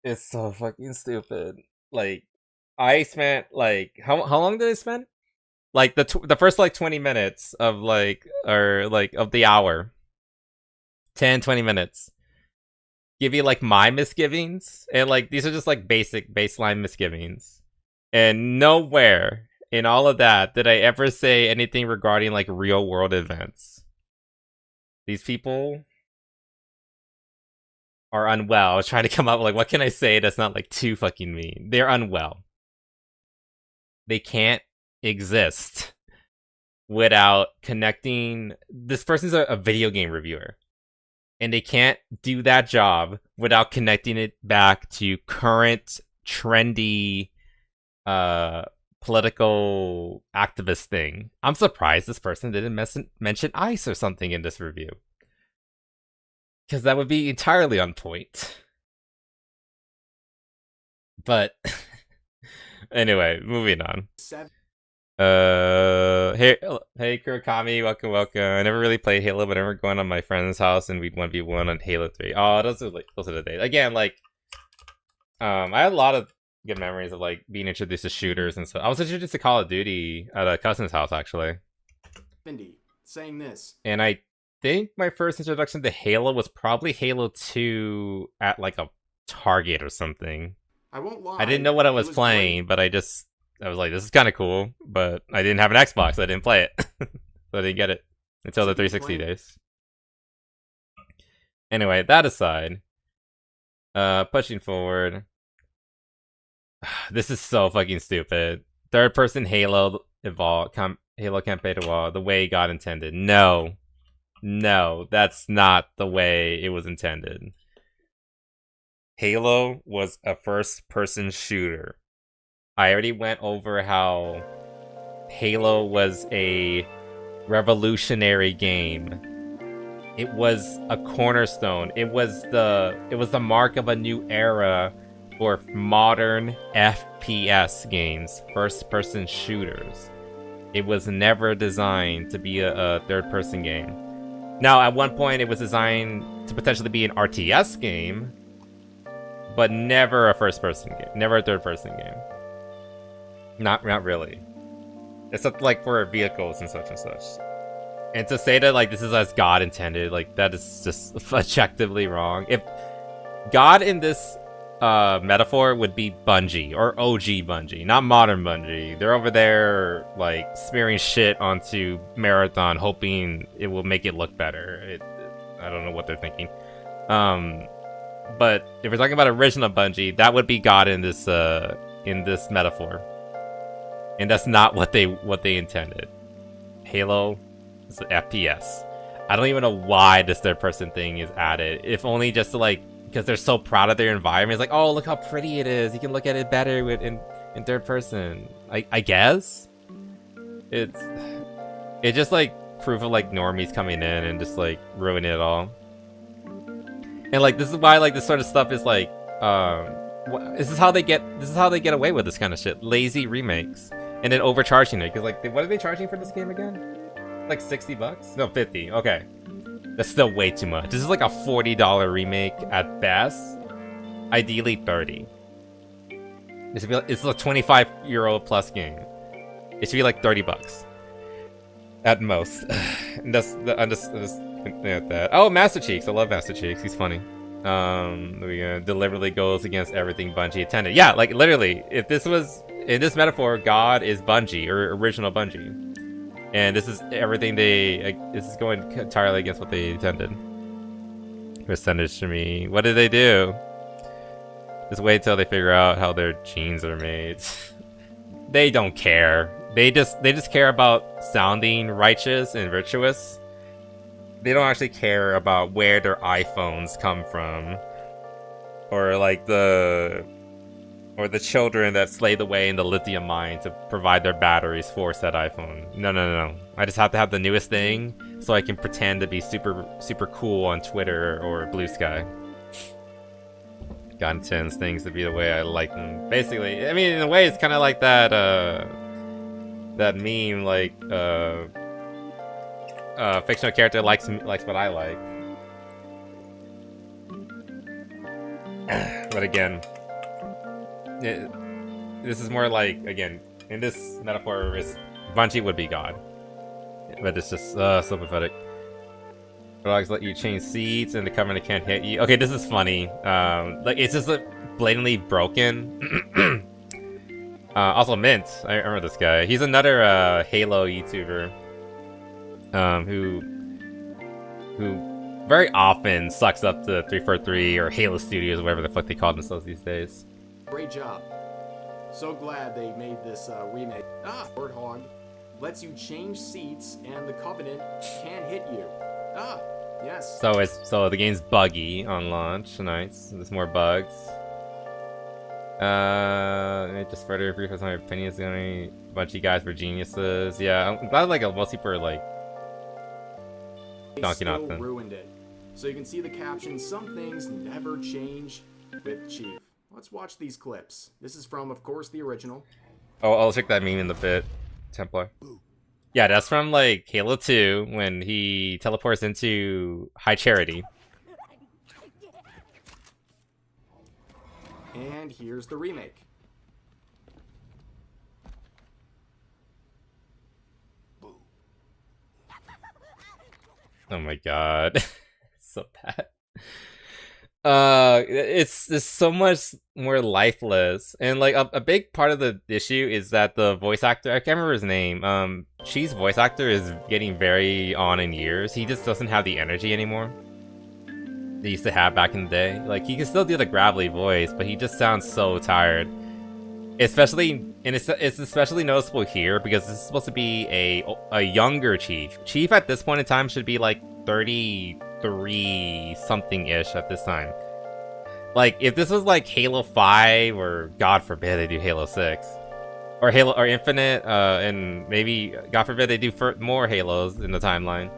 It's so fucking stupid. Like, I spent like how long did I spend? Like the first like 20 minutes of of the hour. 10-20 minutes. Give you like my misgivings, and like these are just like basic baseline misgivings. And nowhere in all of that did I ever say anything regarding like real world events. These people are unwell. I was trying to come up with like, what can I say that's not like too fucking mean? They're unwell. They can't exist without connecting. This person's a video game reviewer, and they can't do that job without connecting it back to current trendy political activist thing. I'm surprised this person didn't mention ICE or something in this review, because that would be entirely on point. But anyway, moving on. Hey Kurakami, welcome. I never really played Halo, but I remember going on my friend's house and we'd 1v1 on Halo 3. Oh, those are the days. Again, like, I had a lot of good memories of like being introduced to shooters and stuff. I was introduced to Call of Duty at a cousin's house, actually. Indy saying this. And I think my first introduction to Halo was probably Halo 2 at like a Target or something. I won't lie. I didn't know what I was playing, but I was like, this is kind of cool, but I didn't have an Xbox, so I didn't play it. So I didn't get it until the 360 days. Anyway, that aside, pushing forward. This is so fucking stupid. Third person Halo Halo campaign evolved the way God intended. No, that's not the way it was intended. Halo was a first person shooter. I already went over how Halo was a revolutionary game. It was a cornerstone. It was the mark of a new era for modern FPS games, first-person shooters. It was never designed to be a third-person game. Now, at one point, it was designed to potentially be an RTS game, but never a first-person game, never a third-person game. Not really. Except like for vehicles and such. And to say that like this is as God intended, like that is just objectively wrong. If God in this metaphor would be Bungie, or OG Bungie, not modern Bungie. They're over there like smearing shit onto Marathon, hoping it will make it look better. I don't know what they're thinking. But if we're talking about original Bungie, that would be God in this metaphor. And that's not what they intended. Halo is an FPS. I don't even know why this third person thing is added. If only just to like, because they're so proud of their environment. It's like, oh, look how pretty it is. You can look at it better in third person. I guess. It's just like proof of like normies coming in and just like ruining it all. And like this is why like this sort of stuff is like this is how they get away with this kind of shit. Lazy remakes. And then overcharging it, because like, what are they charging for this game again? Like $60? No, 50. Okay, that's still way too much. This is like a $40 remake at best. Ideally, 30. It's a €25 plus game. It should be like $30 at most. And I'm just looking at that. Oh, Master Cheeks. I love Master Cheeks. He's funny. We deliberately goes against everything Bungie intended. Yeah, like literally, if this was in this metaphor, God is Bungie or original Bungie, and this is everything this is going entirely against what they intended. Percentage to me. What did they do? Just wait till they figure out how their genes are made. They don't care. They just care about sounding righteous and virtuous. They don't actually care about where their iPhones come from, or like the children that slaved away in the lithium mine to provide their batteries for said iPhone. No. I just have to have the newest thing so I can pretend to be super cool on Twitter or Blue Sky. God intends things to be the way I like them. Basically, I mean, in a way, it's kind of like that that meme, like fictional character likes what I like. But again, this is more like, again, in this metaphor, Bungie would be God. But it's just so pathetic. Dogs let you change seats and the Covenant can't hit you. Okay, this is funny. Like, it's just blatantly broken. Also, Mint. I remember this guy. He's another Halo YouTuber who very often sucks up to 343 or Halo Studios, whatever the fuck they call themselves these days. Great job. So glad they made this remake. Warthog lets you change seats and the Covenant can't hit you. Yes. So the game's buggy on launch. Nice. There's more bugs. Just further brief with my opinions. The only bunch of guys were geniuses. Yeah, I'm glad like most people are like donking off them. Ruined it. So you can see the caption, some things never change with Chief. Let's watch these clips. This is from, of course, the original. Oh, I'll check that meme in the bit. Templar. Yeah, that's from like Halo 2 when he teleports into High Charity. And here's the remake. Oh my god. So bad. It's so much more lifeless, and like a big part of the issue is that the voice actor, I can't remember his name, Chi's voice actor is getting very on in years. He just doesn't have the energy anymore they used to have back in the day. Like, he can still do the gravelly voice, but he just sounds so tired. Especially, and it's especially noticeable here because this is supposed to be a younger Chief. Chief at this point in time should be like 33 something ish at this time. Like, if this was like Halo 5 or God forbid they do Halo 6 or Halo or Infinite, and maybe God forbid they do more Halos in the timeline,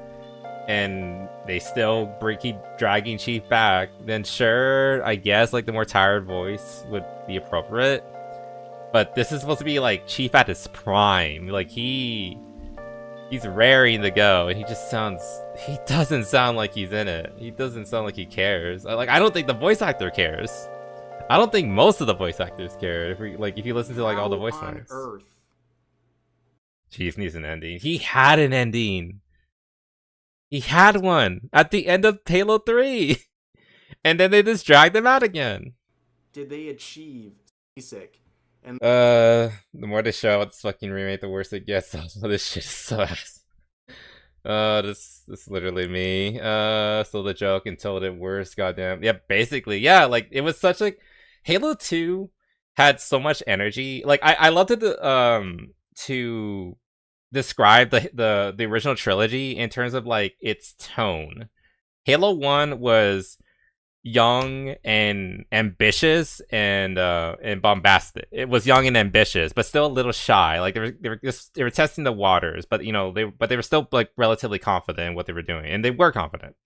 and they still keep dragging Chief back, then sure, I guess like the more tired voice would be appropriate. But this is supposed to be like Chief at his prime. Like he's raring to go, and he doesn't sound like he's in it. He doesn't sound like he cares. Like, I don't think the voice actor cares. I don't think most of the voice actors care. If you listen to like all the voice lines. Chief needs an ending. He had an ending. He had one at the end of Halo 3. And then they just dragged him out again. Did they achieve basic? And the more they show this fucking remake, the worse it gets. Also, this shit is so ass. This is literally me. Still the joke and told it worse. Goddamn. Yeah, basically, yeah. Like, it was such like Halo 2 had so much energy. Like, I loved it to describe the original trilogy in terms of like its tone. Halo 1 was young and ambitious and bombastic. It was young and ambitious, but still a little shy. Like they were testing the waters, but you know, they were still like relatively confident in what they were doing, and they were confident.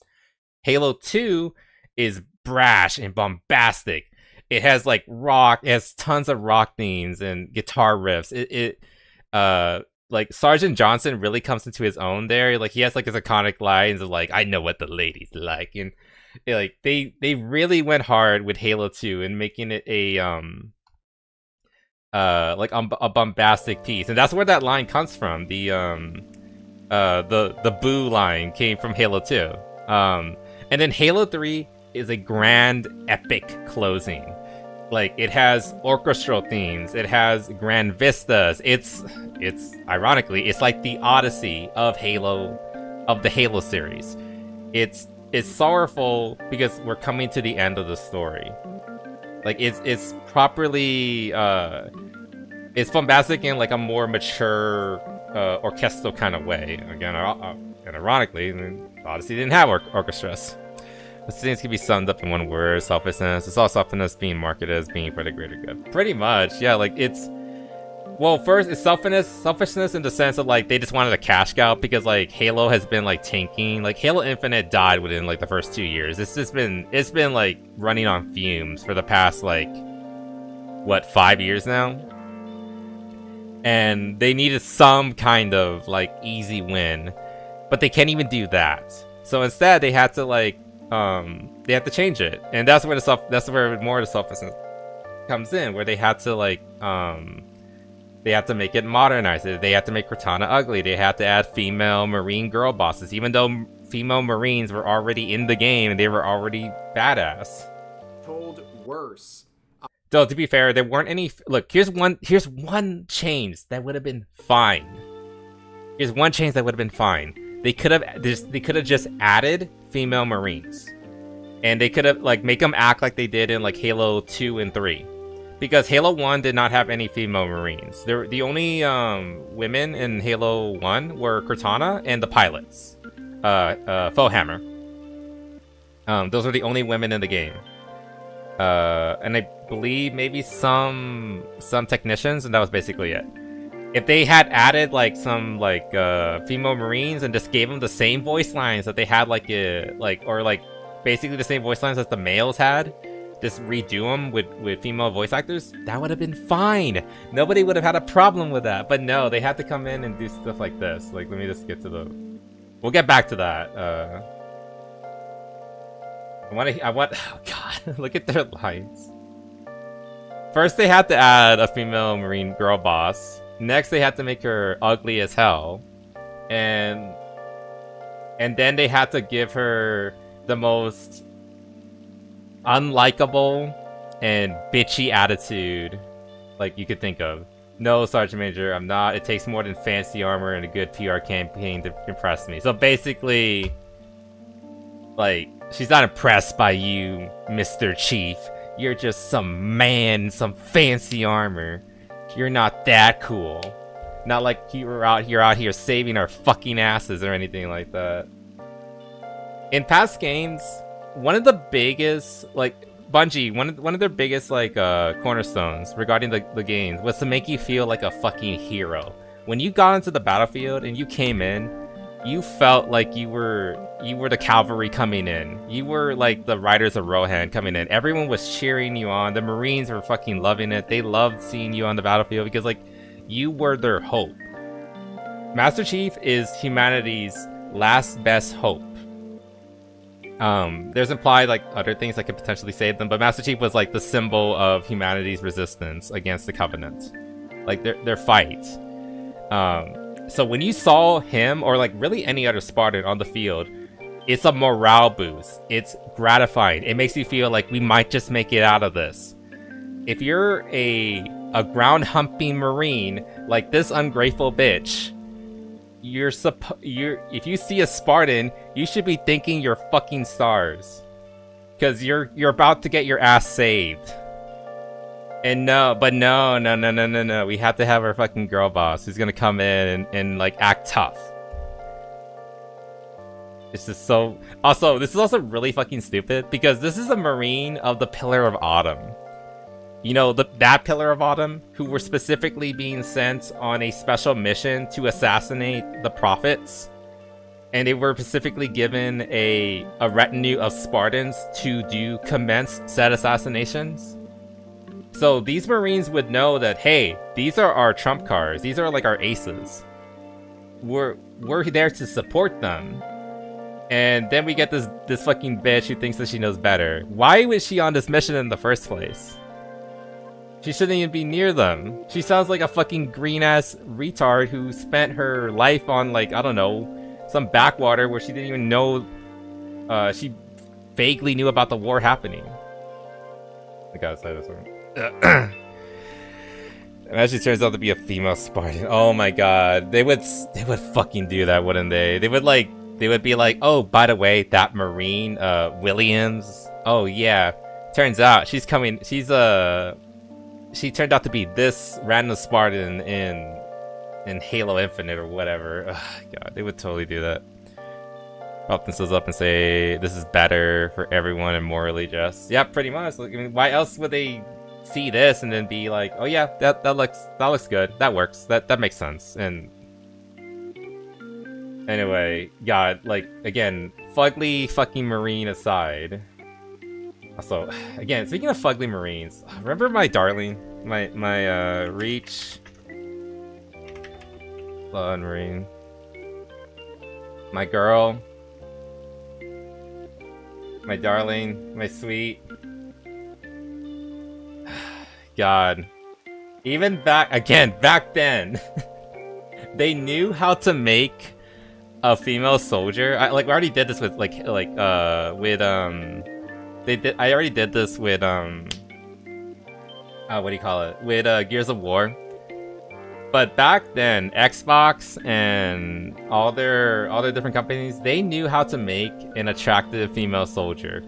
Halo 2 is brash and bombastic. It has like rock. It has tons of rock themes and guitar riffs. Like Sergeant Johnson really comes into his own there. Like, he has like his iconic lines of like, "I know what the ladies like," and like they really went hard with Halo 2 and making it a bombastic piece, and that's where that line comes from. The boo line came from Halo 2. And then Halo 3 is a grand epic closing. Like, it has orchestral themes, it has grand vistas. It's ironically, it's like the Odyssey of the Halo series. It's sorrowful because we're coming to the end of the story. Like it's properly it's bombastic in like a more mature orchestral kind of way. Again, and ironically, Odyssey didn't have orchestras. This things can be summed up in one word: selfishness. It's all selfishness being marketed as being for the greater good. Pretty much, yeah. Like it's, well, first it's selfishness in the sense of like they just wanted a cash cow because like Halo has been like tanking. Like Halo Infinite died within like the first 2 years. It's been like running on fumes for the past like what 5 years now, and they needed some kind of like easy win, but they can't even do that. So instead, they had to like they had to change it, and that's where more of the selfishness comes in, where they had to like they had to make it modernize it. They had to make Cortana ugly. They had to add female Marine girl bosses, even though female Marines were already in the game and they were already badass. Told worse. Though to be fair, there weren't any. Look, here's one change that would have been fine. Here's one change that would have been fine. They could have just added female Marines, and they could have like make them act like they did in like Halo 2 and 3. Because Halo 1 did not have any female Marines. The only women in Halo 1 were Cortana and the pilots. Foehammer. Those were the only women in the game. And I believe maybe some technicians, and that was basically it. If they had added like some like female Marines and just gave them the same voice lines that they had or basically the same voice lines as the males had, just redo them with female voice actors, that would have been fine. Nobody would have had a problem with that. But no, they had to come in and do stuff like this. Like, let me just get to the... We'll get back to that. I want... Oh, God. Look at their lines. First, they had to add a female Marine girl boss. Next, they had to make her ugly as hell. And then they had to give her the most unlikable and bitchy attitude like you could think of. No, Sergeant Major, I'm not. It takes more than fancy armor and a good PR campaign to impress me. So basically, like, she's not impressed by you, Mr. Chief. You're just some man, some fancy armor. You're not that cool. Not like you're out here saving our fucking asses or anything like that. In past games, one of the biggest, like, Bungie, one of their biggest, like, cornerstones regarding the games was to make you feel like a fucking hero. When you got into the battlefield and you came in, you felt like you were the cavalry coming in. You were like the Riders of Rohan coming in. Everyone was cheering you on. The Marines were fucking loving it. They loved seeing you on the battlefield because, like, you were their hope. Master Chief is humanity's last best hope. There's implied like other things that could potentially save them, but Master Chief was like the symbol of humanity's resistance against the Covenant, like their fight. So when you saw him, or like really any other Spartan on the field, it's a morale boost. It's gratifying. It makes you feel like we might just make it out of this. If you're a ground humping Marine like this ungrateful bitch, if you see a Spartan, you should be thinking you're fucking stars, because you're about to get your ass saved. And no, we have to have our fucking girl boss who's gonna come in and like act tough. This is so... Also, this is also really fucking stupid, because this is a Marine of the Pillar of Autumn. You know, that Pillar of Autumn, who were specifically being sent on a special mission to assassinate the Prophets. And they were specifically given a retinue of Spartans to commence said assassinations. So these Marines would know that, hey, these are our trump cards. These are like our aces. We're there to support them. And then we get this fucking bitch who thinks that she knows better. Why was she on this mission in the first place? She shouldn't even be near them. She sounds like a fucking green-ass retard who spent her life on, like, I don't know, some backwater where she didn't even know... she vaguely knew about the war happening. I gotta say this one. Imagine she turns out to be a female Spartan. Oh my god. They would fucking do that, wouldn't they? They would be like, oh, by the way, that Marine, Williams, oh yeah, turns out she turned out to be this random Spartan in Halo Infinite or whatever. Ugh, God, they would totally do that. Pop themselves up and say this is better for everyone and morally just. Yeah, pretty much. Like, I mean, why else would they see this and then be like, oh yeah, that looks good. That works. That makes sense. And anyway, God, like again, fugly fucking Marine aside. Also, again, speaking of fugly Marines, remember my darling, my Reach, Marine, my girl, my darling, my sweet. God, even back then, they knew how to make a female soldier. I already did this with I already did this with what do you call it? With Gears of War. But back then, Xbox and all their different companies, they knew how to make an attractive female soldier.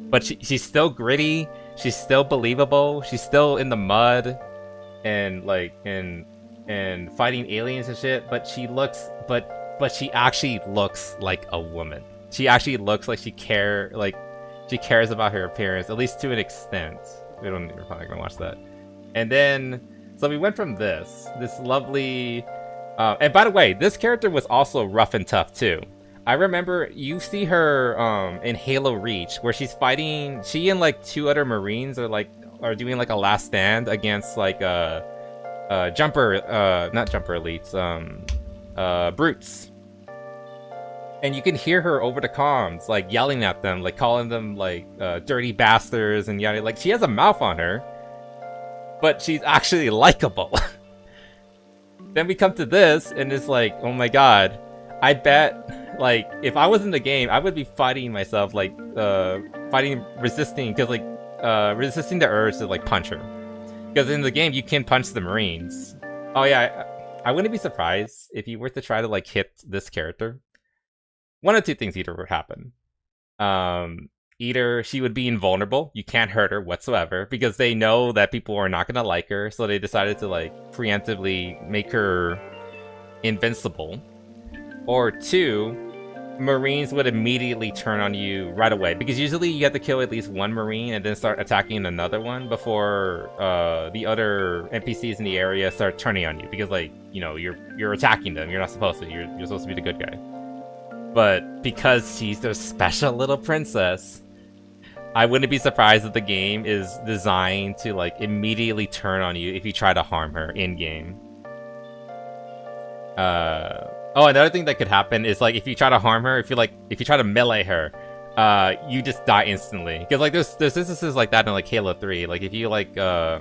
But she's still gritty, she's still believable, she's still in the mud and and fighting aliens and shit, but she actually looks like a woman. She actually looks like she cares about her appearance, at least to an extent. We're probably gonna watch that. And then, so we went from this lovely, and by the way, this character was also rough and tough too. I remember you see her in Halo Reach, where she's fighting. She and like 2 other Marines are doing like a last stand against like not jumper elites, brutes. And you can hear her over the comms, like yelling at them, like calling them like dirty bastards and yada. Like she has a mouth on her, but she's actually likable. Then we come to this, and it's like, oh my god, I bet. Like, if I was in the game, I would be fighting myself, like, resisting the urge to, like, punch her. Because in the game, you can punch the Marines. Oh yeah, I wouldn't be surprised if you were to try to, like, hit this character. One of 2 things either would happen. Either she would be invulnerable, you can't hurt her whatsoever, because they know that people are not gonna like her, so they decided to, like, preemptively make her invincible. Or 2, Marines would immediately turn on you right away, because usually you have to kill at least 1 Marine and then start attacking another one before the other NPCs in the area start turning on you, because like, you know, you're attacking them. You're not supposed to. You're supposed to be the good guy. But because she's their special little princess, I wouldn't be surprised if the game is designed to like immediately turn on you if you try to harm her in game. Oh, another thing that could happen is like if you try to harm her, if you try to melee her, you just die instantly. Because like there's instances like that in like Halo 3. Like if you like go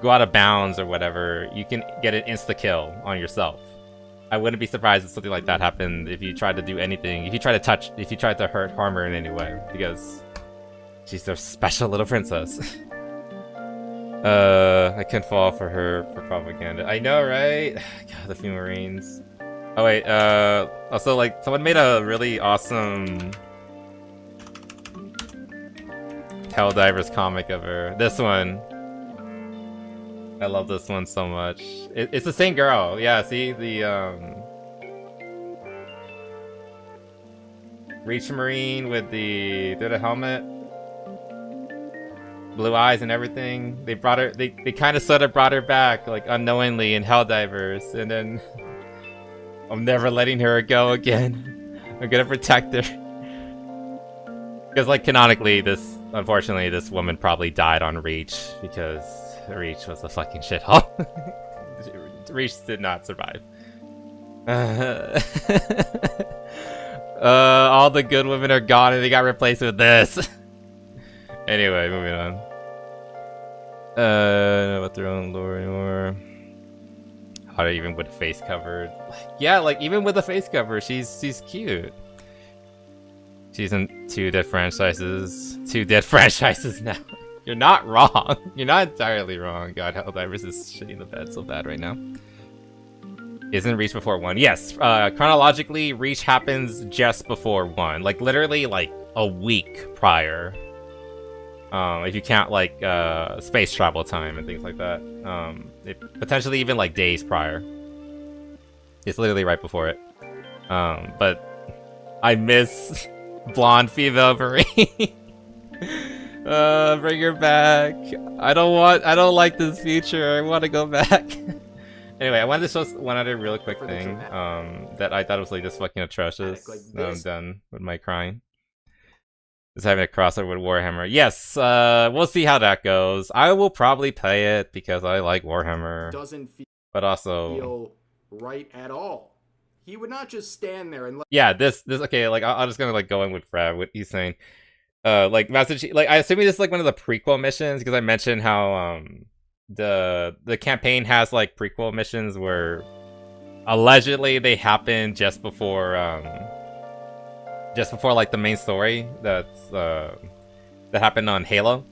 out of bounds or whatever, you can get an insta kill on yourself. I wouldn't be surprised if something like that happened if you tried to do anything. If you tried to harm her in any way, because she's their special little princess. I can't fall for her for propaganda. I know, right? God, the few Marines. Oh wait, also like someone made a really awesome Helldivers comic of her. This one. I love this one so much. It's the same girl. Yeah, see the Reach Marine with the helmet, blue eyes and everything. They brought her. They kind of sort of brought her back like unknowingly in Helldivers, and then I'm never letting her go again. I'm gonna protect her. Because like canonically, unfortunately this woman probably died on Reach because Reach was a fucking shithole. Reach did not survive. All the good women are gone and they got replaced with this. Anyway, moving on. Not about their own lore anymore. How even with face covered? Yeah, like even with a face cover, she's cute. She's in 2 dead franchises. 2 dead franchises now. You're not wrong. You're not entirely wrong. God, Helldivers is shitting the bed so bad right now. Isn't Reach before 1? Yes. Chronologically, Reach happens just before 1. Like literally like a week prior. If you count like space travel time and things like that. Potentially even like days prior. It's literally right before it. But I miss blonde female Marine. Bring her back. I don't like this future. I want to go back. Anyway, I wanted to show one other really quick thing that I thought was like just fucking atrocious. Now I'm done with my crying. Is having a crossover with Warhammer. Yes, we'll see how that goes. I will probably play it because I like Warhammer. Doesn't but also feel right at all. He would not just stand there and yeah, this okay, like I'm just gonna like go in with Fred, what he's saying. Like Master Chief, like I assume this is like one of the prequel missions because I mentioned how the campaign has like prequel missions where allegedly they happen just before like the main story that happened on Halo.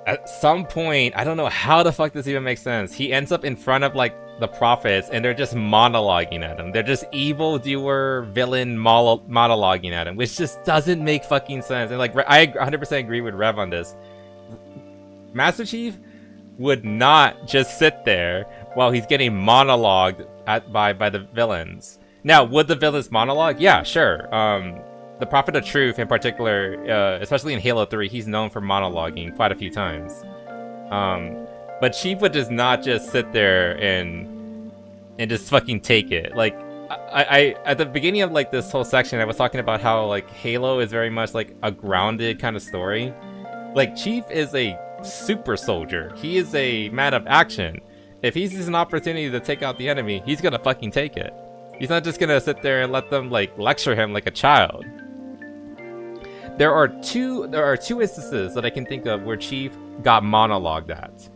At some point, I don't know how the fuck this even makes sense. He ends up in front of like the prophets, and they're just monologuing at him. They're just evildoer villain monologuing at him, which just doesn't make fucking sense. And like, I 100% agree with Rev on this. Master Chief would not just sit there while he's getting monologued at by the villains. Now, would the villains monologue? Yeah, sure. The Prophet of Truth, in particular, especially in Halo 3, he's known for monologuing quite a few times. But Chief would just not just sit there and just fucking take it. Like, I at the beginning of like this whole section, I was talking about how like Halo is very much like a grounded kind of story. Like, Chief is a super soldier. He is a man of action. If he sees an opportunity to take out the enemy, he's gonna fucking take it. He's not just gonna sit there and let them like lecture him like a child. There are two instances that I can think of where Chief got monologued at.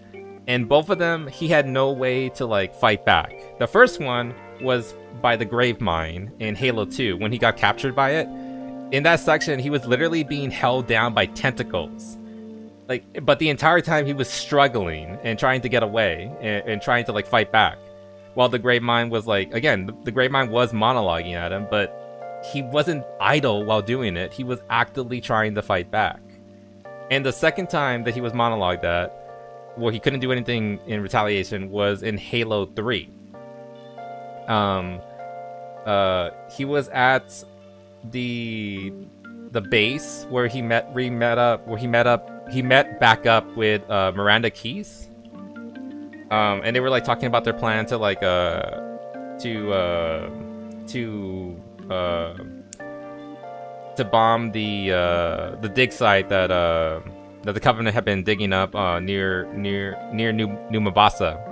And both of them, he had no way to like fight back. The first one was by the Grave Mine in Halo 2 when he got captured by it. In that section, he was literally being held down by tentacles. Like, but the entire time he was struggling and trying to get away and trying to like fight back. While the Grave Mine was like, again, the Grave Mine was monologuing at him, but he wasn't idle while doing it. He was actively trying to fight back. And the second time that he was monologued at, where he couldn't do anything in retaliation, was in Halo 3. He was at the base where he met back up with Miranda Keyes. And they were like talking about their plan to like to bomb the dig site that the Covenant had been digging up near New Mombasa.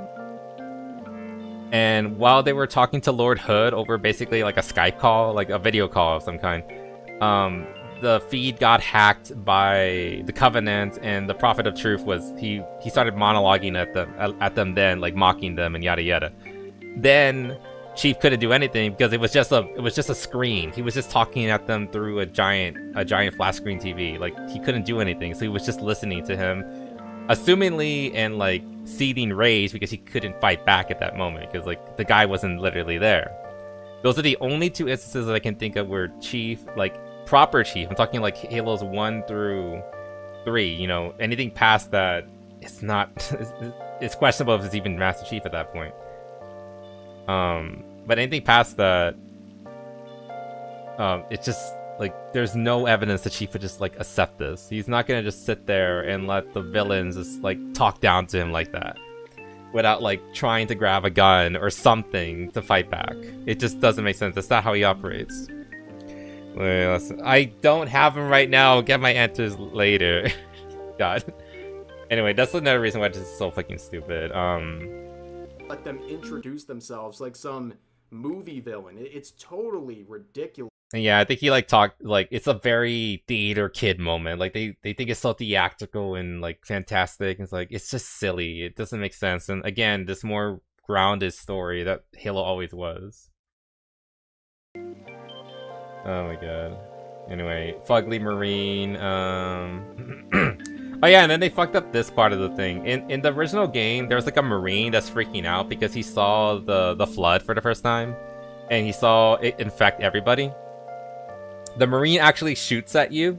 And while they were talking to Lord Hood over basically like a Skype call, like a video call of some kind, the feed got hacked by the Covenant, and the Prophet of Truth was he started monologuing at them then, like mocking them and yada yada. Then Chief couldn't do anything because it was just a screen. He was just talking at them through a giant flat screen TV. Like, he couldn't do anything, so he was just listening to him, assumingly, and like seething rage because he couldn't fight back at that moment because like the guy wasn't literally there. Those are the only two instances that I can think of where Chief, like proper Chief, I'm talking like Halos 1 through 3, you know, anything past that, it's not, it's questionable if it's even Master Chief at that point. But anything past that, it's just like there's no evidence that Chief would just like accept this. He's not gonna just sit there and let the villains just like talk down to him like that without like trying to grab a gun or something to fight back. It just doesn't make sense. That's not how he operates. Wait, listen. I don't have him right now. I'll get my answers later. God. Anyway, that's another reason why this is so fucking stupid. Let them introduce themselves like some movie villain. It's totally ridiculous. And yeah, I think he like talked like it's a very theater kid moment. Like they think it's so theatrical and like fantastic. It's like it's just silly. It doesn't make sense. And again, this more grounded story that Halo always was. Oh my god. Anyway, Fugly Marine. Oh yeah, and then they fucked up this part of the thing. In the original game, there's like a Marine that's freaking out because he saw the flood for the first time, and he saw it infect everybody. The Marine actually shoots at you,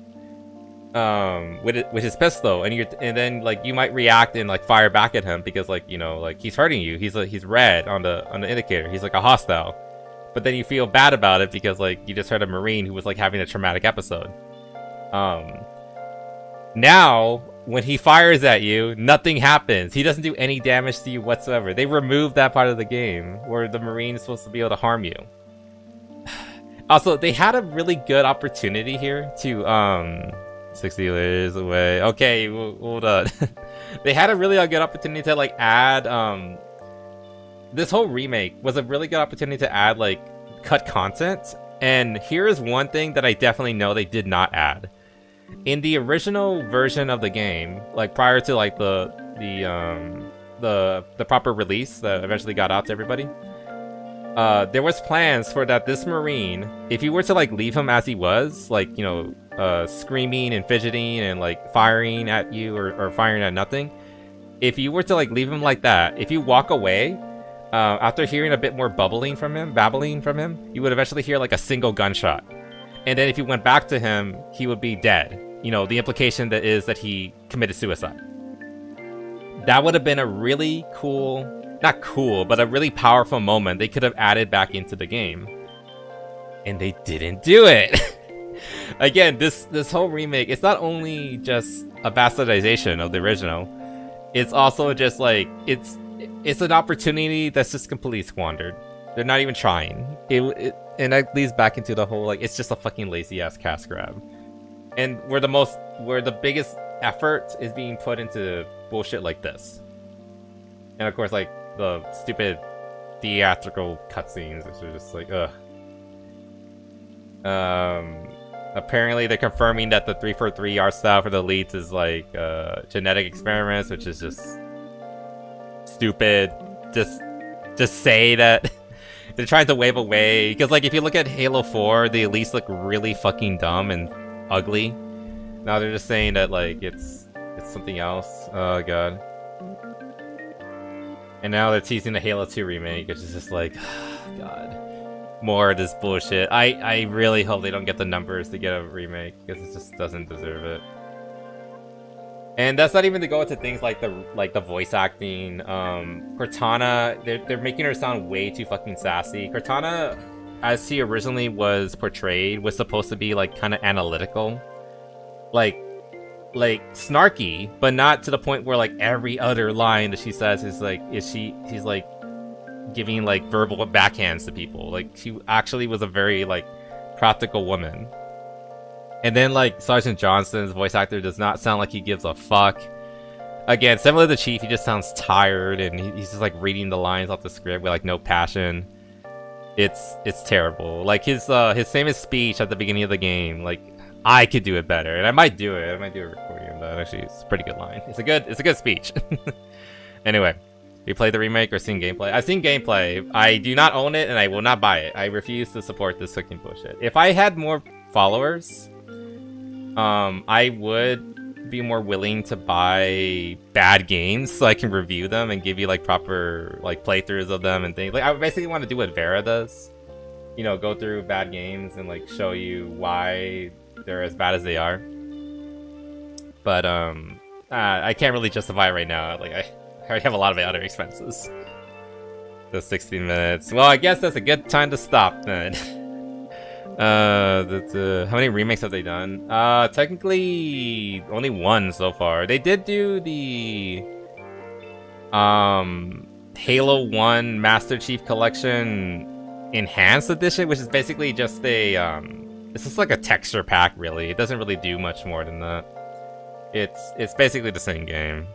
with his pistol, and then like you might react and like fire back at him because like, you know, like he's hurting you. He's red on the indicator. He's like a hostile. But then you feel bad about it because like you just heard a Marine who was like having a traumatic episode. Now when he fires at you, nothing happens. He doesn't do any damage to you whatsoever. They removed that part of the game where the Marine is supposed to be able to harm you. Also, they had a really good opportunity here to 60 years away. Okay, hold on. They had a really good opportunity to like add this whole remake was a really good opportunity to add like cut content, and here is one thing that I definitely know they did not add. In the original version of the game, like prior to like the proper release that eventually got out to everybody, there was plans for that this Marine, if you were to like leave him as he was, like, you know, screaming and fidgeting and like firing at you or firing at nothing, if you were to like leave him like that, if you walk away, after hearing a bit more babbling from him, you would eventually hear like a single gunshot. And then if you went back to him, he would be dead. You know, the implication that is that he committed suicide. That would have been a really cool, not cool, but a really powerful moment they could have added back into the game. And they didn't do it. Again, this whole remake, it's not only just a bastardization of the original, it's also just like, it's an opportunity that's just completely squandered. They're not even trying. And that leads back into the whole, like, it's just a fucking lazy ass cash grab. And where the biggest effort is being put into bullshit like this. And of course, like, the stupid theatrical cutscenes, which are just like, ugh. Apparently they're confirming that the 343 art style for the elites is like genetic experiments, which is just stupid. Just say that. They're trying to wave away, because like if you look at Halo 4, the elites look really fucking dumb and ugly. Now they're just saying that like it's something else. Oh god. And now they're teasing the Halo 2 remake, which is just like, god. More of this bullshit. I really hope they don't get the numbers to get a remake, because it just doesn't deserve it. And that's not even to go into things like the voice acting. Cortana, they're making her sound way too fucking sassy. Cortana, as she originally was portrayed, was supposed to be like kind of analytical, like snarky, but not to the point where like every other line that she says is like she's like giving like verbal backhands to people. Like she actually was a very like practical woman. And then like Sergeant Johnson's voice actor does not sound like he gives a fuck. Again, similar to Chief, he just sounds tired and he's just like reading the lines off the script with like no passion. It's terrible. Like his famous speech at the beginning of the game, like, I could do it better, and I might do it. I might do a recording of that. Actually, it's a pretty good line. It's a good speech. Anyway, you played the remake or seen gameplay? I've seen gameplay. I do not own it, and I will not buy it. I refuse to support this fucking bullshit. If I had more followers, I would be more willing to buy bad games so I can review them and give you like proper like playthroughs of them and things. Like I basically want to do what Vera does, you know, go through bad games and like show you why they're as bad as they are. But I can't really justify it right now. Like I already have a lot of other expenses. The 16 minutes. Well, I guess that's a good time to stop then. How many remakes have they done? Technically only one so far. They did do the Halo 1 Master Chief Collection Enhanced Edition, which is basically just a it's just like a texture pack, really. It doesn't really do much more than that. It's basically the same game.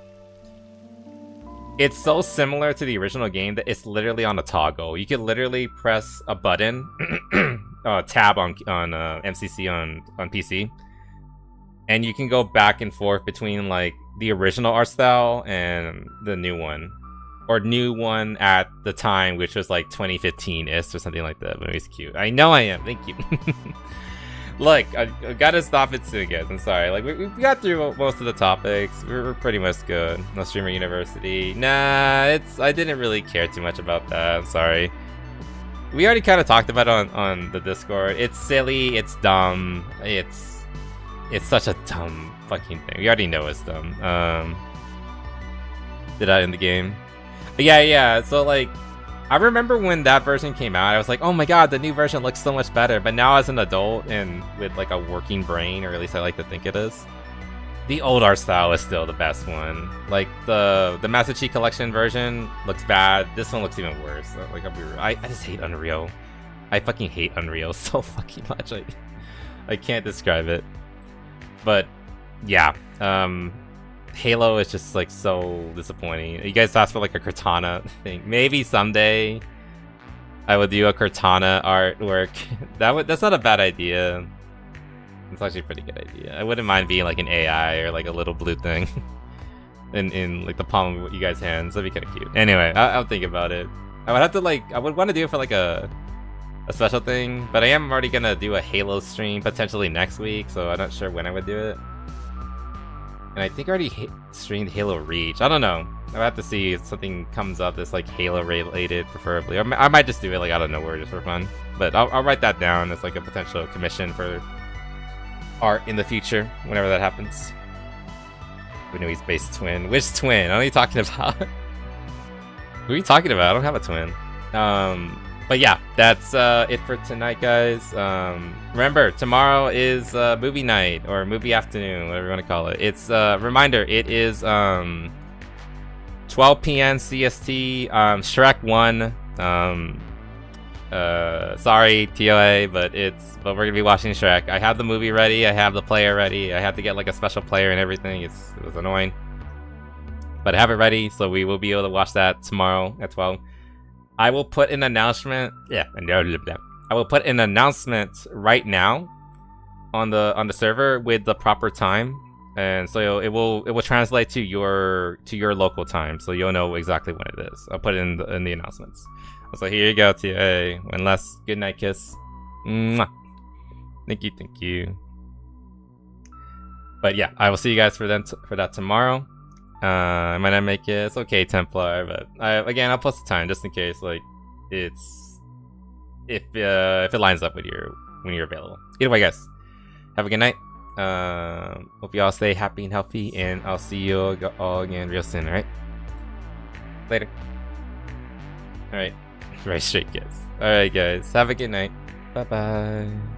It's so similar to the original game that it's literally on a toggle. You can literally press a button, tab on MCC on PC, and you can go back and forth between like the original art style and the new one, or new one at the time, which was like 2015-ish or something like that. But it was cute. I know I am. Thank you. Look, I gotta stop it soon, guys. I'm sorry. Like we got through most of the topics. We're pretty much good. No Streamer University. Nah, I didn't really care too much about that. I'm sorry. We already kind of talked about it on the Discord. It's silly. It's dumb. it's such a dumb fucking thing. We already know it's dumb. Did that in the game? But yeah. So like, I remember when that version came out, I was like, oh my god, the new version looks so much better. But now as an adult and with like a working brain, or at least I like to think it is, the old art style is still the best one. Like the Master Chief Collection version looks bad. This one looks even worse. Like I just hate Unreal. I fucking hate Unreal so fucking much. I can't describe it. But yeah, Halo is just like so disappointing. You guys asked for like a Cortana thing. Maybe someday I would do a Cortana artwork. That's not a bad idea. It's actually a pretty good idea. I wouldn't mind being like an AI or like a little blue thing in like the palm of you guys' hands. That'd be kind of cute. Anyway, I'll think about it. I would want to do it for like a special thing, but I am already gonna do a Halo stream potentially next week, so I'm not sure when I would do it. And I think I already streamed Halo Reach. I don't know. I'll have to see if something comes up that's like Halo related, preferably. I might just do it like out of nowhere just for fun. But I'll write that down as like a potential commission for art in the future, whenever that happens. We know he's base twin. Which twin? What are you talking about? Who are you talking about? I don't have a twin. But yeah, that's it for tonight, guys. Remember, tomorrow is movie night or movie afternoon, whatever you want to call it. It's reminder, it is 12 p.m. CST. Shrek 1. Sorry, TOA, but we're gonna be watching Shrek. I have the movie ready. I have the player ready. I had to get like a special player and everything. It was annoying, but I have it ready, so we will be able to watch that tomorrow at 12. I will put an announcement. I will put an announcement right now on the server with the proper time, and so it will translate to your local time, so you'll know exactly when it is. I'll put it in the announcements. So here you go, TA. One last good night kiss. Mwah. Thank you. But yeah, I will see you guys for that tomorrow. I might not make it. It's okay, Templar, but again, I'll post the time just in case, like, if it lines up with when you're available. Either way, guys, have a good night. Hope you all stay happy and healthy, and I'll see you all again real soon. All right, later. All right, right straight, kids. All right, guys, have a good night. Bye bye.